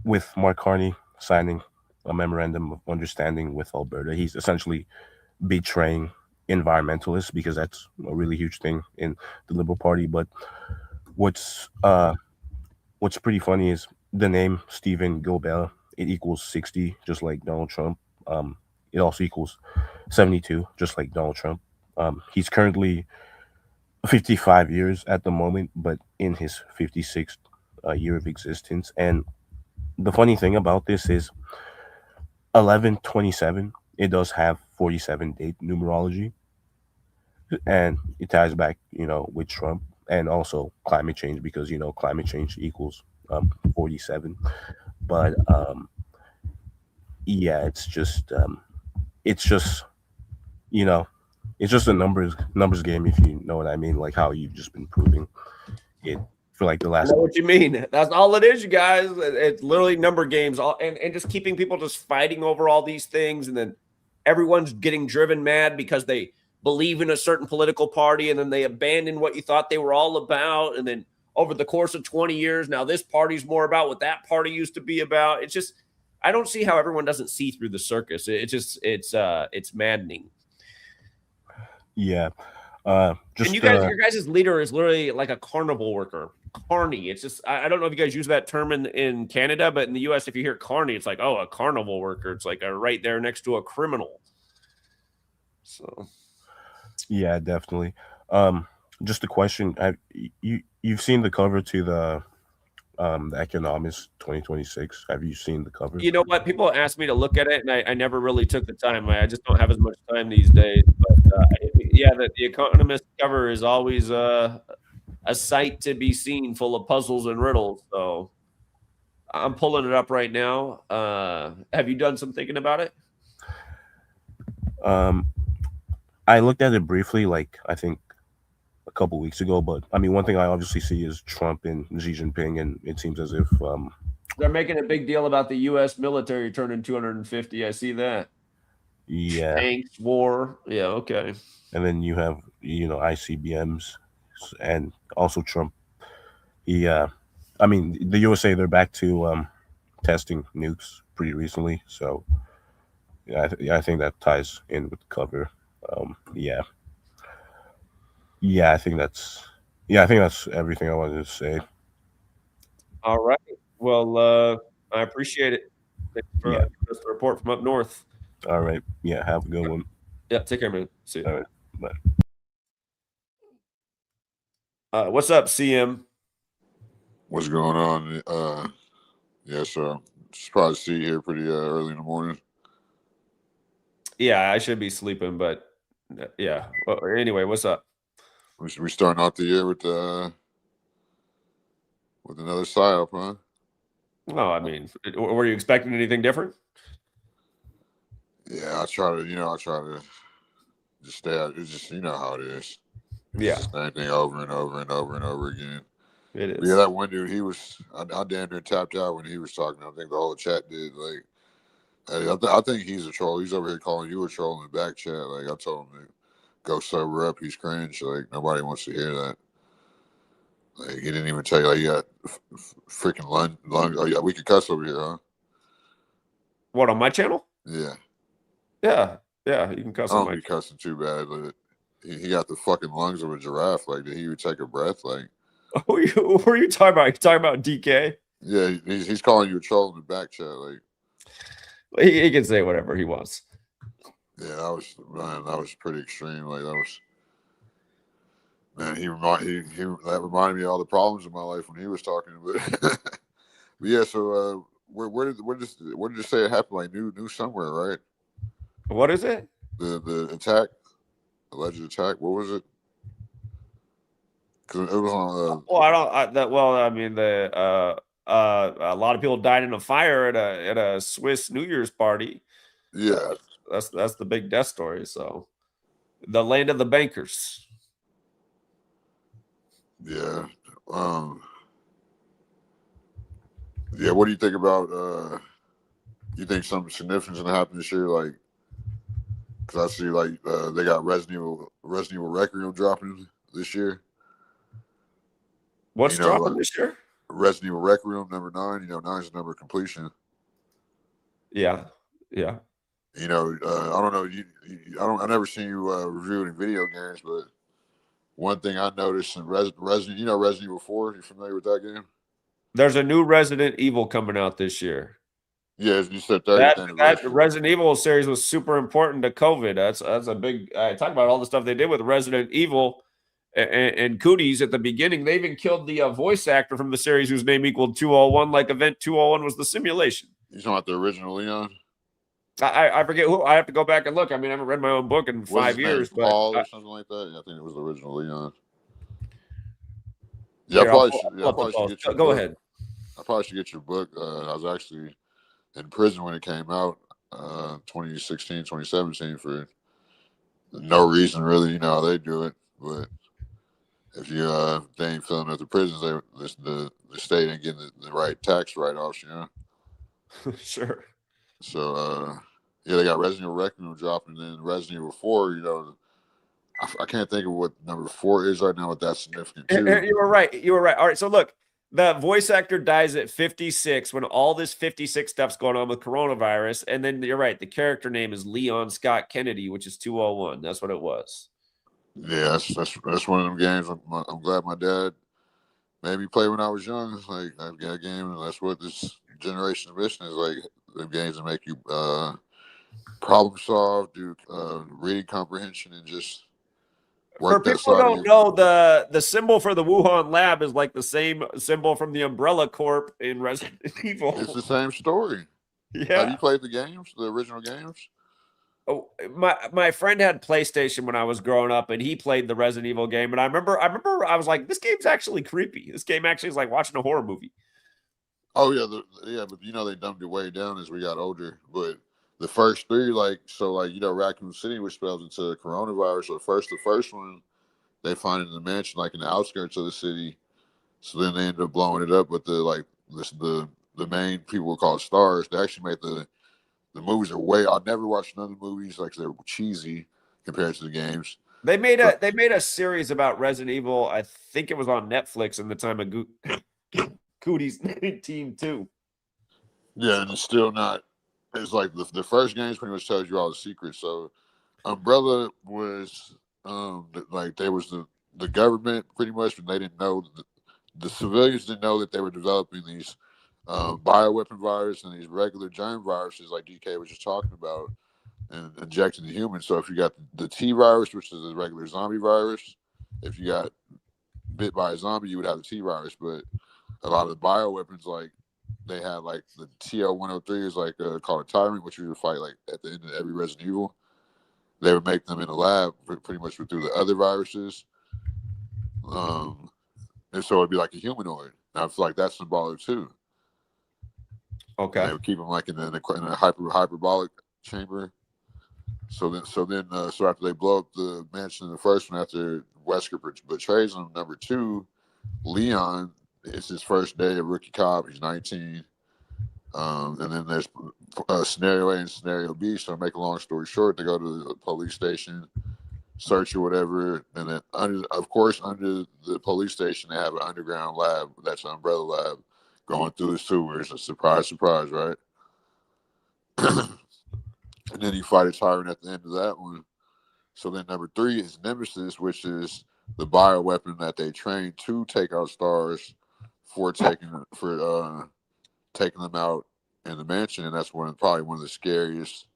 with Mark Carney signing a memorandum of understanding with Alberta, he's essentially betraying environmentalists, because that's a really huge thing in the Liberal Party. But what's pretty funny is the name Stephen Gilbert. It equals 60, just like Donald Trump. It also equals 72, just like Donald Trump. He's currently 55 years at the moment, but in his 56th year of existence. And the funny thing about this is 1127. It does have 47 date numerology, and it ties back, with Trump and also climate change because climate change equals 47. But yeah, it's just you know it's just a numbers game, if you know what I mean, like how you've just been proving it for like the
I
last.
know what you mean. That's all it is, you guys. It's literally number games, and just keeping people just fighting over all these things, and then everyone's getting driven mad because they believe in a certain political party, and then they abandon what you thought they were all about, and then over the course of 20 years, now this party's more about what that party used to be about. It's just, I don't see how everyone doesn't see through the circus. It's maddening.
Yeah.
And you guys, your guys' leader is literally like a carnival worker. Carny. It's just, I don't know if you guys use that term in Canada, but in the US, if you hear carny, it's like, oh, a carnival worker. It's like right there next to a criminal. So,
yeah, definitely. Just a question: you've seen the cover to the Economist 2026? Have you seen the cover?
you know what? People ask me to look at it, and I never really took the time. I just don't have as much time these days. But yeah, the Economist cover is always a sight to be seen, full of puzzles and riddles. So I'm pulling it up right now. Have you done some thinking about it?
I looked at it briefly, like I think a couple weeks ago. But I mean, one thing I obviously see is Trump and Xi Jinping, and it seems as if
they're making a big deal about the U.S. military turning 250. I see that.
Yeah.
Tanks, war. Yeah, okay.
And then you have, ICBMs and also Trump. I mean, the USA, they're back to testing nukes pretty recently. So, yeah, I think that ties in with the cover. Yeah. I think that's everything I wanted to say.
All right. Well, I appreciate it. Thanks for
Yeah.
giving us the report from up north.
All right. Yeah, have a good one.
Yeah, take care, man. See you.
All right. Bye.
What's up, CM?
What's going on? Yes, sir. Just probably see you here pretty early in the morning.
Yeah, I should be sleeping, but yeah. Well, anyway, what's up?
We starting out the year with another psyop, huh?
No, I mean, were you expecting anything different?
Yeah, I try to just stay out. It's just, how it is.
Yeah.
It's the same thing over and over and over and over again.
It is.
But yeah, that one dude, I damn near tapped out when he was talking. I think the whole chat did. Like, I think he's a troll. He's over here calling you a troll in the back chat. Like, I told him to go sober up. He's cringe. Like, nobody wants to hear that. Like, he didn't even tell you, like, you got freaking lung. Oh, yeah, we could cuss over here, huh?
What, on my channel?
Yeah.
Yeah. Yeah, you can cuss
I
on
don't
my
be cussing too bad, but he got the fucking lungs of a giraffe. Like, did he even take a breath? Like,
who are you talking about? You talking about DK?
Yeah, he's calling you a troll in the back chat. Like,
he can say whatever he wants.
Yeah, that was pretty extreme. Like, that was, man, that reminded me of all the problems in my life when he was talking. But yeah, so where did you say it happened? Like new somewhere, right?
What is it?
The attack, alleged attack. What was it? Because it was on.
I mean, a lot of people died in a fire at a Swiss New Year's party.
Yeah,
that's the big death story. So, the land of the bankers.
Yeah. Yeah. What do you think about? You think something significant is gonna happen this year? Like, because I see like they got Resident Evil Requiem dropping this year.
What's dropping this year?
Resident Evil Requiem number 9. 9 is the number of completion.
Yeah.
I don't know. I never seen you review any video games, but one thing I noticed in Resident Evil 4. You familiar with that game?
There's a new Resident Evil coming out this year.
Yeah, you said 30th
That
anniversary.
Resident Evil series was super important to COVID. That's a big. I talk about all the stuff they did with Resident Evil and Cooties at the beginning. They even killed the voice actor from the series whose name equaled 201. Like Event 201 was the simulation.
You talking about the original Leon?
I forget who. I have to go back and look. I mean, I haven't read my own book in
What's
5
his name,
years.
Paul
But
or something like that. Yeah, I think it was the original Leon. Yeah,
here,
I probably should get your
Go
book.
ahead.
I probably should get your book. I was actually in prison when it came out, 2016, 2017, for no reason really. You know how they do it, but if you they ain't filling at the prisons, the state ain't getting the right tax write-offs, you know.
Sure.
So yeah, they got Resident Evil Requiem dropping, and then Resident Evil 4. You know, I can't think of what number 4 is right now, but that's significant too.
You were right. You were right. All right. So look, the voice actor dies at 56 when all this 56 stuff's going on with coronavirus. And then you're right. The character name is Leon Scott Kennedy, which is 201. That's what it was.
Yeah, that's one of them games. I'm glad my dad made me play when I was young. Like, I've got a game, and that's what this generation's mission is. Like, the games that make you problem solve, do reading comprehension, and just
For people who don't know, the symbol for the Wuhan lab is like the same symbol from the Umbrella Corp in Resident Evil.
It's the same story.
Yeah.
Have you played the games, the original games?
Oh, my friend had PlayStation when I was growing up, and he played the Resident Evil game. And I remember I was like, this game's actually creepy. This game actually is like watching a horror movie.
Oh yeah, but you know they dumbed it way down as we got older. But the first 3, Raccoon City, which spells into coronavirus. So the first one, they find it in the mansion, like in the outskirts of the city. So then they ended up blowing it up. But the main people were called stars. They actually made the movies are way. I never watched none of the movies, like they're cheesy compared to the games.
They made a series about Resident Evil. I think it was on Netflix in the time of Cooties 19 too.
Yeah, and it's still not. It's like the first games pretty much tells you all the secrets. So Umbrella was there was the government pretty much, but they didn't know the civilians didn't know that they were developing these bioweapon virus and these regular germ viruses like DK was just talking about and injecting the humans. So if you got the T virus, which is a regular zombie virus, if you got bit by a zombie, you would have the T virus. But a lot of the bioweapons, like they had like the TL-103 is like called a Tyrant, which you would fight like at the end of every Resident Evil. They would make them in a lab pretty much through the other viruses. And so it'd be like a humanoid. And I feel like that's symbolic too.
Okay.
And they would keep them like in a hyperbolic chamber. So after they blow up the mansion in the first one, after Wesker betrays him, number 2, Leon, it's his first day of rookie cop. He's 19. And then there's scenario A and scenario B. So to make a long story short, they go to the police station, search or whatever. And then under the police station, they have an underground lab. That's an umbrella lab going through the sewers. A surprise, right? And then you fight a tyrant at the end of that one. So then number 3 is Nemesis, which is the bioweapon that they train to take out stars for taking them out in the mansion, and that's probably one of the scariest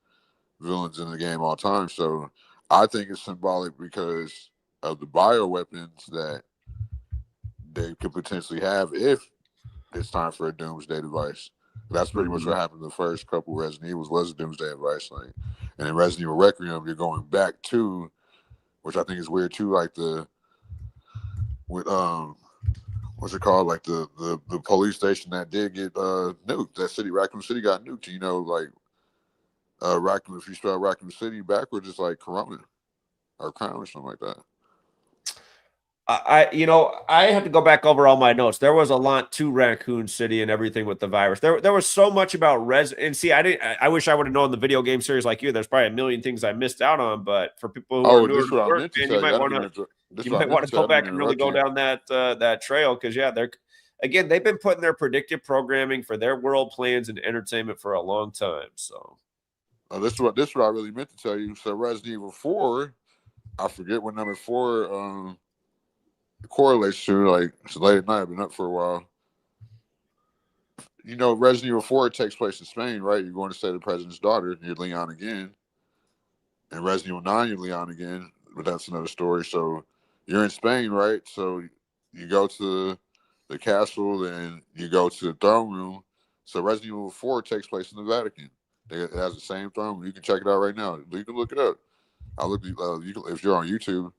villains in the game all time. So I think it's symbolic because of the bioweapons that they could potentially have if it's time for a doomsday device. That's pretty much what happened. The first couple Resident Evils was a doomsday device, and in Resident Evil Requiem, you're going back to, which I think is weird too, like what's it called? Like the police station that did get nuked. That city, Raccoon City, got nuked. You know, like Raccoon. If you spell Raccoon City backwards, it's like Corona or Crown or something like that.
I have to go back over all my notes. There was a lot to Raccoon City and everything with the virus. There was so much about and see, I wish I would have known the video game series like you. There's probably a million things I missed out on, but for people who are newer to work, man, you might want to go back and really go down that trail because they've been putting their predictive programming for their world plans and entertainment for a long time. So
this is what I really meant to tell you. So Resident Evil 4, I forget what number 4 correlates to, like, it's late at night. I've been up for a while. You know, Resident Evil 4 takes place in Spain, right? You're going to say the president's daughter, and you're Leon again. And Resident Evil 9, you're Leon again, but that's another story. So you're in Spain, right? So you go to the castle, and you go to the throne room. So Resident Evil 4 takes place in the Vatican. It has the same throne room. You can check it out right now. You can look it up. I'll look. You can, if you're on YouTube.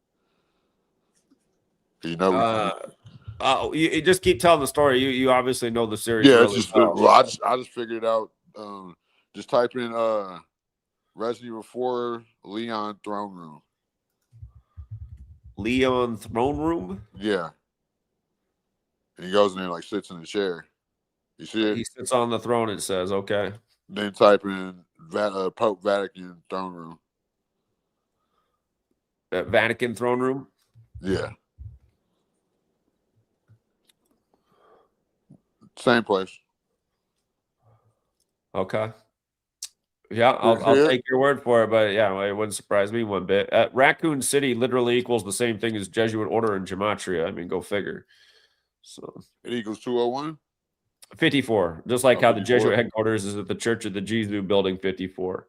You know.
You just keep telling the story. You obviously know the series.
Yeah,
really
it's just
well.
well, I just figured it out. Just type in Resident Evil 4 Leon throne room.
Leon throne room.
Yeah. And he goes in there and, like, sits in a chair. You see it?
He sits on the throne. It says, okay.
Then type in Pope Vatican throne room.
Vatican throne room.
Yeah. Same place.
Okay. Yeah, I'll take your word for it, but yeah, it wouldn't surprise me one bit. Raccoon City literally equals the same thing as Jesuit order in Gematria. I mean, go figure. So
it equals 201?
54. Just like how
54.
the Jesuit headquarters is at the Church of the Jesus building 54.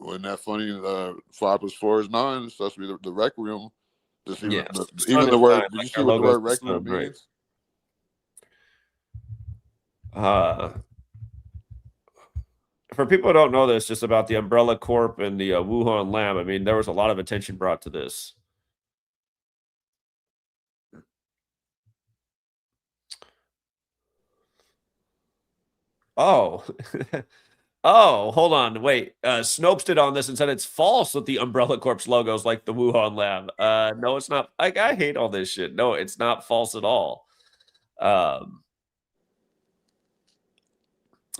Wasn't that funny? 5 + 4 is 9. It's supposed to be the rec room. Just even, even the word. Did you see what the word rec room means?
For people who don't know this, just about the Umbrella Corp and the Wuhan lab, I mean, there was a lot of attention brought to this. Oh, oh, hold on, wait. Snopes did on this and said it's false that the Umbrella Corp's logo is like the Wuhan lab. No, it's not. I hate all this shit. No, it's not false at all.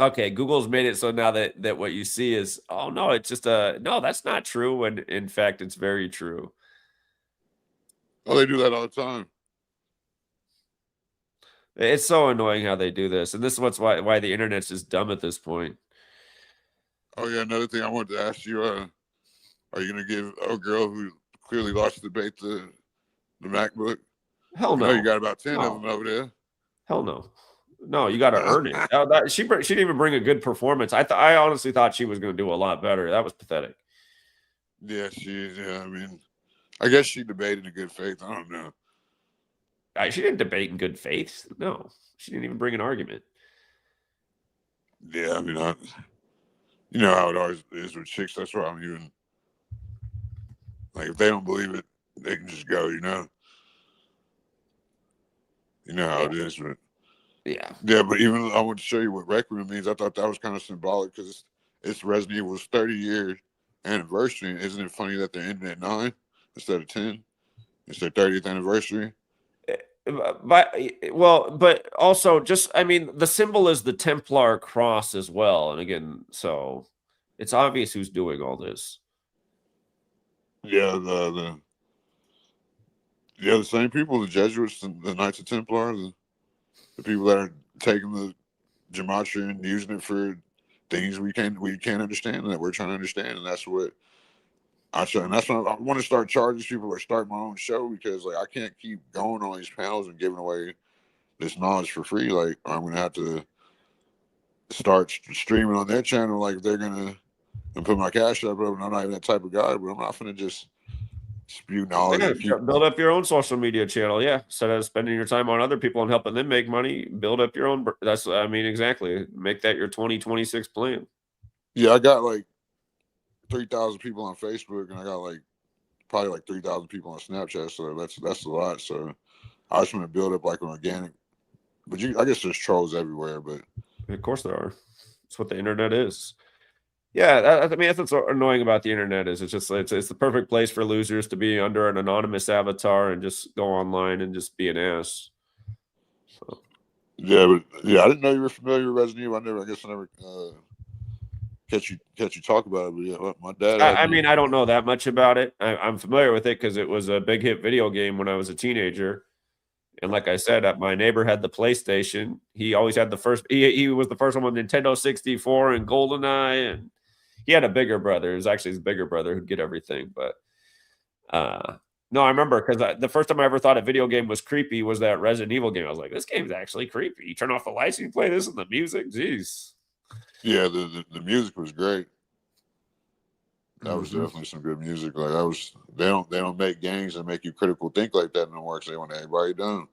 Okay, Google's made it so now that what you see is, oh no, it's just no, that's not true. When in fact, it's very true.
Oh, they do that all the time.
It's so annoying how they do this, and this is why the internet's just dumb at this point.
Oh yeah, another thing I wanted to ask you: are you gonna give a girl who clearly lost the debate the MacBook?
Hell no.
You got about 10 of them over there.
Hell no. No, you got to earn it. She didn't even bring a good performance. I honestly thought she was going to do a lot better. That was pathetic.
Yeah, yeah. I mean, I guess she debated in good faith. I don't know.
She didn't debate in good faith. No, she didn't even bring an argument.
Yeah, I mean, you know how it always is with chicks. That's why I'm even like, if they don't believe it, they can just go. You know how it is. But
yeah,
but even I want to show you what Rec Room means. I thought that was kind of symbolic because it's Resident Evil's 30-year anniversary. And isn't it funny that they're ending at 9 instead of 10? It's their 30th anniversary.
But also just, I mean, the symbol is the Templar cross as well. And again, so it's obvious who's doing all this.
Yeah, the same people, the Jesuits, the Knights of Templar, the people that are taking the gematria and using it for things we can't understand and that we're trying to understand, and that's what I want to start charging people or start my own show, because like I can't keep going on these panels and giving away this knowledge for free. Like I'm gonna have to start streaming on their channel. Like they're gonna put my CashApp up, and I'm not even that type of guy, but I'm not gonna just spew knowledge.
Build up your own social media channel. Yeah, instead of spending your time on other people and helping them make money, build up your own. That's, I mean, exactly. Make that your 2026 plan.
Yeah, I got like 3,000 people on Facebook, and I got like probably like 3,000 people on Snapchat. So that's a lot. So I just want to build up like an organic. But I guess there's trolls everywhere. But
of course there are. That's what the internet is. Yeah, I mean, that's what's annoying about the internet is it's the perfect place for losers to be under an anonymous avatar and just go online and just be an ass. So.
Yeah, I didn't know you were familiar with Resident Evil. I guess I never catch you talk about it. But yeah, my dad.
I mean, I don't know that much about it. I'm familiar with it because it was a big hit video game when I was a teenager. And like I said, my neighbor had the PlayStation. He always had the first. He was the first one with Nintendo 64 and GoldenEye, and he had a bigger brother. It was actually his bigger brother who'd get everything. But No, I remember because the first time I ever thought a video game was creepy was that Resident Evil game. I was like, this game's actually creepy. You turn off the lights, you play this and the music. Jeez.
Yeah, the music was great. That was definitely some good music. Like that was they don't make games that make you critical think like that no more. Cause they want everybody done.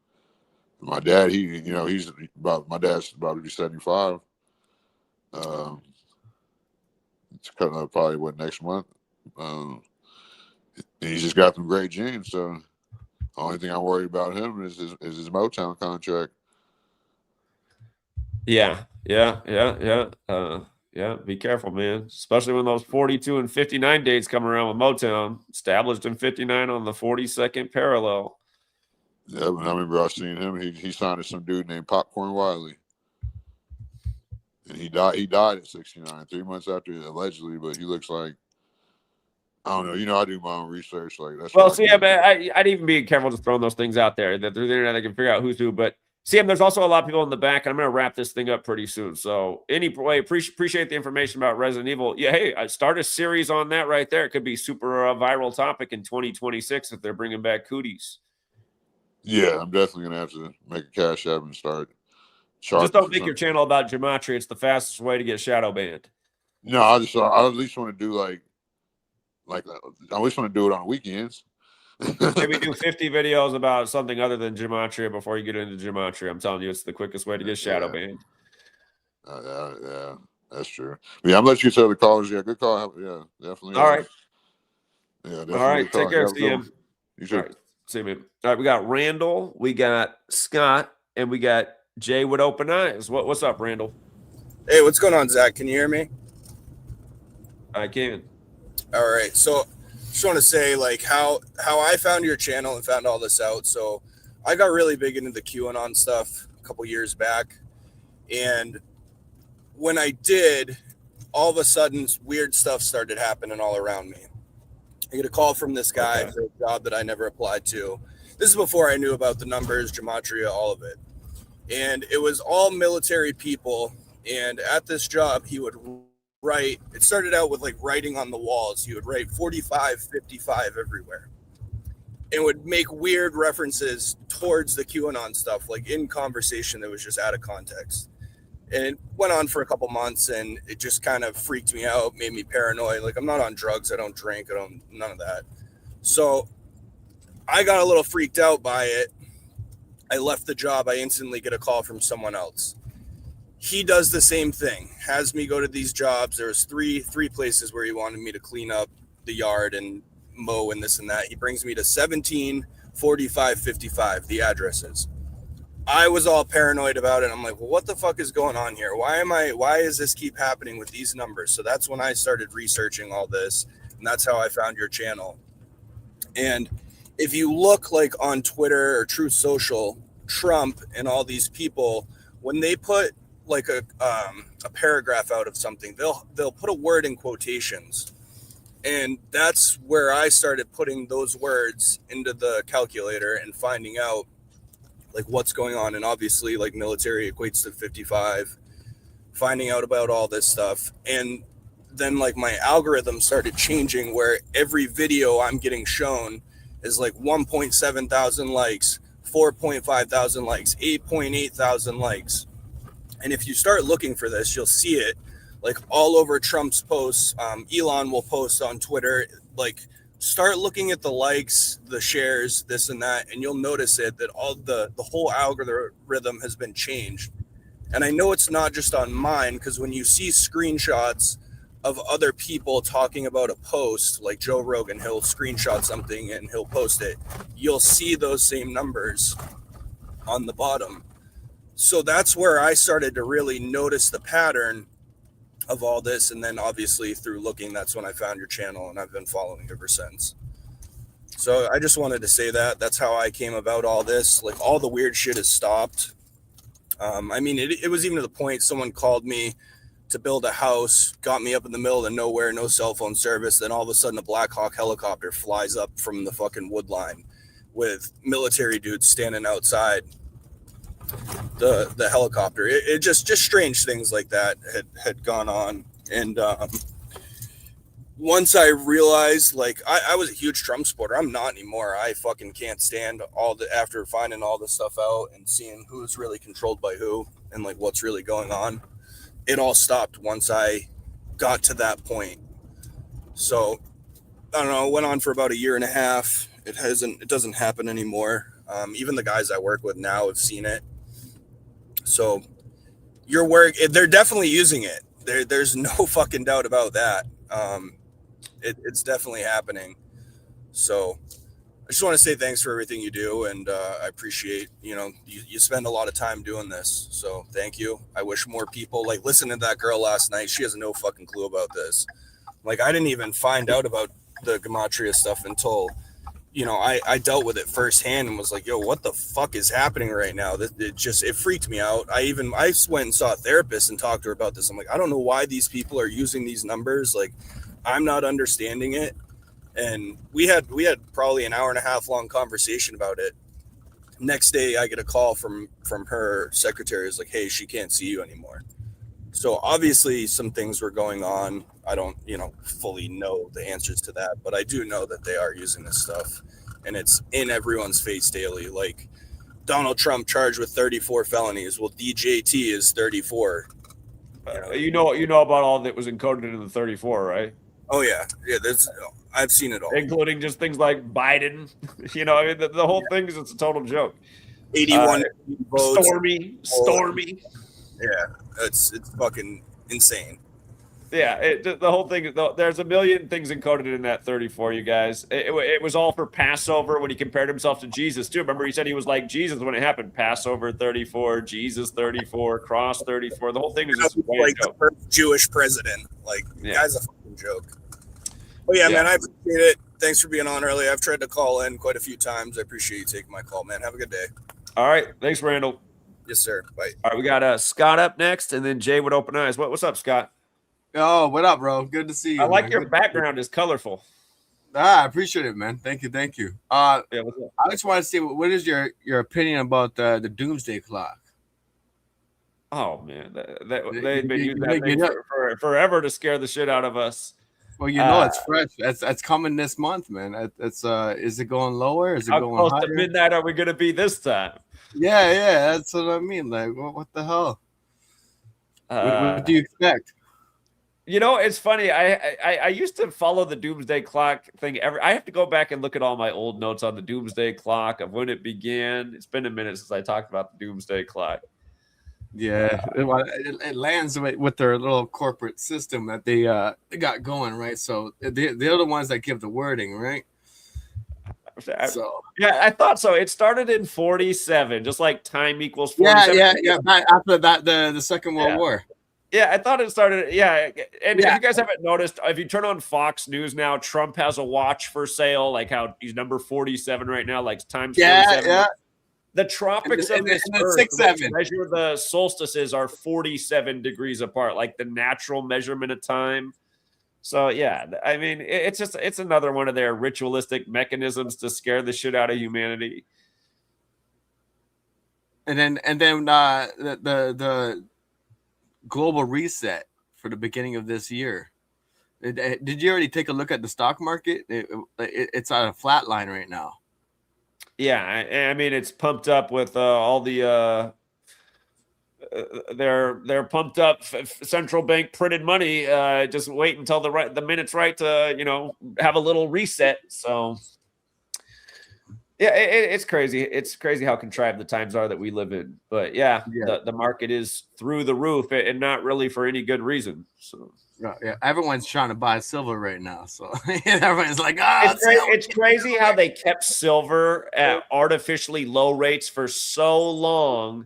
My dad, my dad's about to be 75. It's coming up probably next month. He's just got some great genes. So the only thing I'm worried about him is his Motown contract.
Yeah. Be careful, man. Especially when those 42 and 59 dates come around with Motown, established in 59 on the 42nd parallel.
Yeah, but I remember I seen him. He signed to some dude named Popcorn Wiley. And he died at 69, 3 months after allegedly, but he looks like, I don't know. I do my own research. Like that's
Well, see, I'd even be careful just throwing those things out there. That through the internet, I can figure out who's who. But see, there's also a lot of people in the back, and I'm going to wrap this thing up pretty soon. So anyway, appreciate the information about Resident Evil. Yeah, hey, I start a series on that right there. It could be super viral topic in 2026 if they're bringing back cooties.
Yeah, I'm definitely going to have to make a cash app and start.
Just don't make your channel about Gematria. It's the fastest way to get shadow banned.
No, I at least want to do like I at least want to do it on weekends.
Maybe do 50 videos about something other than Gematria before you get into Gematria. I'm telling you, it's the quickest way to get shadow banned.
Yeah, that's true. Yeah, I'm letting you tell the callers. Yeah, good call. Yeah, definitely.
All right.
Yeah, definitely.
All right. Take care, CM.
You too.
All right. See you, man. All right. We got Randall, we got Scott, and we got Jay with open eyes. What's up, Randall?
Hey, what's going on, Zach? Can you hear me?
I can.
All right. So just want to say like how I found your channel and found all this out. So I got really big into the QAnon stuff a couple years back. And when I did, all of a sudden weird stuff started happening all around me. I get a call from this guy for a job that I never applied to. This is before I knew about the numbers, Gematria, all of it. And it was all military people. And at this job, he would write, it started out with like writing on the walls. He would write 45, 55 everywhere. And would make weird references towards the QAnon stuff, like in conversation that was just out of context. And it went on for a couple months and it just kind of freaked me out, made me paranoid. Like I'm not on drugs. I don't drink. None of that. So I got a little freaked out by it. I left the job. I instantly get a call from someone else. He does the same thing, has me go to these jobs. There's three places where he wanted me to clean up the yard and mow and this and that. He brings me to 17, 45, 55, the addresses. I was all paranoid about it. I'm like, well, what the fuck is going on here? Why is this keep happening with these numbers? So that's when I started researching all this. And that's how I found your channel. And if you look like on Twitter or Truth Social, Trump and all these people, when they put like a paragraph out of something, they'll put a word in quotations. And that's where I started putting those words into the calculator and finding out like what's going on. And obviously like military equates to 55, finding out about all this stuff. And then like my algorithm started changing where every video I'm getting shown is like 1.7 thousand likes, 4.5 thousand likes, 8.8 thousand likes. And if you start looking for this, you'll see it like all over Trump's posts. Elon will post on Twitter, like start looking at the likes, the shares, this and that, and you'll notice it that all the whole algorithm has been changed. And I know it's not just on mine, because when you see screenshots of other people talking about a post, like Joe Rogan, he'll screenshot something and he'll post it. You'll see those same numbers on the bottom. So that's where I started to really notice the pattern of all this. And then obviously through looking, that's when I found your channel and I've been following ever since. So I just wanted to say that's how I came about all this. Like all the weird shit has stopped. I mean, it was even to the point someone called me to build a house, got me up in the middle of nowhere, no cell phone service. Then all of a sudden a Black Hawk helicopter flies up from the fucking wood line with military dudes standing outside the helicopter. It just strange things like that had gone on. And once I realized, like, I was a huge Trump supporter. I'm not anymore. I fucking can't stand after finding all this stuff out and seeing who's really controlled by who and like what's really going on. It all stopped once I got to that point. So I don't know. It went on for about a year and a half. It doesn't happen anymore. Even the guys I work with now have seen it. So your work, they're definitely using it. There's no fucking doubt about that. It's definitely happening. So I just want to say thanks for everything you do, and I appreciate, you spend a lot of time doing this. So thank you. I wish more people, like, listening to that girl last night. She has no fucking clue about this. Like, I didn't even find out about the Gematria stuff until, I dealt with it firsthand and was like, yo, what the fuck is happening right now? It freaked me out. I went and saw a therapist and talked to her about this. I'm like, I don't know why these people are using these numbers. Like, I'm not understanding it. And we had probably an hour and a half long conversation about it. Next day I get a call from her secretary. Is like, hey, she can't see you anymore. So obviously some things were going on. I don't, fully know the answers to that, but I do know that they are using this stuff, and it's in everyone's face daily. Like, Donald Trump charged with 34 felonies. Well, DJT is 34.
You know about all that was encoded in the 34, right?
Oh yeah. I've seen it all,
including just things like Biden. The whole thing is it's a total joke.
81 votes.
Stormy.
Yeah, it's fucking insane.
Yeah, the whole thing. There's a million things encoded in that 34. You guys, it was all for Passover when he compared himself to Jesus too. Remember, he said he was like Jesus when it happened. Passover 34, Jesus 34, cross 34. The whole thing is just
like the first Jewish president. Like, guy's a fucking joke. Oh yeah, man, I appreciate it. Thanks for being on early. I've tried to call in quite a few times. I appreciate you taking my call, man. Have a good day.
All right, thanks, Randall.
Yes, sir. Bye.
All right, we got Scott up next, and then Jay with open eyes. What's up, Scott?
Oh, what up, bro? Good to see you.
I like your background is colorful.
I appreciate it, man. Thank you.
Yeah, what's up?
I just want to see what is your opinion about the doomsday clock?
Oh man, they've been using that thing for forever to scare the shit out of us.
Well, it's fresh. That's coming this month, man. It's is it going lower? Is it going higher? How close
to midnight are we going to be this time?
Yeah, that's what I mean. Like, what the hell? What do you expect?
It's funny. I used to follow the doomsday clock thing. I have to go back and look at all my old notes on the doomsday clock of when it began. It's been a minute since I talked about the doomsday clock.
Yeah, it lands with their little corporate system that they got going, right? So they're the ones that give the wording, right?
So yeah, I thought so. It started in 47, just like time equals 47.
Yeah. After that, the Second World War.
Yeah, I thought it started. Yeah, and if you guys haven't noticed, if you turn on Fox News now, Trump has a watch for sale, like how he's number 47 right now, like times 47. Yeah. The tropics of this earth, measure the solstices, are 47 degrees apart, like the natural measurement of time. So yeah, I mean, it's another one of their ritualistic mechanisms to scare the shit out of humanity.
And then the global reset for the beginning of this year. Did you already take a look at the stock market? It's on a flat line right now.
Yeah, I mean, it's pumped up with all the they're pumped up central bank printed money. Just wait until the minute's right to have a little reset. So yeah, it's crazy. It's crazy how contrived the times are that we live in. But yeah. The market is through the roof, and not really for any good reason. So.
Yeah, everyone's trying to buy silver right now, so everyone's like,
it's crazy how they kept silver at artificially low rates for so long,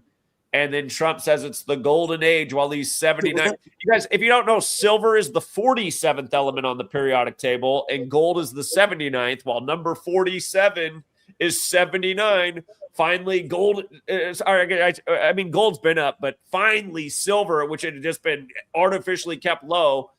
and then Trump says it's the golden age while he's 79. You guys, if you don't know, silver is the 47th element on the periodic table, and gold is the 79th, while number 47 is 79. Finally, gold is, I mean, gold's been up, but finally silver, which had just been artificially kept low,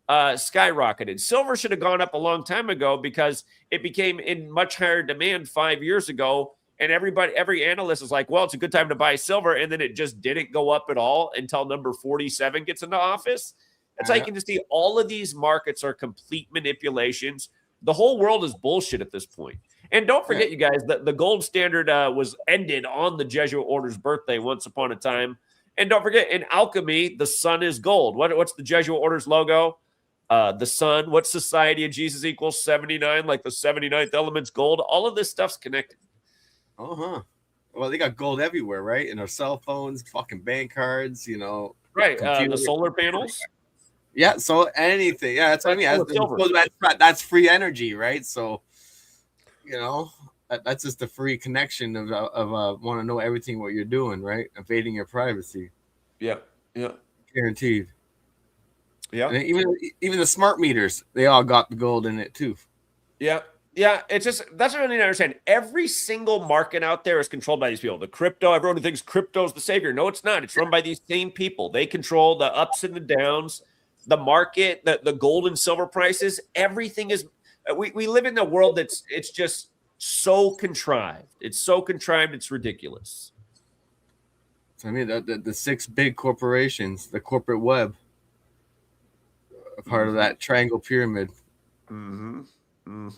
skyrocketed. Silver should have gone up a long time ago because it became in much higher demand 5 years ago. And every analyst is like, well, it's a good time to buy silver. And then it just didn't go up at all until number 47 gets into office. That's how you can just see all of these markets are complete manipulations. The whole world is bullshit at this point. And don't forget, you guys, that the gold standard was ended on the Jesuit order's birthday once upon a time. And don't forget, in alchemy, the sun is gold. What's the Jesuit order's logo? The sun. What society of Jesus equals 79? Like the 79th element's gold. All of this stuff's connected.
Uh-huh. Well, they got gold everywhere, right? In our cell phones, fucking bank cards, you know.
Right. The solar panels.
Yeah, so anything. Yeah, that's what I mean. That's free energy, right? So, you know, that's just the free connection of want to know everything what you're doing, right? Invading your privacy.
Yeah.
Guaranteed.
Yeah.
And even the smart meters, they all got the gold in it too.
Yeah. It's just, that's what I need to understand. Every single market out there is controlled by these people. The crypto, everyone who thinks crypto is the savior. No, it's not. It's run by these same people. They control the ups and the downs, the market, the gold and silver prices. Everything is, we live in a world it's just so contrived. It's so contrived, it's ridiculous.
So, I mean, the 6 big corporations, the corporate web, a part of that triangle pyramid.
Mm-hmm.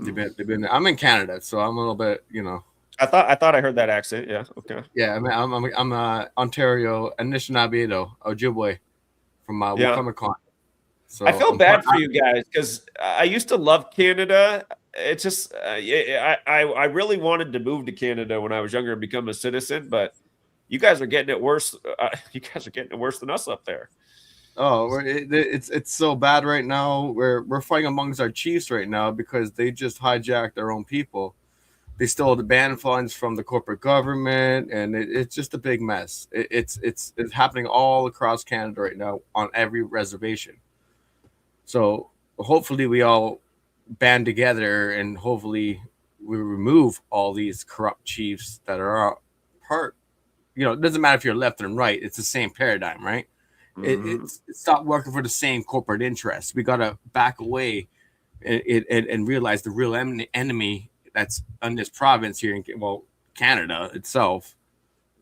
They've been. I'm in Canada, so I'm a little bit, you know.
I thought I heard that accent. Yeah. Okay.
Yeah, I mean, I'm Ontario, Anishinaabe, Ojibwe, from Wucumacon. So
I feel bad for you guys because I used to love Canada. It's just I really wanted to move to Canada when I was younger and become a citizen, but you guys are getting it worse. You guys are getting it worse than us up there.
Oh, it's so bad right now. We're fighting amongst our chiefs right now because they just hijacked their own people. They stole the ban funds from the corporate government, and it's just a big mess. It's happening all across Canada right now on every reservation. So hopefully we all band together, and hopefully we remove all these corrupt chiefs that are part. You know, it doesn't matter if you're left and right. It's the same paradigm, right? It stopped working for the same corporate interests. We got to back away and realize the real enemy that's in this province here in Canada itself,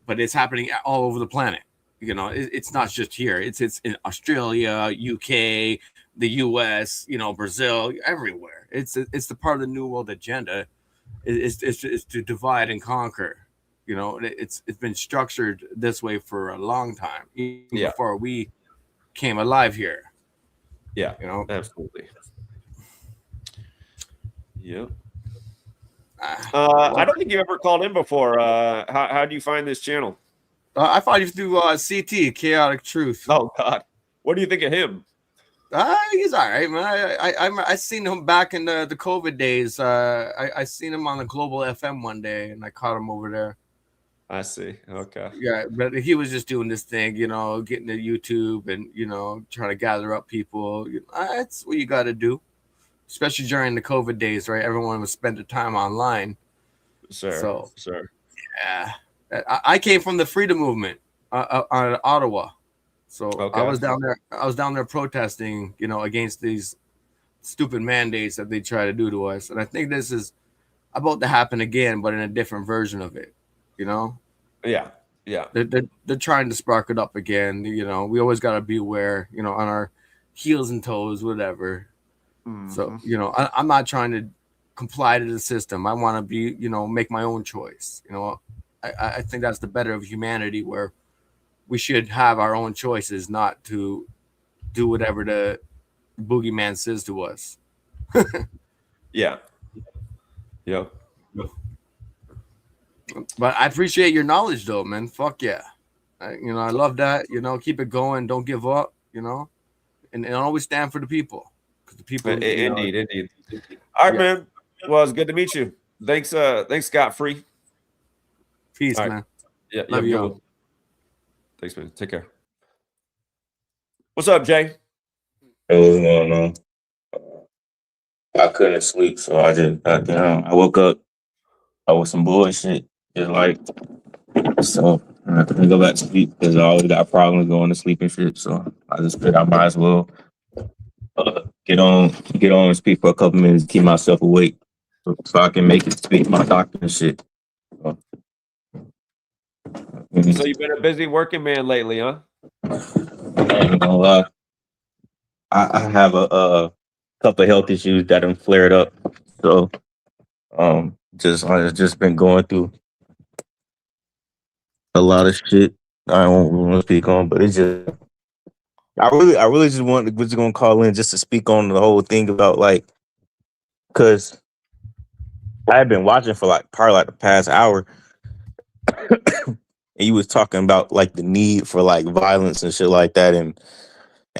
but it's happening all over the planet. You know, it's not just here. It's in Australia, UK, the US, you know, Brazil, everywhere. It's the part of the New World agenda is to divide and conquer. You know, it's been structured this way for a long time, even before we came alive here.
Yeah,
you know,
absolutely. Yep. I don't think you ever called in before. How do you find this channel?
I found you through CT, Chaotic Truth.
Oh God, what do you think of him?
He's all right, man. I seen him back in the COVID days. I seen him on the Global FM one day, and I caught him over there.
I see. Okay.
Yeah, but he was just doing this thing, you know, getting to YouTube and, you know, trying to gather up people. That's what you got to do, especially during the COVID days, right? Everyone was spending time online.
Sure.
Yeah. I came from the freedom movement on Ottawa. So I was down there protesting, you know, against these stupid mandates that they try to do to us. And I think this is about to happen again, but in a different version of it, you know?
Yeah.
They're trying to spark it up again. You know, we always got to be aware, you know, on our heels and toes, whatever. So, you know, I'm not trying to comply to the system. I want to be, you know, make my own choice. You know, I think that's the better of humanity, where we should have our own choices, not to do whatever the boogeyman says to us.
Yeah.
But I appreciate your knowledge, though, man. Fuck yeah. You know, I love that. You know, keep it going. Don't give up, you know, and always stand for the people. Because the people.
Indeed. All right, man. Well, it's good to meet you. Thanks, Scott Free.
Peace, man.
Yeah,
love you.
Thanks, man. Take care. What's up, Jay?
Hey, what's going on? I couldn't sleep, so I just I woke up with some bullshit. Just like, so I couldn't go back to sleep because I always got problems going to sleep and shit. So I just figured I might as well get on and speak for a couple minutes, keep myself awake, so I can make it speak to my doctor and shit.
So you've been a busy working man lately, huh?
I ain't gonna lie. I have a couple of health issues that have flared up. So I've just been going through a lot of shit. I don't want to speak on, but it's just I really just was just gonna call in just to speak on the whole thing about like, because I had been watching for like probably like the past hour, and you was talking about like the need for like violence and shit like that, and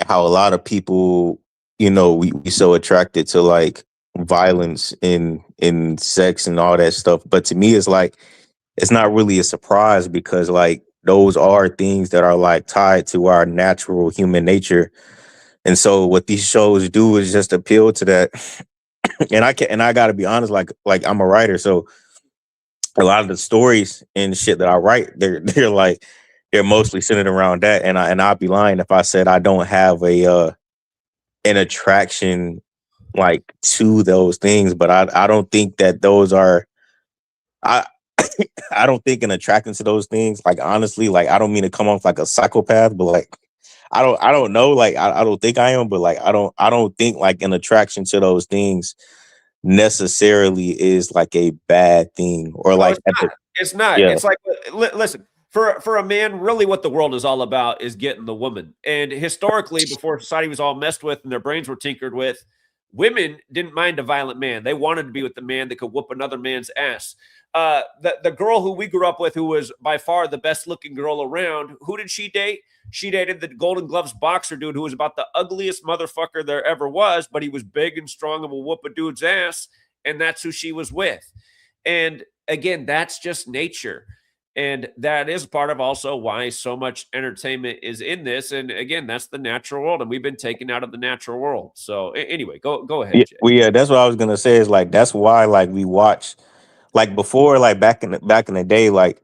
how a lot of people, you know, we so attracted to like violence in sex and all that stuff. But to me, it's like it's not really a surprise because like those are things that are like tied to our natural human nature. And so what these shows do is just appeal to that. And I gotta be honest, like I'm a writer, so a lot of the stories and shit that I write, they're like they're mostly centered around that. And I'd be lying if I said I don't have a an attraction like to those things, but I don't think that those are I I don't think an attraction to those things, like honestly, like I don't mean to come off like a psychopath, but like I don't know, like I don't think I am, but like I don't think like an attraction to those things necessarily is like a bad thing or
No,
like
it's not.
yeah.
It's like, listen, for a man, really what the world is all about is getting the woman. And historically, before society was all messed with and their brains were tinkered with, women didn't mind a violent man. They wanted to be with the man that could whoop another man's ass. The girl who we grew up with, who was by far the best looking girl around, who did she date? She dated the Golden Gloves boxer dude who was about the ugliest motherfucker there ever was, but he was big and strong and will whoop a dude's ass. And that's who she was with. And again, that's just nature. And that is part of also why so much entertainment is in this. And again, that's the natural world. And we've been taken out of the natural world. So anyway, go ahead,
Yeah,
Jay.
well, yeah, that's what I was gonna say. Is like that's why like we watch like before, like back in the day, like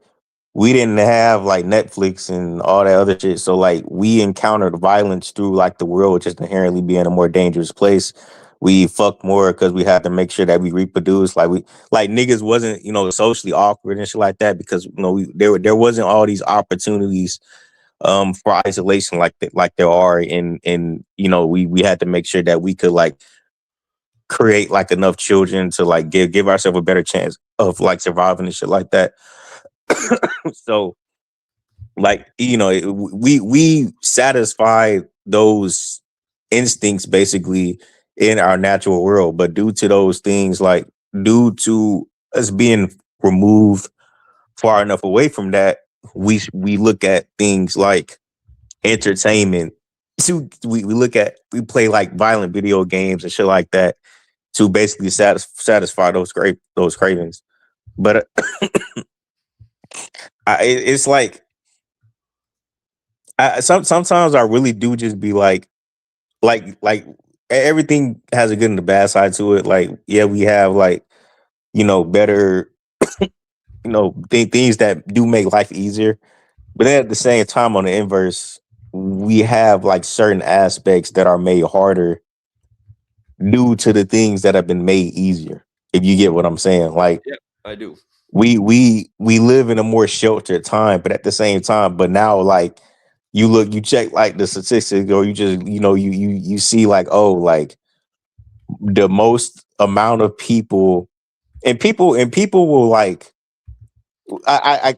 we didn't have like Netflix and all that other shit. So like we encountered violence through like the world just inherently being a more dangerous place. We fucked more because we had to make sure that we reproduce. Like we like niggas wasn't, you know, socially awkward and shit like that because you know there wasn't all these opportunities for isolation like there are in you know we had to make sure that we could like create like enough children to like give ourselves a better chance of like surviving and shit like that. So like you know we satisfy those instincts basically in our natural world, but due to those things, like due to us being removed far enough away from that, we look at things like entertainment to we play like violent video games and shit like that to basically satisfy those cravings. But it's like sometimes I really do just be like everything has a good and a bad side to it. Like yeah, we have like you know better you know things that do make life easier, but then at the same time on the inverse, we have like certain aspects that are made harder due to the things that have been made easier. If you get what I'm saying, like
Yeah, I do.
we live in a more sheltered time, but at the same time, but now like you check like the statistics, or you just you know you see like oh like the most amount of people and people will like I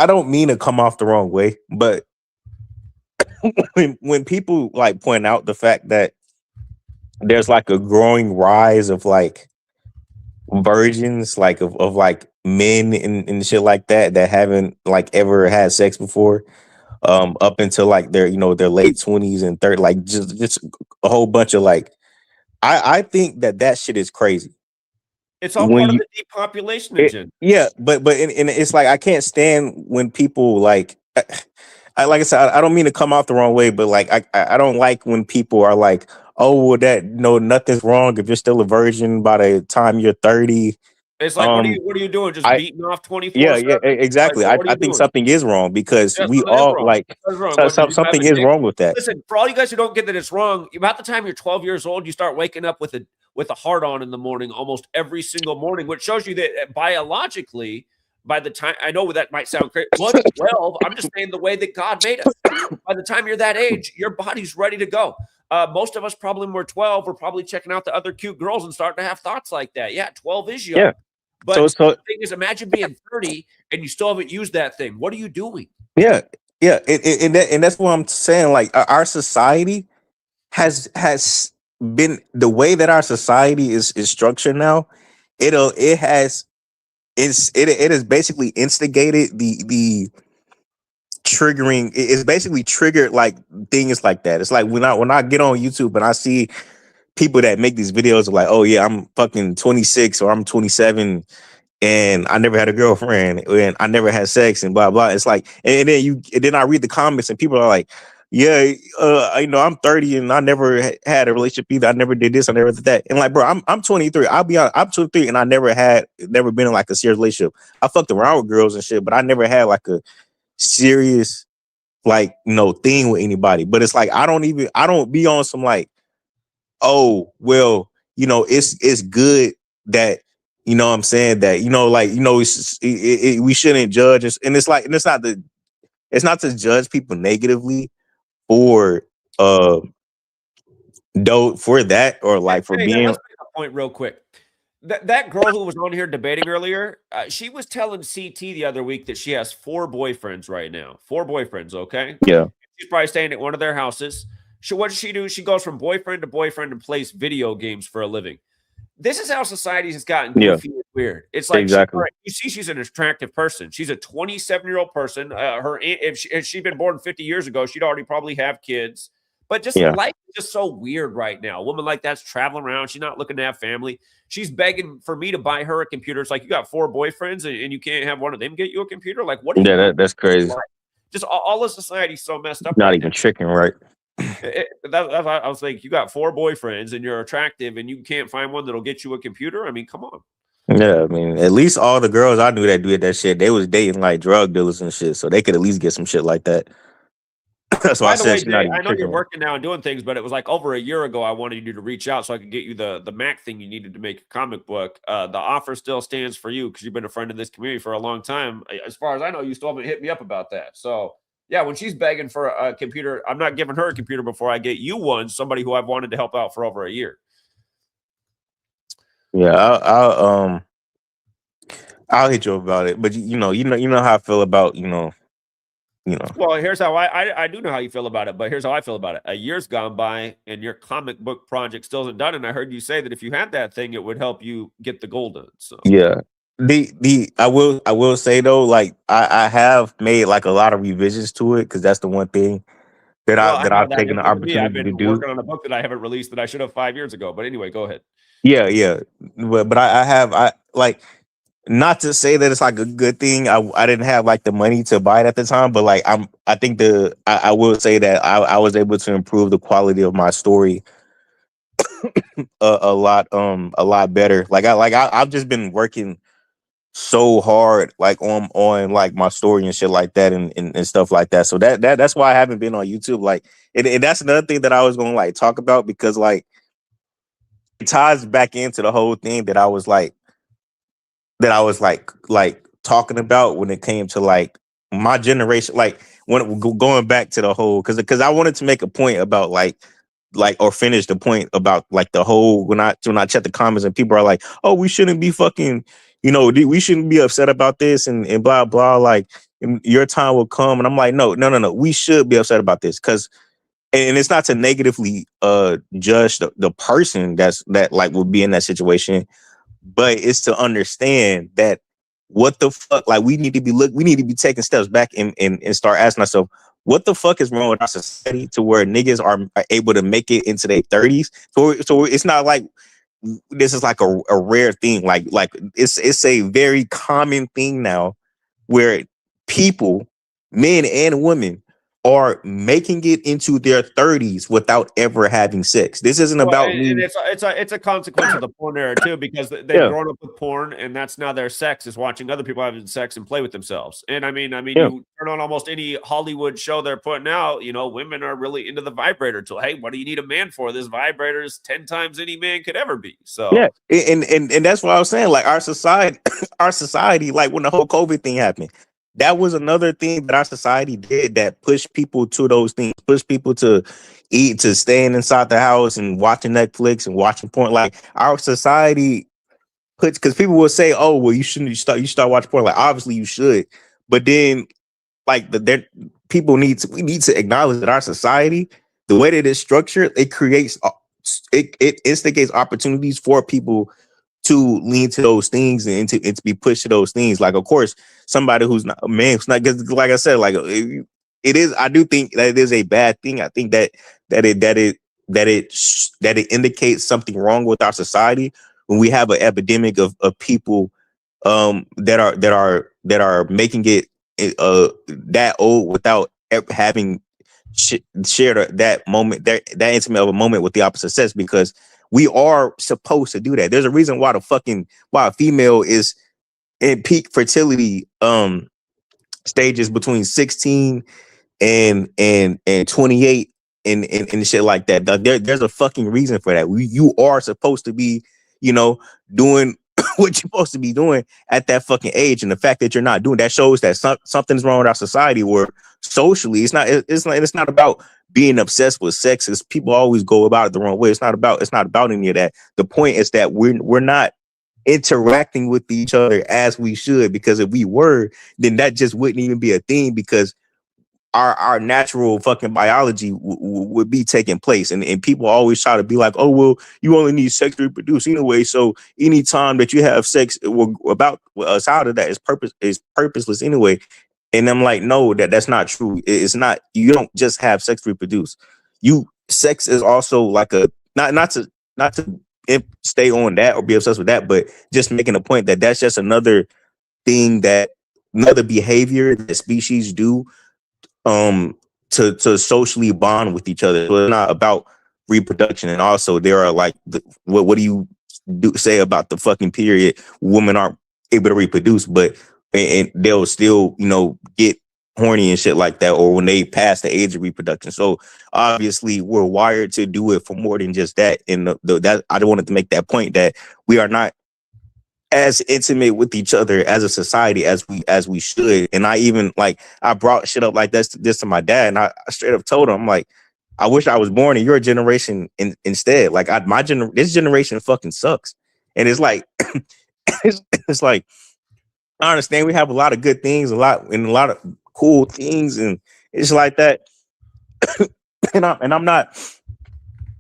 don't mean to come off the wrong way, but when people like point out the fact that there's like a growing rise of like virgins, like of like men and shit like that haven't like ever had sex before, up until like their you know their late 20s and 30s, like just a whole bunch of like I think that shit is crazy.
It's all
When
part of
you
the depopulation agenda.
yeah, but and it's like I can't stand when people like I like I said, I don't mean to come off the wrong way, but like I don't like when people are like, oh well that no nothing's wrong if you're still a virgin by the time you're 30.
It's like, what are you doing? Just
I
beating off 24/7?
yeah,
Like,
exactly.
what are
I
you
think
doing?
something is wrong because
Yeah,
we
something is
all
wrong.
like
Something's wrong. What, did you have
something
a
is
dick?
wrong with that.
Listen, for all you guys who don't get that it's wrong, about the time you're 12 years old, you start waking up with a heart on in the morning almost every single morning, which shows you that biologically, by the time I know that might sound crazy, what 12? I'm just saying the way that God made us. By the time you're that age, your body's ready to go. Most of us probably when we're 12, we're probably checking out the other cute girls and starting to have thoughts like that. Yeah, 12 is young.
Yeah.
But
So
the thing is, imagine being 30 and you still haven't used that thing. What are you doing?
yeah, and that's what I'm saying. Like our society has been the way that our society is structured now. It has basically instigated the triggering. It's basically triggered like things like that. It's like when I get on YouTube and I see people that make these videos of like, oh yeah, I'm fucking 26 or I'm 27 and I never had a girlfriend and I never had sex and blah blah. It's like, and then I read the comments and people are like, yeah, I'm 30 and I never had a relationship either. I never did this, I never did that. And like, bro, I'm 23. I'll be honest, I'm 23 and I never been in like a serious relationship. I fucked around with girls and shit, but I never had like a serious like thing with anybody. But it's like I don't be on some like, oh well, it's good that what I'm saying that we shouldn't judge us. And it's like, and it's not to judge people negatively for that or like for being.
Let's make a point real quick. That girl who was on here debating earlier, she was telling CT the other week that she has 4 boyfriends right now. 4 boyfriends, okay?
Yeah.
She's probably staying at one of their houses. What does she do? She goes from boyfriend to boyfriend and plays video games for a living. This is how society has gotten goofy and weird. It's like,
exactly.
You see, she's an attractive person. She's a 27-year-old person. If she'd been born 50 years ago, she'd already probably have kids. But life is just so weird right now. A woman like that's traveling around. She's not looking to have family. She's begging for me to buy her a computer. It's like, you got 4 boyfriends and you can't have one of them get you a computer? Like, what?
That's crazy.
Just all of society's so messed up.
Not even chicken, right?
I was like, you got 4 boyfriends and you're attractive and you can't find one that'll get you a computer? I mean, come on.
Yeah, I mean, at least all the girls I knew that did that shit, they was dating like drug dealers and shit, so they could at least get some shit like that. That's why I said
Jay, I know you're working now and doing things, but it was like over a year ago I wanted you to reach out so I could get you the Mac thing you needed to make a comic book. The offer still stands for you because you've been a friend of this community for a long time. As far as I know, you still haven't hit me up about that. So yeah, when she's begging for a computer, I'm not giving her a computer before I get you one, somebody who I've wanted to help out for over a year.
Yeah, I'll hit you about it. But you know how I feel about,
Well, here's how I do know how you feel about it, but here's how I feel about it. A year's gone by and your comic book project still isn't done. And I heard you say that if you had that thing, it would help you get the goal done. So
yeah. I will say though, like I have made like a lot of revisions to it because that's the one thing that I've taken the opportunity
I've been
to do.
working on a book that I haven't released that I should have 5 years ago. But anyway, go ahead.
Yeah. But I like, not to say that it's like a good thing. I didn't have like the money to buy it at the time, but like I think I will say that I was able to improve the quality of my story a lot better. I've just been working so hard like on like my story and shit like that and stuff like that. So that's why I haven't been on YouTube. Like and that's another thing that I was gonna like talk about because like it ties back into the whole thing that I was like talking about when it came to like my generation, like when going back to the whole because I wanted to make a point about like or finish the point about like the whole when I check the comments and people are like, oh, we shouldn't be fucking, we shouldn't be upset about this and blah blah, like your time will come. And I'm like, no, we should be upset about this because and it's not to negatively judge the person that like will be in that situation, but it's to understand that what the fuck, like we need to be taking steps back and start asking ourselves, what the fuck is wrong with our society to where niggas are able to make it into their 30s? So it's not like this is like a rare thing. Like it's a very common thing now where people, men and women, are making it into their 30s without ever having sex. This isn't about me.
And it's a consequence of the porn era too, because they've grown up with porn, and that's now their sex is watching other people having sex and play with themselves. And I mean, you turn on almost any Hollywood show they're putting out, women are really into the vibrator tool. Hey, what do you need a man for? This vibrator is 10 times any man could ever be. So
yeah, and that's what I was saying. Like our society, like when the whole COVID thing happened, that was another thing that our society did that pushed people to those things, pushed people to eat, to staying inside the house and watching Netflix and watching porn. Like our society puts, because people will say, "Oh, well, you shouldn't. You start watching porn." Like obviously you should, but then like there we need to acknowledge that our society, the way that it's structured, it creates it instigates opportunities for people to lean to those things and to be pushed to those things. Like, of course, somebody who's not a man, who's not, like I said, like it is. I do think that it is a bad thing. I think that it indicates something wrong with our society when we have an epidemic of people that are making it that old without having shared that moment, that intimate of a moment with the opposite sex, because we are supposed to do that. There's a reason why why a female is in peak fertility stages between 16 and 28 and shit like that. There's a fucking reason for that. You are supposed to be, doing what you're supposed to be doing at that fucking age, and the fact that you're not doing that shows that something's wrong with our society. Where socially, it's not about being obsessed with sex, as people always go about it the wrong way. It's not about any of that. The point is that we're not interacting with each other as we should, because if we were, then that just wouldn't even be a thing, because our natural fucking biology would be taking place. And people always try to be like, oh, well, you only need sex to reproduce anyway, so anytime that you have sex about outside of that is purposeless anyway. And I'm like, no, that's not true. It's not. You don't just have sex to reproduce. Sex is also like a not to stay on that or be obsessed with that, but just making a point that that's just another thing, that another behavior that species do to socially bond with each other. So it's not about reproduction. And also there are like what do you say about the fucking period? Women aren't able to reproduce, but and they'll still get horny and shit like that, or when they pass the age of reproduction. So obviously we're wired to do it for more than just that. And that I wanted to make that point, that we are not as intimate with each other as a society as we should. And I brought shit up like this to my dad, and I straight up told him, I'm like, I wish I was born in your generation instead. Like this generation fucking sucks. And it's like it's like, I understand we have a lot of good things, a lot of cool things, and it's like that. and I'm not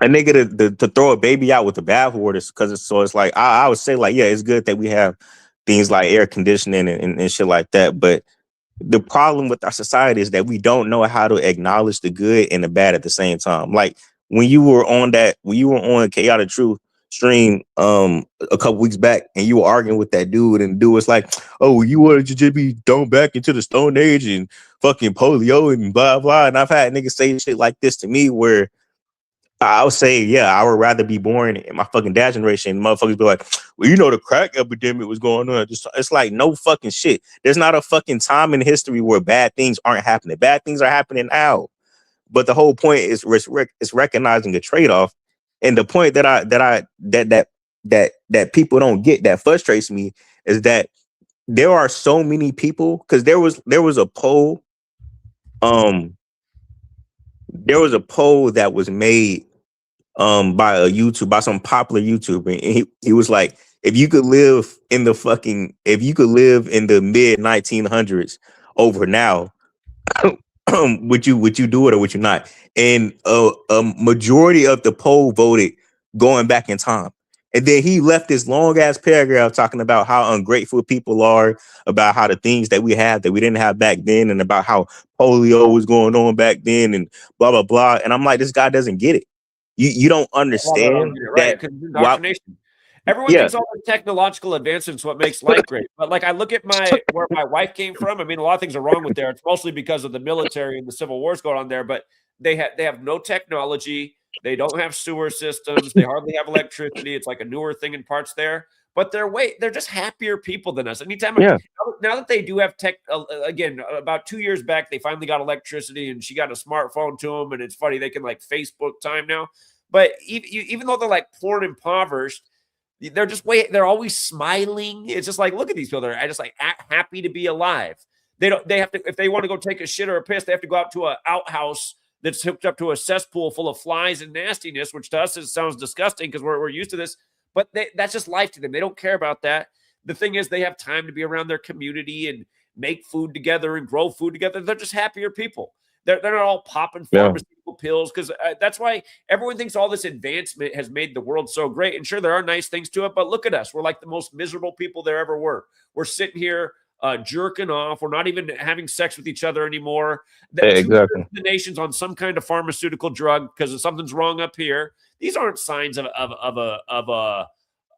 a nigga to throw a baby out with the bathwater, because it's like I would say, like, yeah, it's good that we have things like air conditioning and shit like that, but the problem with our society is that we don't know how to acknowledge the good and the bad at the same time. Like when you were on Chaotic Truth stream a couple weeks back, and you were arguing with that dude, and the dude was like, oh, you wanted to just be thrown back into the Stone Age and fucking polio and blah blah. And I've had niggas say shit like this to me, where I would say, yeah, I would rather be born in my fucking dad generation. Motherfuckers be like, well, the crack epidemic was going on. It's like, no fucking shit. There's not a fucking time in history where bad things aren't happening. Bad things are happening now. But the whole point is recognizing the trade-off. And the point that people don't get, that frustrates me, is that there are so many people, because there was a poll. There was a poll that was made by some popular YouTuber, and he was like, if you could live in the mid 1900s over now, would you do it or would you not? And a majority of the poll voted going back in time. And then he left this long ass paragraph talking about how ungrateful people are, about how the things that we have that we didn't have back then, and about how polio was going on back then, and blah blah blah. And I'm like, this guy doesn't get it. You don't understand
right? Because indoctrination. Everyone thinks all the technological advancements what makes life great. But like I look at where my wife came from. I mean, a lot of things are wrong with there. It's mostly because of the military and the civil wars going on there. But they have no technology. They don't have sewer systems. They hardly have electricity. It's like a newer thing in parts there. But they're just happier people than us. Anytime now that they do have tech, again, about 2 years back, they finally got electricity, and she got a smartphone to them. And it's funny, they can like Facebook time now. But even though they're like poor and impoverished, they're always smiling. It's just like, look at these people. They're just like happy to be alive. They have to, if they want to go take a shit or a piss, they have to go out to an outhouse that's hooked up to a cesspool full of flies and nastiness, which to us sounds disgusting because we're used to this. But that's just life to them. They don't care about that. The thing is, they have time to be around their community and make food together and grow food together. They're just happier people. They're not all popping pharmaceutical pills, because that's why everyone thinks all this advancement has made the world so great. And sure, there are nice things to it, but look at us. We're like the most miserable people there ever were. We're sitting here jerking off. We're not even having sex with each other anymore.
Exactly.
The nation's on some kind of pharmaceutical drug because something's wrong up here. These aren't signs of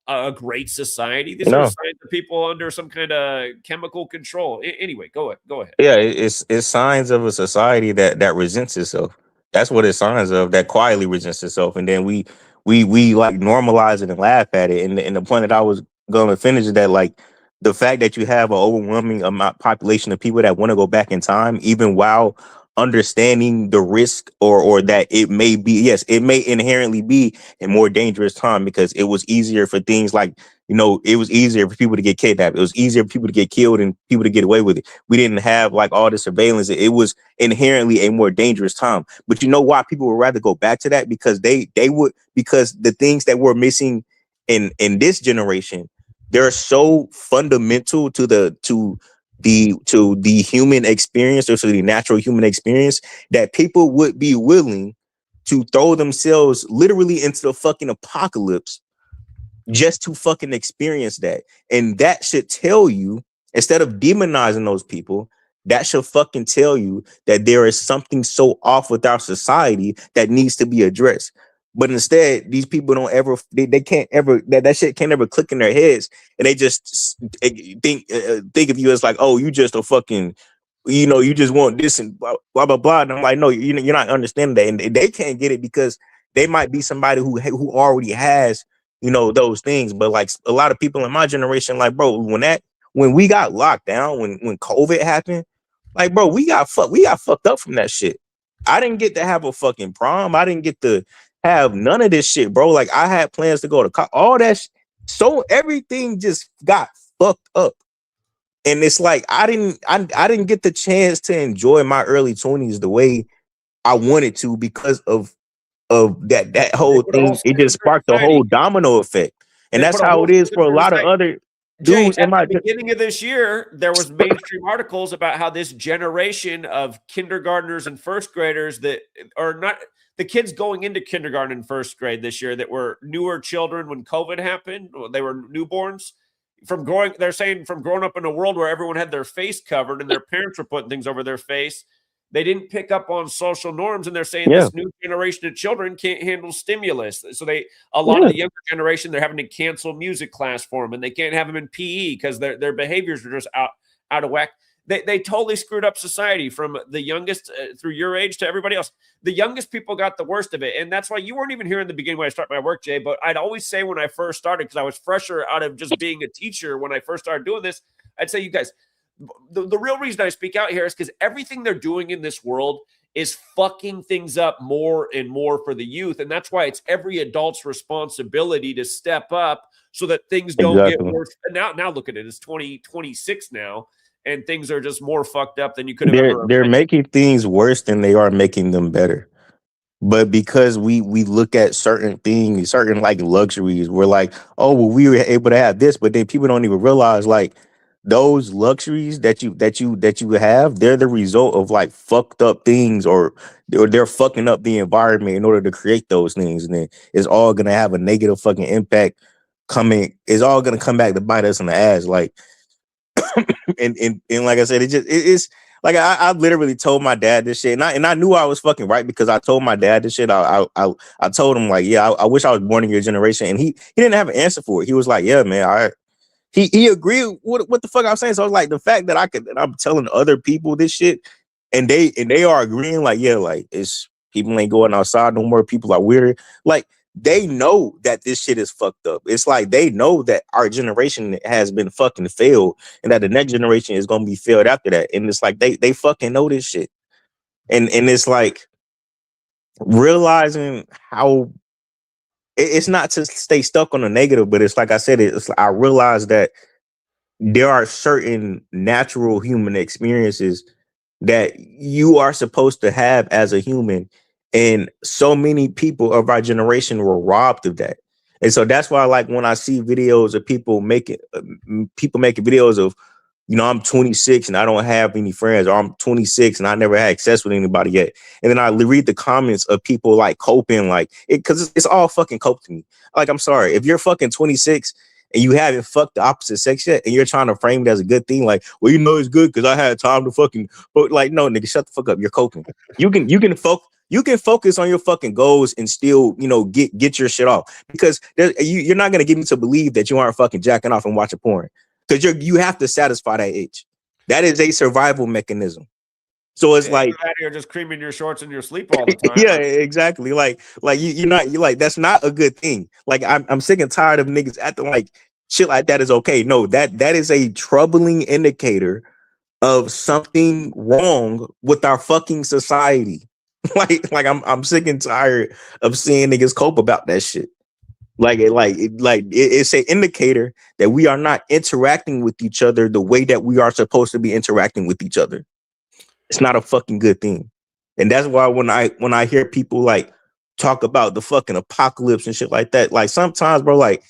a great society. These are signs of people under some kind of chemical control. Anyway, go ahead.
Yeah, it's signs of a society that resents itself. That's what it's signs of, that quietly resents itself. And then we like normalize it and laugh at it. And the point that I was going to finish is that, like, the fact that you have an overwhelming amount population of people that want to go back in time, even while understanding the risk or that it may be, yes, it may inherently be a more dangerous time, because it was easier for things like, it was easier for people to get kidnapped. It was easier for people to get killed and people to get away with it. We didn't have like all the surveillance. It was inherently a more dangerous time. But you know why people would rather go back to that? Because because the things that we're missing in this generation, they're so fundamental to the human experience, or to the natural human experience, that people would be willing to throw themselves literally into the fucking apocalypse just to fucking experience that. And that should tell you, instead of demonizing those people, that should fucking tell you that there is something so off with our society that needs to be addressed. But instead, these people don't ever, they can't ever, that shit can't ever click in their heads. And they just think of you as like, oh, you just a fucking, you just want this and blah, blah, blah, blah. And I'm like, no, you're not understanding that. And they can't get it because they might be somebody who already has, those things. But like a lot of people in my generation, like, bro, when we got locked down, when COVID happened, like, bro, we got fucked up from that shit. I didn't get to have a fucking prom. I didn't get to have none of this shit, bro. Like, I had plans to go to all that. So everything just got fucked up. And it's like, I didn't get the chance to enjoy my early 20s the way I wanted to, because of that whole thing. It just sparked the whole domino effect. And that's how it is for a lot of other dudes in my
beginning of this year. There was mainstream articles about how this generation of kindergartners and first graders that are not the kids going into kindergarten and first grade this year, that were newer children when COVID happened. They were newborns. They're saying from growing up in a world where everyone had their face covered and their parents were putting things over their face, they didn't pick up on social norms, and they're saying this new generation of children can't handle stimulus. So a lot of the younger generation, they're having to cancel music class for them, and they can't have them in PE because their behaviors are just out of whack. They totally screwed up society, from the youngest through your age to everybody else. The youngest people got the worst of it. And that's why you weren't even here in the beginning when I started my work, Jay. But I'd always say when I first started, because I was fresher out of just being a teacher when I first started doing this, I'd say, you guys, the real reason I speak out here is because everything they're doing in this world is fucking things up more and more for the youth. And that's why it's every adult's responsibility to step up so that things don't get worse. And now look at it. It's 2026 now. And things are just more fucked up than you could have ever.
They're making things worse than they are making them better. But because we look at certain things, certain like luxuries, we're like, oh, well, we were able to have this, but then people don't even realize, like, those luxuries that you have, they're the result of like fucked up things, or they're fucking up the environment in order to create those things, and then it's all gonna have a negative fucking impact coming. It's all gonna come back to bite us in the ass, like. and like I said, it's like I literally told my dad this shit, and I knew I was fucking right, because I told my dad this shit. I told him, like, yeah, I wish I was born in your generation, and he didn't have an answer for it. He was like, yeah, man, he agreed with what the fuck I was saying. So I was like, the fact that I'm telling other people this shit, and they are agreeing, like, yeah, like, it's people ain't going outside no more. People are weirder. Like, they know that this shit is fucked up. It's like they know that our generation has been fucking failed, and that the next generation is gonna be failed after that. And it's like they fucking know this shit. And it's like realizing how it's not to stay stuck on the negative, but it's like I said, I realized that there are certain natural human experiences that you are supposed to have as a human. And so many people of our generation were robbed of that. And so that's why, like, when I see videos of people making videos of, you know, I'm 26 and I don't have any friends, or I'm 26 and I never had sex with anybody yet. And then I read the comments of people like coping, like it, because it's all fucking cope to me. Like, I'm sorry, if you're fucking 26 and you haven't fucked the opposite sex yet, and you're trying to frame it as a good thing, like, well, you know, it's good because I had time to fucking, but like, no, nigga, shut the fuck up. You're coping. You can focus on your fucking goals and still, you know, get your shit off, because you're not gonna get me to believe that you aren't fucking jacking off and watching porn, because you have to satisfy that itch. That is a survival mechanism. So it's like
you're just creaming your shorts in your sleep all the time.
yeah, exactly. Like you're like, that's not a good thing. Like I'm sick and tired of niggas acting like shit like that is okay. No, that is a troubling indicator of something wrong with our fucking society. like I'm sick and tired of seeing niggas cope about that shit. It's an indicator that we are not interacting with each other the way that we are supposed to be interacting with each other. It's not a fucking good thing. And that's why when I hear people like talk about the fucking apocalypse and shit like that, like sometimes, bro, like,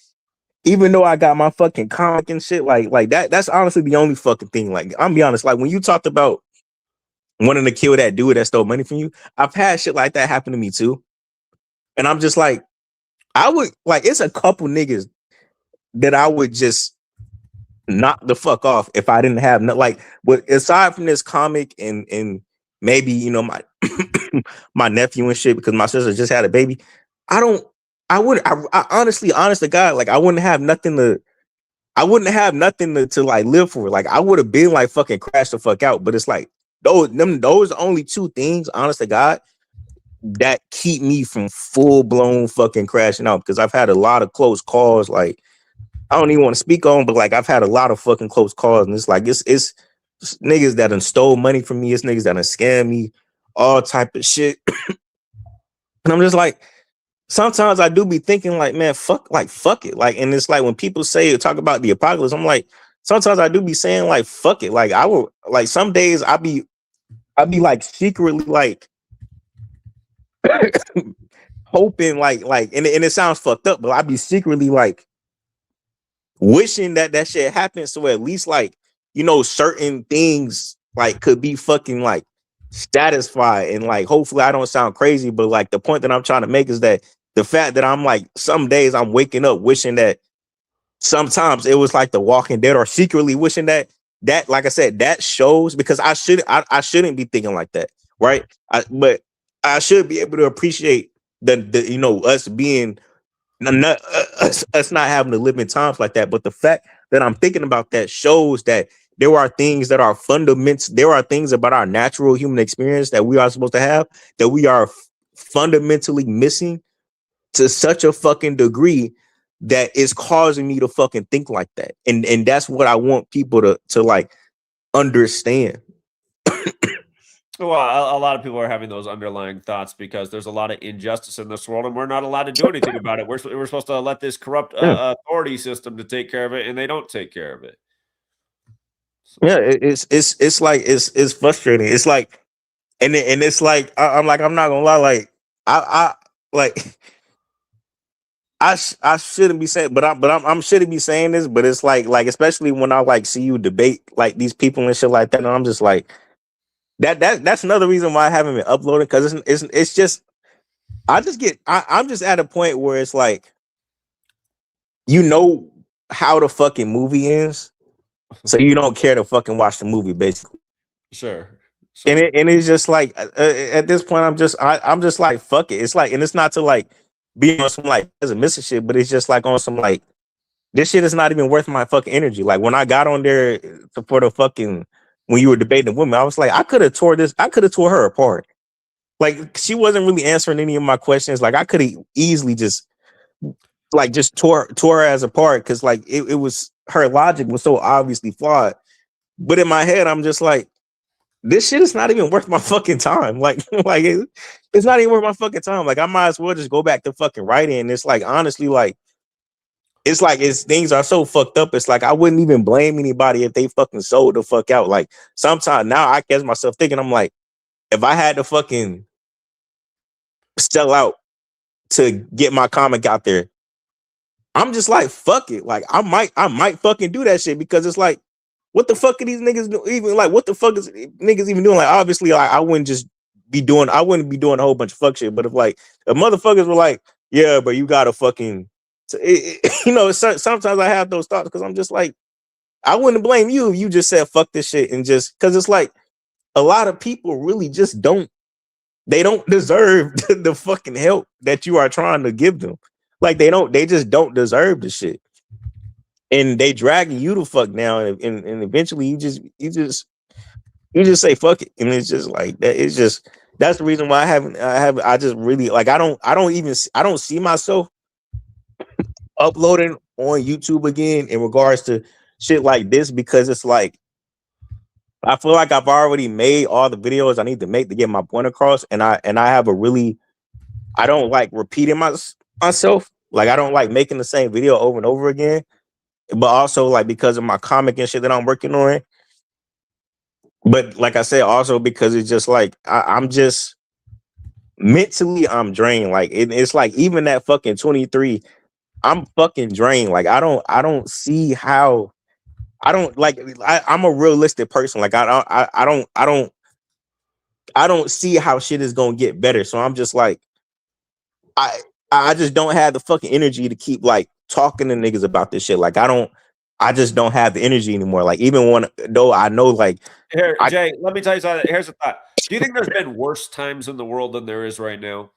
even though I got my fucking comic and shit, like that's honestly the only fucking thing. Like, I'm be honest, like when you talked about wanting to kill that dude that stole money from you, I've had shit like that happen to me too. And I'm just like, I would, like, it's a couple niggas that I would just knock the fuck off if I didn't have no, like, but aside from this comic and maybe, you know, my my nephew and shit, because my sister just had a baby, I honestly, honest to God, like, I wouldn't have nothing to like live for. Like, I would have been like fucking crashed the fuck out. But it's like those are only two things, honest to God, that keep me from full blown fucking crashing out, because I've had a lot of close calls. Like, I don't even want to speak on, but like, I've had a lot of fucking close calls, and it's like it's niggas that done stole money from me, it's niggas that done scammed me, all type of shit. And I'm just like, sometimes I do be thinking like, man, fuck it. Like, and it's like when people say or talk about the apocalypse, I'm like, sometimes I do be saying like, fuck it. Like, I will, like, some days I be like secretly like hoping like and it sounds fucked up, but I be secretly like wishing that shit happens, so at least, like, you know, certain things like could be fucking like satisfied. And like, hopefully I don't sound crazy, but like the point that I'm trying to make is that the fact that I'm like, some days I'm waking up wishing that sometimes it was like The Walking Dead, or secretly wishing that like I said, that shows, because I shouldn't be thinking like that, right? But I should be able to appreciate the you know, us being us not having to live in times like that. But the fact that I'm thinking about that shows that there are things that are fundamental. There are things about our natural human experience that we are supposed to have that we are fundamentally missing to such a fucking degree that is causing me to fucking think like that. And that's what I want people to like understand.
Well, a lot of people are having those underlying thoughts because there's a lot of injustice in this world, and we're not allowed to do anything about it. We're supposed to let this corrupt authority system to take care of it, and they don't take care of it. So.
Yeah, it's like it's frustrating. It's like, and it's like, I'm like, I'm not gonna lie, like I like I shouldn't be saying, but I'm shouldn't be saying this, but it's like especially when I like see you debate like these people and shit like that, and I'm just like, that's another reason why I haven't been uploading, because it's just I'm just at a point where it's like, you know how the fucking movie ends, so you don't care to fucking watch the movie, basically.
Sure.
And it's just like at this point, I'm just like, fuck it. It's like, and it's not to like be on some like pessimistic shit, but it's just like on some like, this shit is not even worth my fucking energy. Like, when I got on there for the fucking, when you were debating the women, I was like, I could have tore her apart. Like, she wasn't really answering any of my questions. Like, I could have easily just tore her as apart, because like it was, her logic was so obviously flawed. But in my head, I'm just like, this shit is not even worth my fucking time. Like it's not even worth my fucking time. Like, I might as well just go back to fucking writing. And it's like, honestly, like, it's like things are so fucked up. It's like I wouldn't even blame anybody if they fucking sold the fuck out. Like sometimes now I catch myself thinking, I'm like, if I had to fucking sell out to get my comic out there, I'm just like, fuck it. Like I might fucking do that shit because it's like, what the fuck are these niggas do? Even like, what the fuck is niggas even doing? Like, obviously, like I wouldn't be doing a whole bunch of fuck shit. But if motherfuckers were like, yeah, but you gotta fucking, sometimes I have those thoughts because I'm just like, I wouldn't blame you if you just said fuck this shit and just because it's like a lot of people really just don't deserve the fucking help that you are trying to give them. Like they just don't deserve the shit. And they dragging you the fuck down, and eventually you just say fuck it, and it's just like that. It's just that's the reason why I just really like I don't see myself uploading on YouTube again in regards to shit like this because it's like I feel like I've already made all the videos I need to make to get my point across, and I have I don't like repeating myself. Like I don't like making the same video over and over again. But also like because of my comic and shit that I'm working on. But like I said, also because it's just like I'm just mentally I'm drained. Like it's like even that fucking 23, I'm fucking drained. Like I don't see how I'm a realistic person. Like I don't see how shit is gonna get better. So I'm just like I just don't have the fucking energy to keep like talking to niggas about this shit. Like I just don't have the energy anymore. Like even though I know like
here, Jay, let me tell you something. Here's a thought. Do you think there's been worse times in the world than there is right now?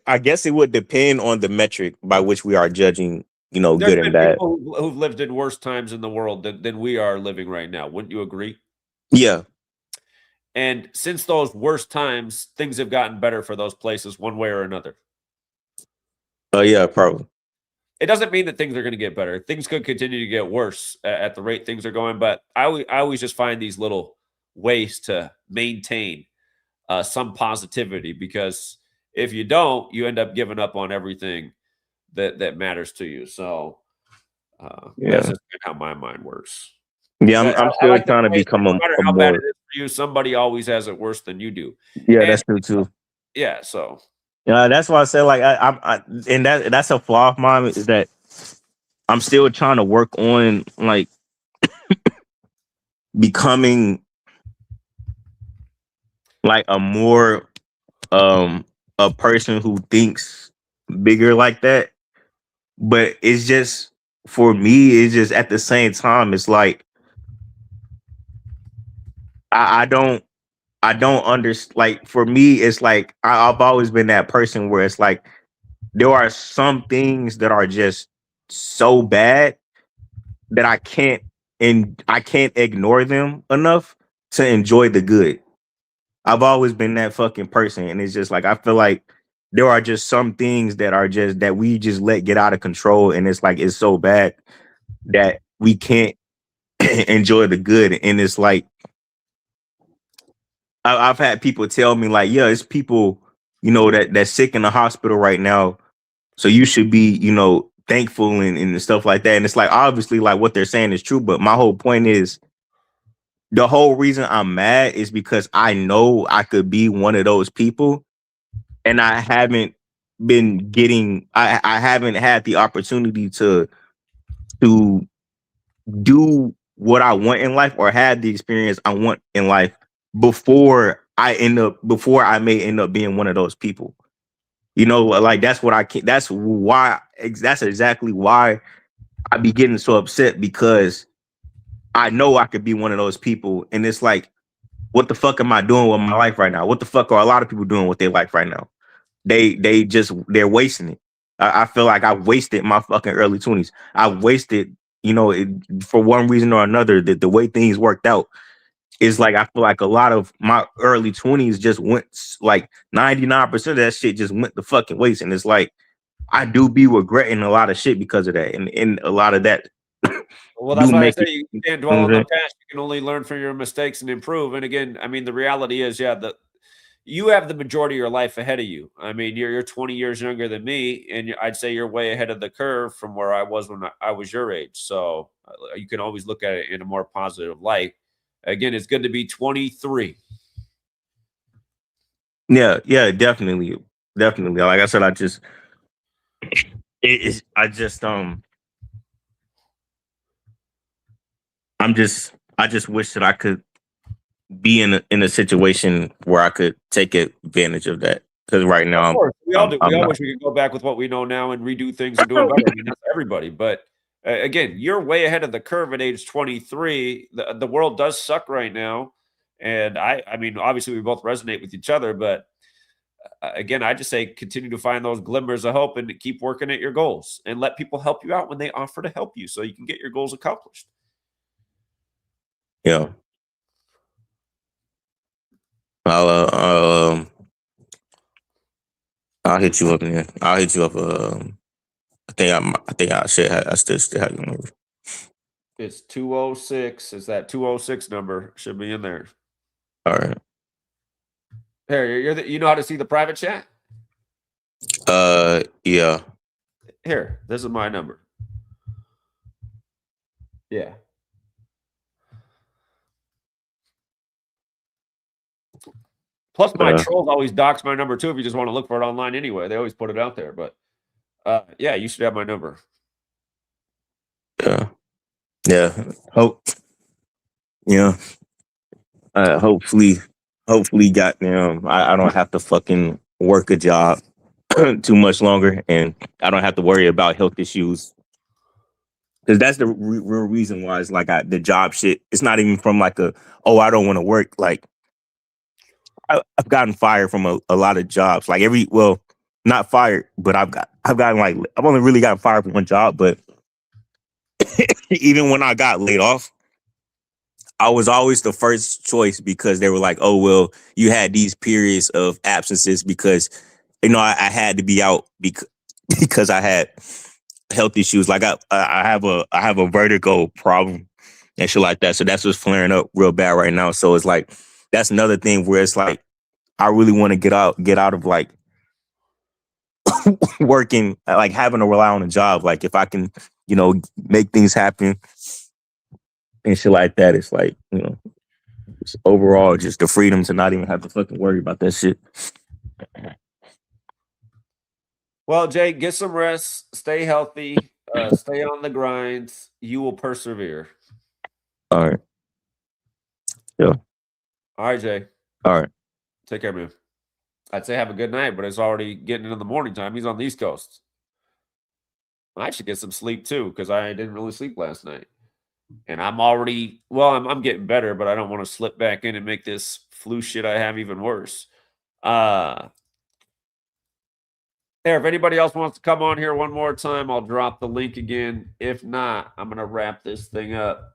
I guess it would depend on the metric by which we are judging,
There's
good and bad.
People who've lived in worse times in the world than we are living right now. Wouldn't you agree?
Yeah.
And since those worst times, things have gotten better for those places one way or another.
Oh, yeah, probably.
It doesn't mean that things are going to get better. Things could continue to get worse at the rate things are going. But I always just find these little ways to maintain some positivity, because if you don't, you end up giving up on everything that matters to you. So that's just how my mind works.
Yeah, I'm still like trying to become
no matter how bad it is for you, somebody always has it worse than you do.
Yeah, that's true too.
Yeah, so
yeah, that's why I said like and that's a flaw of mine is that I'm still trying to work on like becoming like a more a person who thinks bigger like that. But it's just for me, it's just at the same time, it's like I don't understand. Like for me, it's like I've always been that person where it's like there are some things that are just so bad that I can't ignore them enough to enjoy the good. I've always been that fucking person, and it's just like I feel like there are just some things that are just that we just let get out of control, and it's like it's so bad that we can't enjoy the good. And it's like I've had people tell me like, yeah, it's people, that's sick in the hospital right now. So you should be, thankful and stuff like that. And it's like, obviously, like what they're saying is true. But my whole point is the whole reason I'm mad is because I know I could be one of those people. And I haven't been getting, I haven't had the opportunity to do what I want in life or have the experience I want in life before I may end up being one of those people. Like that's exactly why I be getting so upset, because I know I could be one of those people. And it's like, what the fuck am I doing with my life right now? What the fuck are a lot of people doing with their life right now? They're wasting it. I feel like I wasted my fucking early 20s. I wasted, for one reason or another, that the way things worked out is like, I feel like a lot of my early 20s just went like 99% of that shit just went to fucking waste. And it's like, I do be regretting a lot of shit because of that. And a lot of that.
Well, that's why I say you can't dwell on the past. You can only learn from your mistakes and improve. And again, I mean, the reality is, yeah, that you have the majority of your life ahead of you. I mean, you're 20 years younger than me, and I'd say you're way ahead of the curve from where I was when I was your age. So you can always look at it in a more positive light. Again, it's good to be 23.
Yeah, yeah, definitely. Definitely. Like I said, I just I just wish that I could be in a situation where I could take advantage of that. Because right now,
Of course, we all do. We
I'm
all
not.
wish we could go back with what we know now and redo things and do it better. I mean, that's everybody. But again, you're way ahead of the curve at age 23. The world does suck right now, and I mean, obviously, we both resonate with each other. But again, I just say continue to find those glimmers of hope and keep working at your goals, and let people help you out when they offer to help you, so you can get your goals accomplished.
Yeah. I'll hit you up in there. I'll hit you up. I think I should have. I still have your number.
It's 206. It's that 206 number should be in there.
All right.
Here, you know how to see the private chat?
Yeah.
Here, this is my number. Yeah. Plus, my trolls always dox my number too. If you just want to look for it online anyway, they always put it out there. But yeah, you should have my number.
Yeah. Yeah. Hope. Yeah. Hopefully, goddamn, I don't have to fucking work a job too much longer, and I don't have to worry about health issues. Because that's the real reason why it's like the job shit. It's not even from like I don't want to work. Like I've gotten fired from a lot of jobs. Like not fired, but I've only really gotten fired from one job. But even when I got laid off, I was always the first choice because they were like, oh, well, you had these periods of absences because, I had to be out because I had health issues. Like I have a vertigo problem and shit like that. So that's what's flaring up real bad right now. So it's like, that's another thing where it's like, I really want to get out of like working, like having to rely on a job. Like if I can, make things happen and shit like that, it's like, just overall just the freedom to not even have to fucking worry about that shit.
Well, Jay, get some rest, stay healthy, stay on the grind. You will persevere.
All right. Yeah.
All right, Jay.
All right.
Take care, man. I'd say have a good night, but it's already getting into the morning time. He's on the East Coast. I should get some sleep too, because I didn't really sleep last night. And I'm already, I'm getting better, but I don't want to slip back in and make this flu shit I have even worse. There, if anybody else wants to come on here one more time, I'll drop the link again. If not, I'm going to wrap this thing up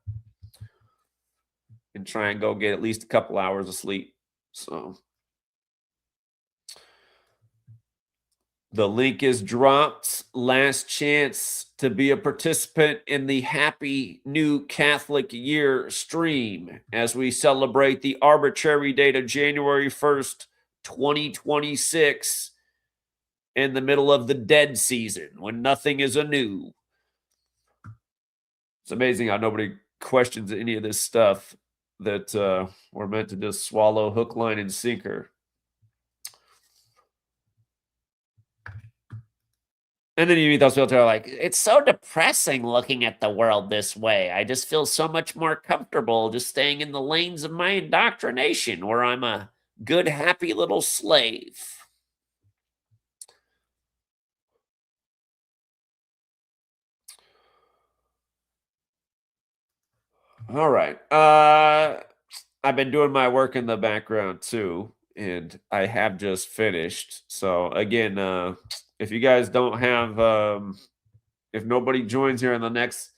and try and go get at least a couple hours of sleep. So the link is dropped. Last chance to be a participant in the Happy New Catholic Year stream as we celebrate the arbitrary date of January 1st, 2026, in the middle of the dead season when nothing is anew. It's amazing how nobody questions any of this stuff that we're meant to just swallow hook, line, and sinker. And then you meet those people that are like, it's so depressing looking at the world this way. I just feel so much more comfortable just staying in the lanes of my indoctrination where I'm a good, happy little slave. All right. I've been doing my work in the background too, and I have just finished. So again, if you guys don't have, if nobody joins here in the next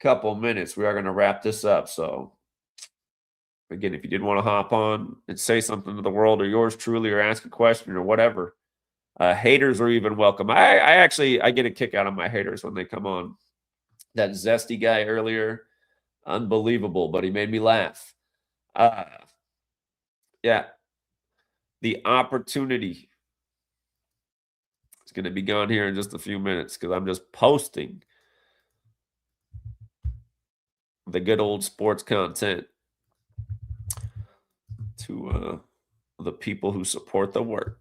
couple minutes, we are going to wrap this up. So again, if you did want to hop on and say something to the world or yours truly, or ask a question or whatever, haters are even welcome. I get a kick out of my haters when they come on. That Zesty guy earlier, unbelievable, but he made me laugh. Yeah. The opportunity is going to be gone here in just a few minutes because I'm just posting the good old sports content to the people who support the work.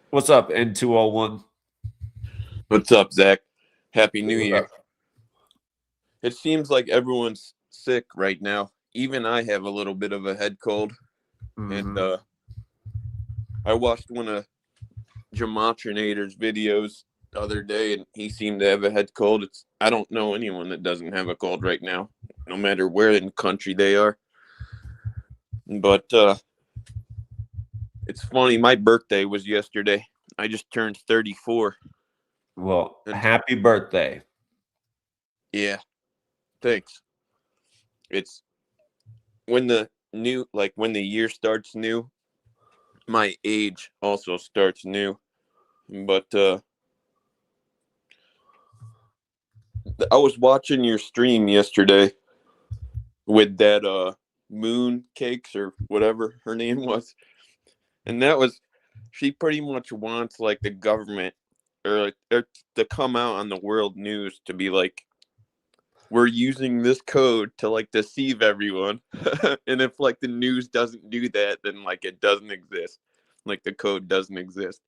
What's up, N201?
What's up, Zach? Happy New Year. It seems like everyone's sick right now. Even I have a little bit of a head cold. And I watched one of GematriaEffectNews videos the other day, and he seemed to have a head cold. I don't know anyone that doesn't have a cold right now, no matter where in the country they are. But it's funny, my birthday was yesterday. I just turned 34.
Well, happy birthday.
Yeah. Thanks. It's when the year starts new, my age also starts new. But I was watching your stream yesterday with that Moon Cakes or whatever her name was. And she pretty much wants like the government or to come out on the world news to be like, we're using this code to like deceive everyone. And if like the news doesn't do that, then like it doesn't exist. Like the code doesn't exist.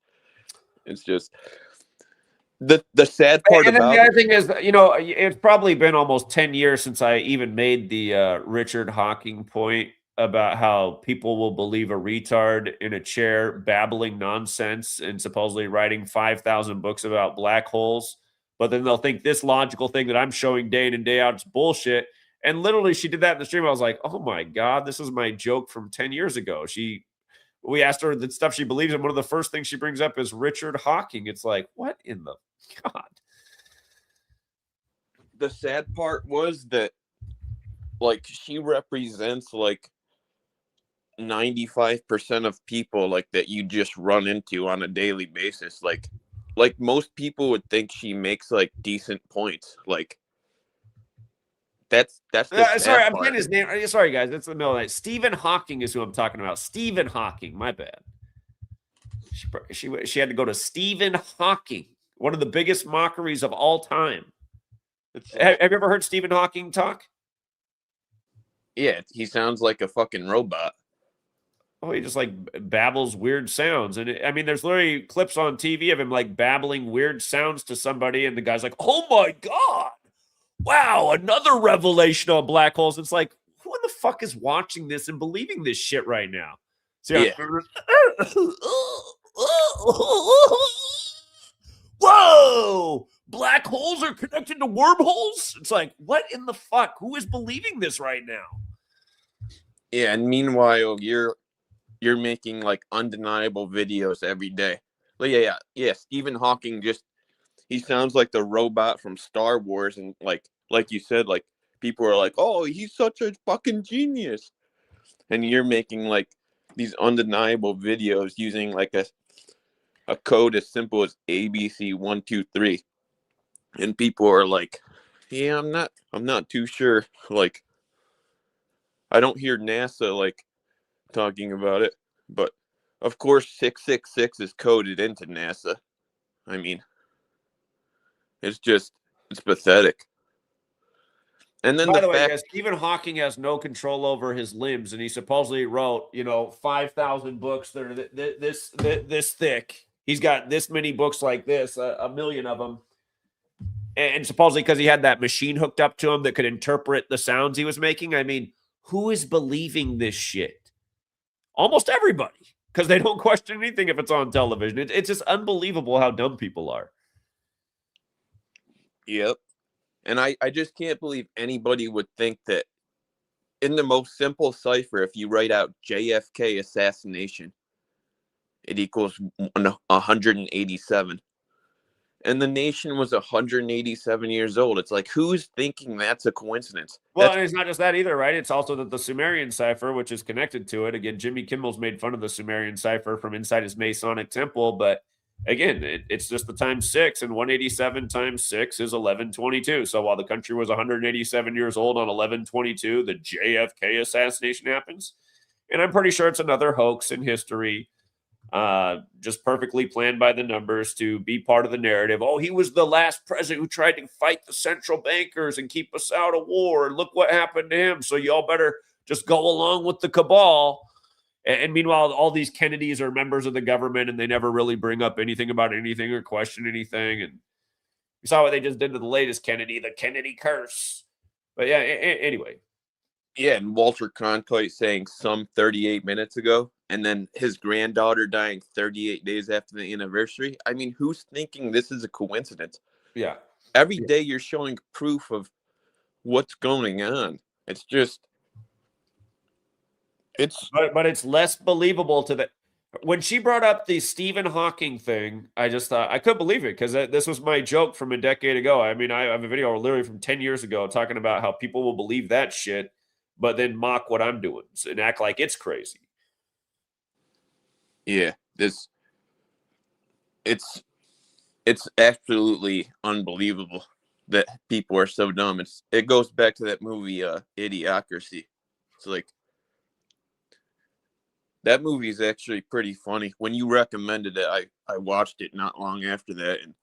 It's just the sad part
and
about
the other thing is, you know, it's probably been almost 10 years since I even made the Richard Hawking point about how people will believe a retard in a chair babbling nonsense and supposedly writing 5,000 books about black holes. But then they'll think this logical thing that I'm showing day in and day out is bullshit. And literally, she did that in the stream. I was like, oh my God, this is my joke from 10 years ago. We asked her the stuff she believes in. One of the first things she brings up is Richard Hawking. It's like, what in the God?
The sad part was that like she represents like 95% of people like that you just run into on a daily basis. Like most people would think she makes like decent points. Like that's the
sorry, I'm
part.
getting his name. Sorry, guys, it's the middle of the night. Stephen Hawking is who I'm talking about. Stephen Hawking. My bad. She had to go to Stephen Hawking, one of the biggest mockeries of all time. Have you ever heard Stephen Hawking talk?
Yeah, he sounds like a fucking robot.
Oh, he just like babbles weird sounds. And I mean, there's literally clips on TV of him like babbling weird sounds to somebody. And the guy's like, oh my God, wow, another revelation on black holes. It's like, who in the fuck is watching this and believing this shit right now? So, yeah. Whoa, black holes are connected to wormholes. It's like, what in the fuck? Who is believing this right now?
Yeah, and meanwhile, you're making like undeniable videos every day. Like, yeah. Stephen Hawking he sounds like the robot from Star Wars, and like you said, like people are like, oh, he's such a fucking genius, and you're making like these undeniable videos using like a code as simple as ABC 1 2 3, and people are like, yeah, I'm not too sure. Like, I don't hear NASA like talking about it, but of course 666 is coded into NASA. I mean, it's pathetic. And then
by the way, guys, Stephen Hawking has no control over his limbs, and he supposedly wrote, 5,000 books that are this thick. He's got this many books like this, a million of them. And supposedly because he had that machine hooked up to him that could interpret the sounds he was making. I mean, who is believing this shit? Almost everybody, because they don't question anything if it's on television. It's just unbelievable how dumb people are.
Yep. And I just can't believe anybody would think that in the most simple cipher, if you write out JFK assassination, it equals 187. And the nation was 187 years old. It's like, who's thinking that's a coincidence?
Well, and it's not just that either, right? It's also that the Sumerian cipher, which is connected to it. Again, Jimmy Kimmel's made fun of the Sumerian cipher from inside his Masonic temple, but again, it's just the times 6, and 187 times 6 is 1122. So while the country was 187 years old on 1122, the JFK assassination happens. And I'm pretty sure it's another hoax in history, just perfectly planned by the numbers to be part of the narrative. Oh, he was the last president who tried to fight the central bankers and keep us out of war. And look what happened to him. So y'all better just go along with the cabal. And meanwhile, all these Kennedys are members of the government, and they never really bring up anything about anything or question anything. And you saw what they just did to the latest Kennedy, the Kennedy curse. But yeah, anyway.
Yeah, and Walter Cronkite saying some 38 minutes ago, and then his granddaughter dying 38 days after the anniversary. I mean, who's thinking this is a coincidence?
Yeah.
Every day you're showing proof of what's going on. It's just...
But it's less believable to the when she brought up the Stephen Hawking thing. I just thought I couldn't believe it because this was my joke from a decade ago. I mean, I have a video literally from 10 years ago talking about how people will believe that shit, but then mock what I'm doing and act like it's crazy.
Yeah, it's absolutely unbelievable that people are so dumb. It goes back to that movie, Idiocracy. It's like, that movie is actually pretty funny. When you recommended it, I watched it not long after that, and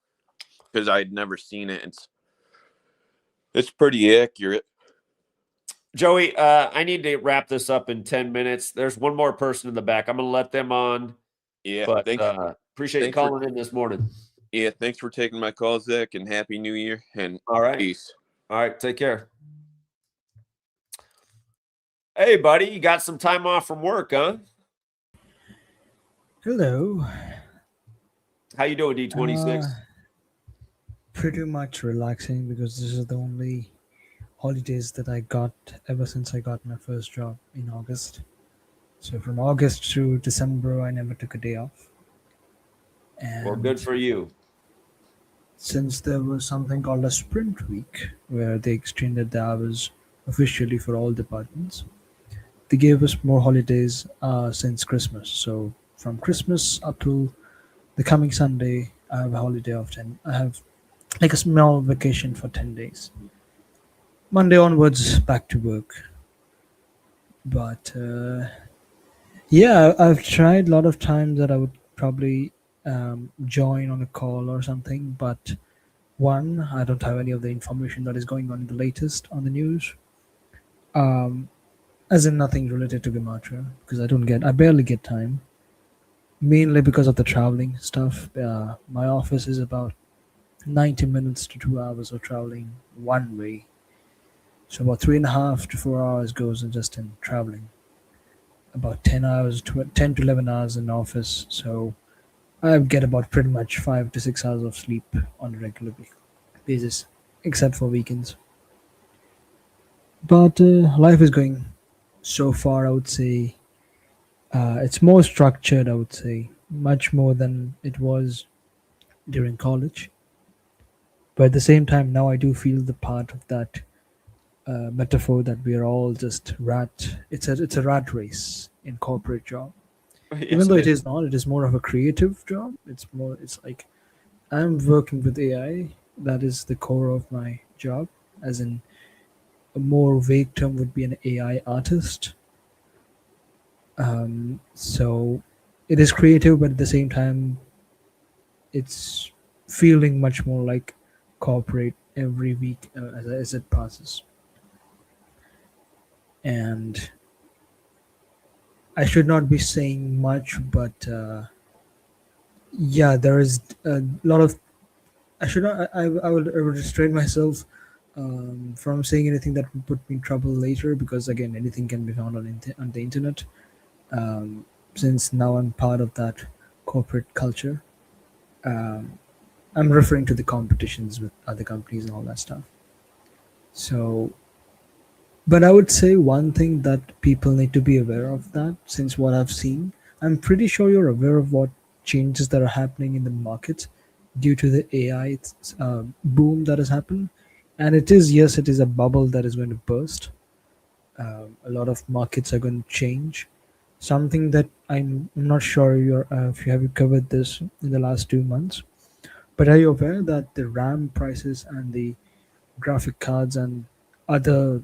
because I had never seen it. It's pretty accurate.
Joey, I need to wrap this up in 10 minutes. There's one more person in the back. I'm going to let them on.
Yeah,
but appreciate you calling in this morning.
Yeah, thanks for taking my call, Zach, and Happy New Year. And
all right,
peace.
All right, take care. Hey, buddy, you got some time off from work, huh?
Hello.
How you doing, D26?
Pretty much relaxing because this is the only holidays that I got ever since I got my first job in August. So from August to December, I never took a day off. And
well, good for you.
Since there was something called a sprint week where they extended the hours officially for all departments, they gave us more holidays since Christmas. So from Christmas up till the coming Sunday, I have a holiday of 10. I have like a small vacation for 10 days. Monday onwards, back to work. But yeah, I've tried a lot of times that I would probably join on a call or something. But one, I don't have any of the information that is going on in the latest on the news. As in nothing related to Gematria, because I barely get time. Mainly because of the traveling stuff. My office is about 90 minutes to 2 hours of traveling one way. So about 3.5 to 4 hours goes in just in traveling. About 10 to 11 hours in office. So I get about pretty much 5 to 6 hours of sleep on a regular basis, except for weekends. But life is going so far, I would say. It's more structured, I would say, much more than it was during college. But at the same time, now I do feel the part of that metaphor that we are all just it's a rat race in corporate job.
Yes,
even though it is not, it is more of a creative job. It's like I'm working with AI. That is the core of my job. As in, a more vague term would be an AI artist. So it is creative, but at the same time, it's feeling much more like corporate every week as it passes. And I should not be saying much, but yeah, there is a lot of. I should not. I would restrain myself from saying anything that would put me in trouble later, because again, anything can be found on the internet. Since now I'm part of that corporate culture, I'm referring to the competitions with other companies and all that stuff. So, but I would say one thing that people need to be aware of, that since what I've seen, I'm pretty sure you're aware of what changes that are happening in the market due to the AI boom that has happened. And it is a bubble that is going to burst. A lot of markets are going to change. Something that I'm not sure if you have covered this in the last 2 months, but are you aware that the RAM prices and the graphic cards and other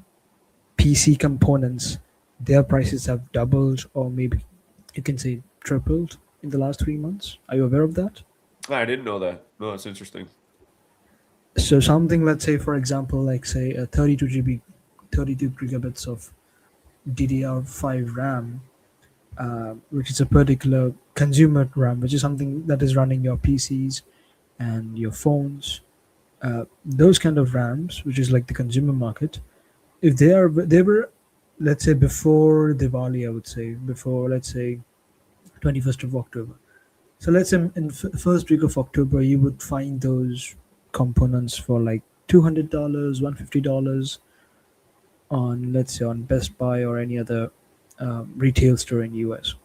PC components, their prices have doubled, or maybe you can say tripled in the last 3 months? Are you aware of that?
I didn't know that. No, that's interesting.
So something, let's say, for example, like say a 32 GB, 32 gigabits of DDR5 RAM, which is a particular consumer RAM, which is something that is running your PCs and your phones. Those kind of RAMs, which is like the consumer market, if they were, let's say before Diwali, I would say before, let's say 21st of October. So let's say in first week of October, you would find those components for like $200, $150 on, let's say, on Best Buy or any other retail store in US.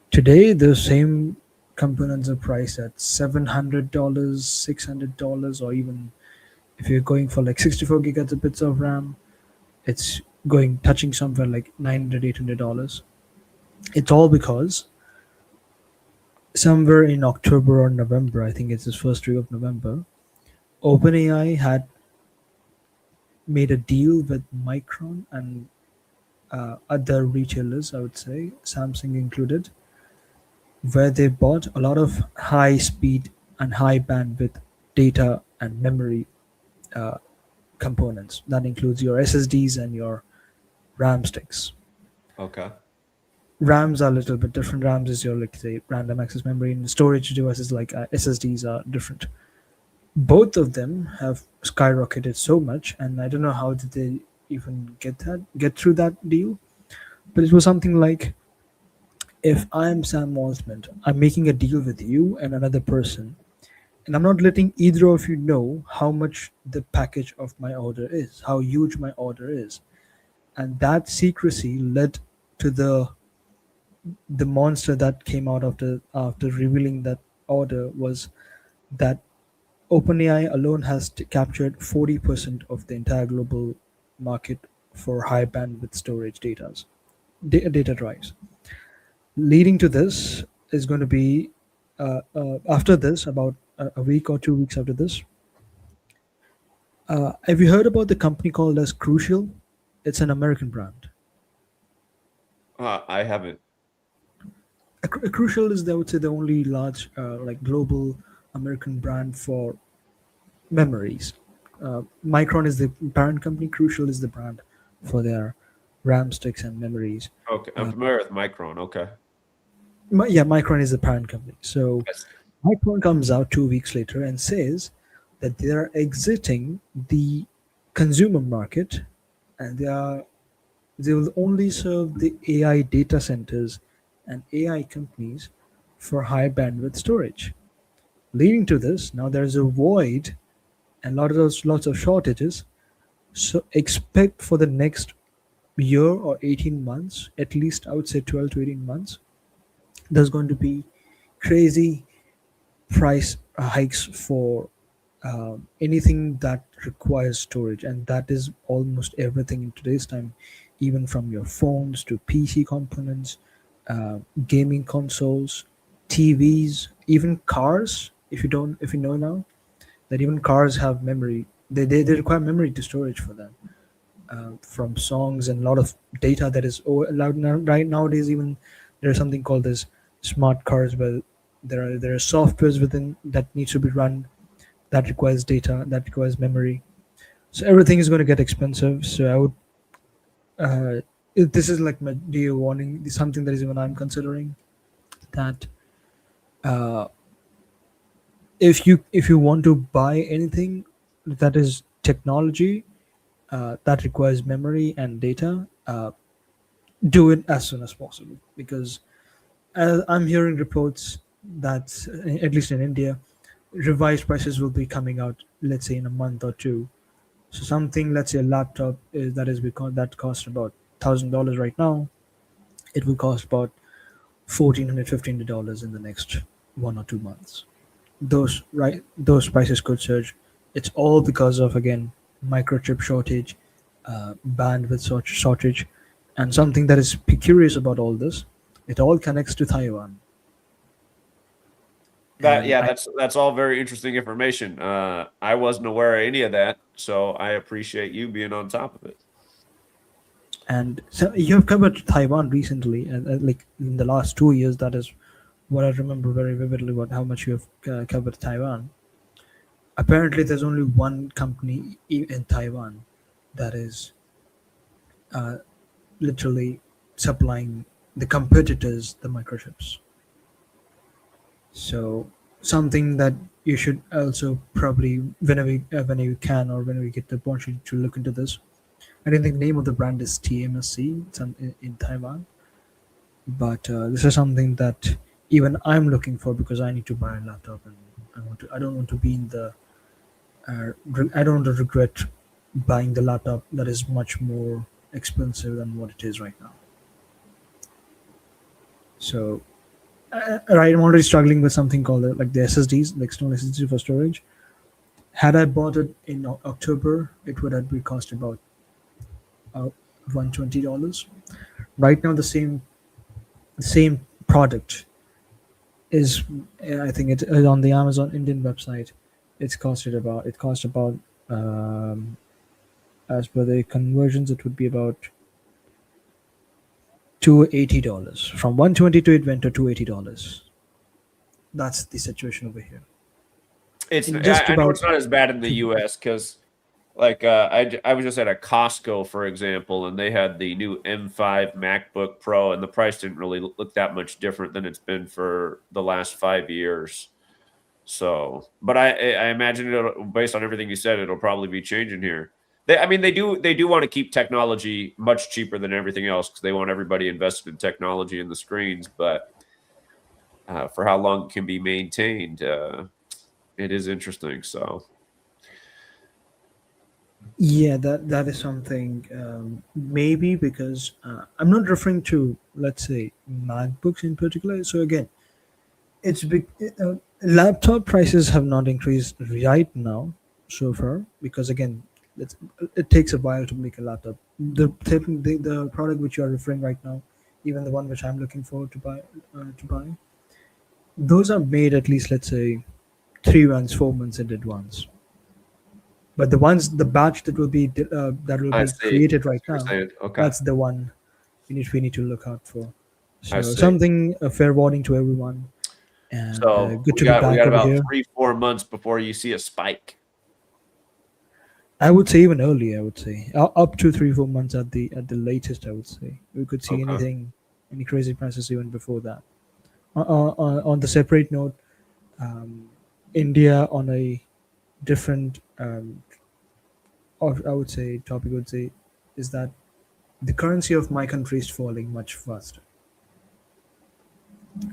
Today, the same components are priced at $700, $600, or even if you're going for like 64 gigabits of RAM, it's going touching somewhere like $900, $800. It's all because somewhere in October or November, I think it's the first week of November, OpenAI had made a deal with Micron and other retailers, I would say, Samsung included, where they bought a lot of high speed and high bandwidth data and memory components. That includes your SSDs and your RAM sticks.
Okay.
RAMs are a little bit different. RAMs is your, like, say, random access memory, and storage devices like SSDs are different. Both of them have skyrocketed so much, and I don't know how did they even get through that deal. But it was something like, if I am Sam Waltman, I'm making a deal with you and another person, and I'm not letting either of you know how much the package of my order is, how huge my order is. And that secrecy led to the monster that came out after revealing that order, was that OpenAI alone has captured 40% of the entire global market for high bandwidth storage data drives. Leading to this is going to be after this, about a week or 2 weeks after this. Have you heard about the company called as Crucial? It's an American brand.
I haven't.
Crucial is, I would say, the only large like global American brand for memories. Micron is the parent company. Crucial is the brand for their RAM sticks and memories.
Okay, I'm familiar with Micron. Okay.
Yeah, Micron is the parent company. So
Yes.
Micron comes out 2 weeks later and says that they are exiting the consumer market, and they will only serve the AI data centers and AI companies for high bandwidth storage. Leading to this, now there's a void and lots of shortages. So expect for the next year or 18 months, at least I would say 12 to 18 months, there's going to be crazy price hikes for anything that requires storage, and that is almost everything in today's time, even from your phones to PC components, gaming consoles, TVs, even cars. If you know now that even cars have memory, they require memory to storage for them, from songs and a lot of data that is allowed now. Right nowadays, even there's something called as smart cars, where there are softwares within that needs to be run, that requires data, that requires memory. So everything is going to get expensive. So I would this is like my dear warning, something that is even I'm considering, that if you want to buy anything that is technology that requires memory and data, do it as soon as possible, because I'm hearing reports that at least in India, revised prices will be coming out, let's say, in a month or two. So something, let's say a laptop that costs about $1,000 right now, it will cost about $1,400, $1,500 in the next 1 or 2 months. Those prices could surge. It's all because of, again, microchip shortage, bandwidth shortage, and something that is curious about all this. It all connects to Taiwan.
That's all very interesting information. I wasn't aware of any of that, so I appreciate you being on top of it.
And so you have covered Taiwan recently, and like in the last 2 years. That is what I remember very vividly. What how much you have covered Taiwan. Apparently, there's only one company in Taiwan that is uh, literally supplying the competitors the microchips. So something that you should also probably whenever you can or whenever you get the opportunity to look into this. I don't think the name of the brand is TMSC. It's in Taiwan, but this is something that even I'm looking for because I need to buy a laptop and I don't want to be in the I don't want to regret buying the laptop that is much more expensive than what it is right now. So right, I'm already struggling with something called like the SSDs, the external SSD for storage. Had I bought it in October, it would have cost about $120. Right now, the same product is, I think it is on the Amazon Indian website. It cost about as per the conversions, it would be about $280. From 122, it went to $280. That's the situation over here.
I know it's not as bad in the U.S. because, like, I was just at a Costco, for example, and they had the new M5 MacBook Pro, and the price didn't really look that much different than it's been for the last 5 years. So, but I imagine it'll, based on everything you said, it'll probably be changing here. They do want to keep technology much cheaper than everything else because they want everybody invested in technology and the screens. But for how long it can be maintained, it is interesting. So,
yeah, that is something maybe because I'm not referring to, let's say, MacBooks in particular. So again, it's big. Laptop prices have not increased right now so far because again, it takes a while to make a laptop. The product which you are referring right now, even the one which I'm looking forward to buy, those are made at least, let's say, 3 months, 4 months in advance. But the batch that will be created right now,
okay,
that's the one we need to look out for.
I
So
see.
something a fair warning to everyone. And
So
good
we
to
got
be back over
about
here.
3-4 months before you see a spike.
I would say even earlier. I would say up to 3-4 months at the latest. I would say we could see
Okay.
any crazy prices even before that. On the separate note, India on a different, or I would say topic. Would say is that the currency of my country is falling much faster,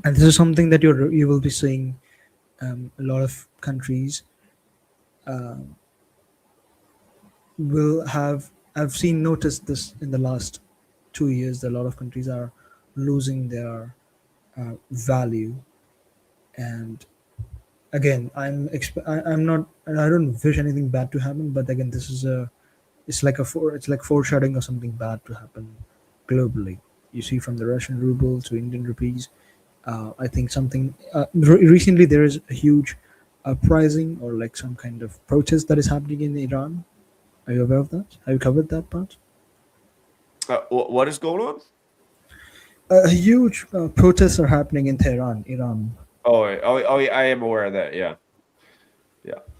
and this is something that you will be seeing a lot of countries will have. I've seen noticed this in the last 2 years. That a lot of countries are losing their value, and again, I'm not, and I don't wish anything bad to happen. But again, this is it's like foreshadowing of something bad to happen globally. You see, from the Russian ruble to Indian rupees. I think something recently there is a huge uprising or like some kind of protest that is happening in Iran. Are you aware of that? Have you covered that part?
What is going on?
A huge protests are happening in Tehran, Iran.
I am aware of that. Yeah.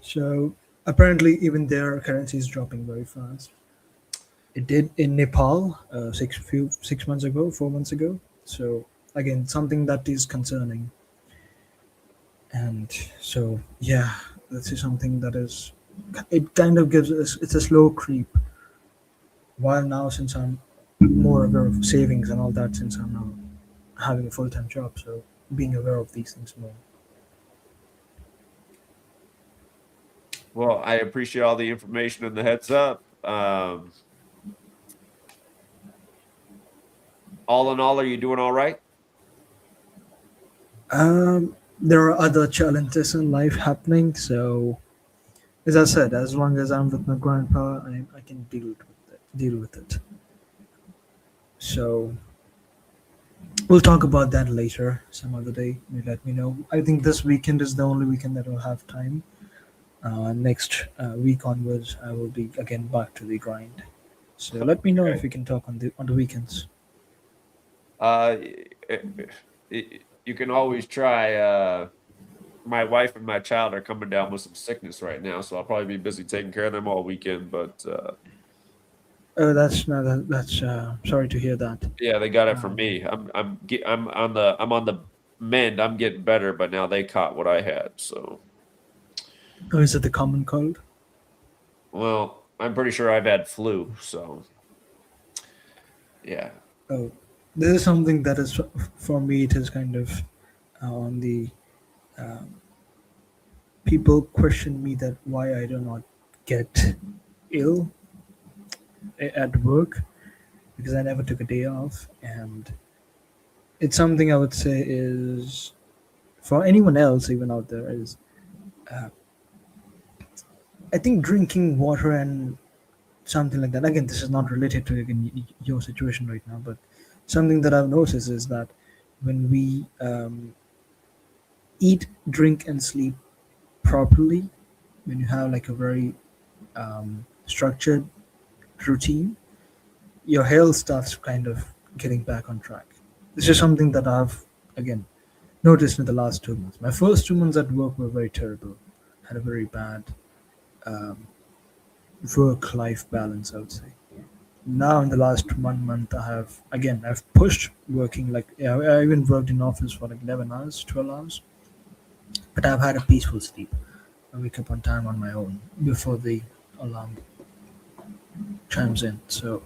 So apparently, even their currency is dropping very fast. It did in Nepal 6 months ago, 4 months ago. So again, something that is concerning. And so yeah, this is something that is. It kind of gives us. It's a slow creep. While now, since I'm more aware of savings and all that, since I'm now having a full-time job, so being aware of these things more.
Well, I appreciate all the information and the heads up. All in all, are you doing all right?
There are other challenges in life happening, so as I said, as long as I'm with my grandpa, I can deal with it. So We'll talk about that later, some other day. You let me know. I think this weekend is the only weekend that I'll have time. Next week onwards, I will be again back to the grind. So let me know if we can talk on the weekends.
Uh, you can always try. My wife and my child are coming down with some sickness right now, so I'll probably be busy taking care of them all weekend. But
Oh, that's no, that's sorry to hear that.
yeah, they got it from
Um,
me. I'm on the mend. I'm getting better, but now they caught what I had. So,
oh, is it the common cold?
well, I'm pretty sure I've had flu. So, yeah.
Oh, this is something that is for me. It is kind of on the um, people question me that why I do not get ill at work because I never took a day off, and it's something I would say is for anyone else even out there is uh, I think drinking water and something like that. Again, this is not related to again, your situation right now, but something that I've noticed is that when we eat, drink, and sleep properly, when you have like a very structured routine, your health starts kind of getting back on track. This is something that I've again noticed in the last 2 months. My first 2 months at work were very terrible. Had a very bad um, work-life balance, I would say. Now in the last 1 month, I've pushed working like yeah, I even worked in office for like 11 hours, 12 hours, but I've had a peaceful sleep. I wake up on time on my own before the alarm chimes in. So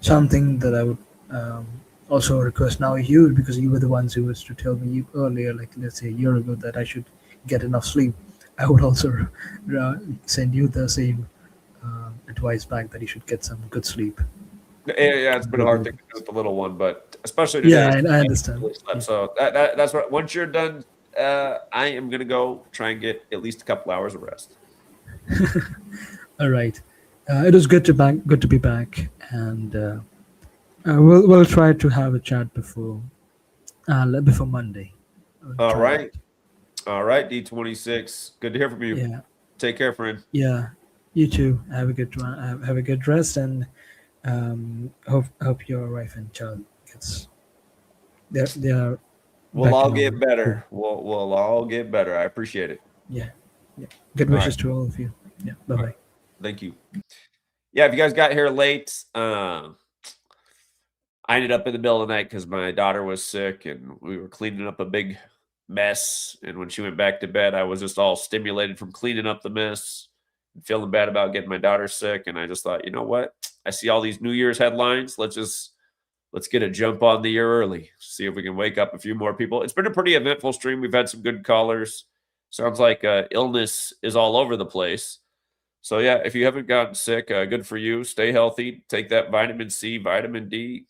something that I would um, also request now you, because you were the ones who was to tell me earlier, like let's say a year ago, that I should get enough sleep. I would also send you the same advice back that you should get some good sleep.
Yeah, it's been a hard thing to do with the little one, but especially
Yeah,
today,
I
I
understand.
really slept. So that's what. Once you're done, I am gonna go try and get at least a couple hours of rest.
All right. It was good to be back, and we'll try to have a chat before Monday. We'll
All
try that.
right, all right, D26. Good to hear from you.
Yeah,
Take care, friend.
yeah. You too. Have a good one. Have a good rest, and hope your wife and child gets they are
We'll
back
all
in
get
normal. Cool.
better. We'll all get better. I appreciate it.
Yeah, yeah. Good
All right.
wishes to all of you. Yeah. Bye
All
bye.
right. Thank you. Yeah, if you guys got here late, I ended up in the middle of the night because my daughter was sick and we were cleaning up a big mess. And when she went back to bed, I was just all stimulated from cleaning up the mess and feeling bad about getting my daughter sick. And I just thought, you know what? I see all these New Year's headlines. Let's get a jump on the year early. See if we can wake up a few more people. It's been a pretty eventful stream. We've had some good callers. Sounds like illness is all over the place. So yeah, if you haven't gotten sick, good for you. Stay healthy. Take that vitamin C, vitamin D.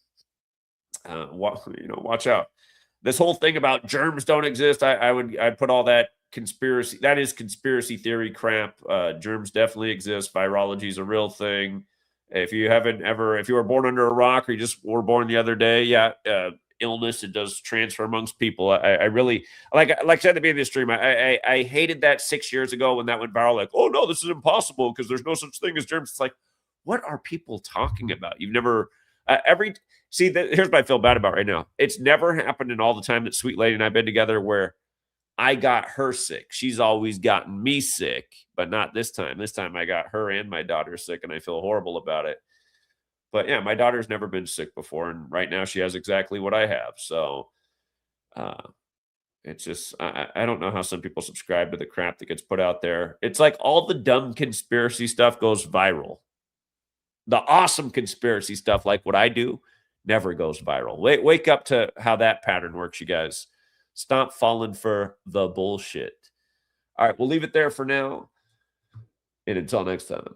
Watch out. This whole thing about germs don't exist. I'd put all that conspiracy. That is conspiracy theory crap. Germs definitely exist. Virology is a real thing. If you were born under a rock or you just were born the other day, yeah, illness, it does transfer amongst people. I really like I said at the beginning of the stream. I hated that 6 years ago when that went viral. Like, oh no, this is impossible because there's no such thing as germs. It's like, what are people talking about? You've never here's what I feel bad about right now. It's never happened in all the time that Sweet Lady and I've been together where I got her sick. She's always gotten me sick, but not this time. This time I got her and my daughter sick, and I feel horrible about it. But yeah, my daughter's never been sick before, and right now she has exactly what I have. So it's just I don't know how some people subscribe to the crap that gets put out there. It's like all the dumb conspiracy stuff goes viral. The awesome conspiracy stuff, like what I do, never goes viral. Wake up to how that pattern works, you guys. Stop falling for the bullshit. All right, we'll leave it there for now. And until next time.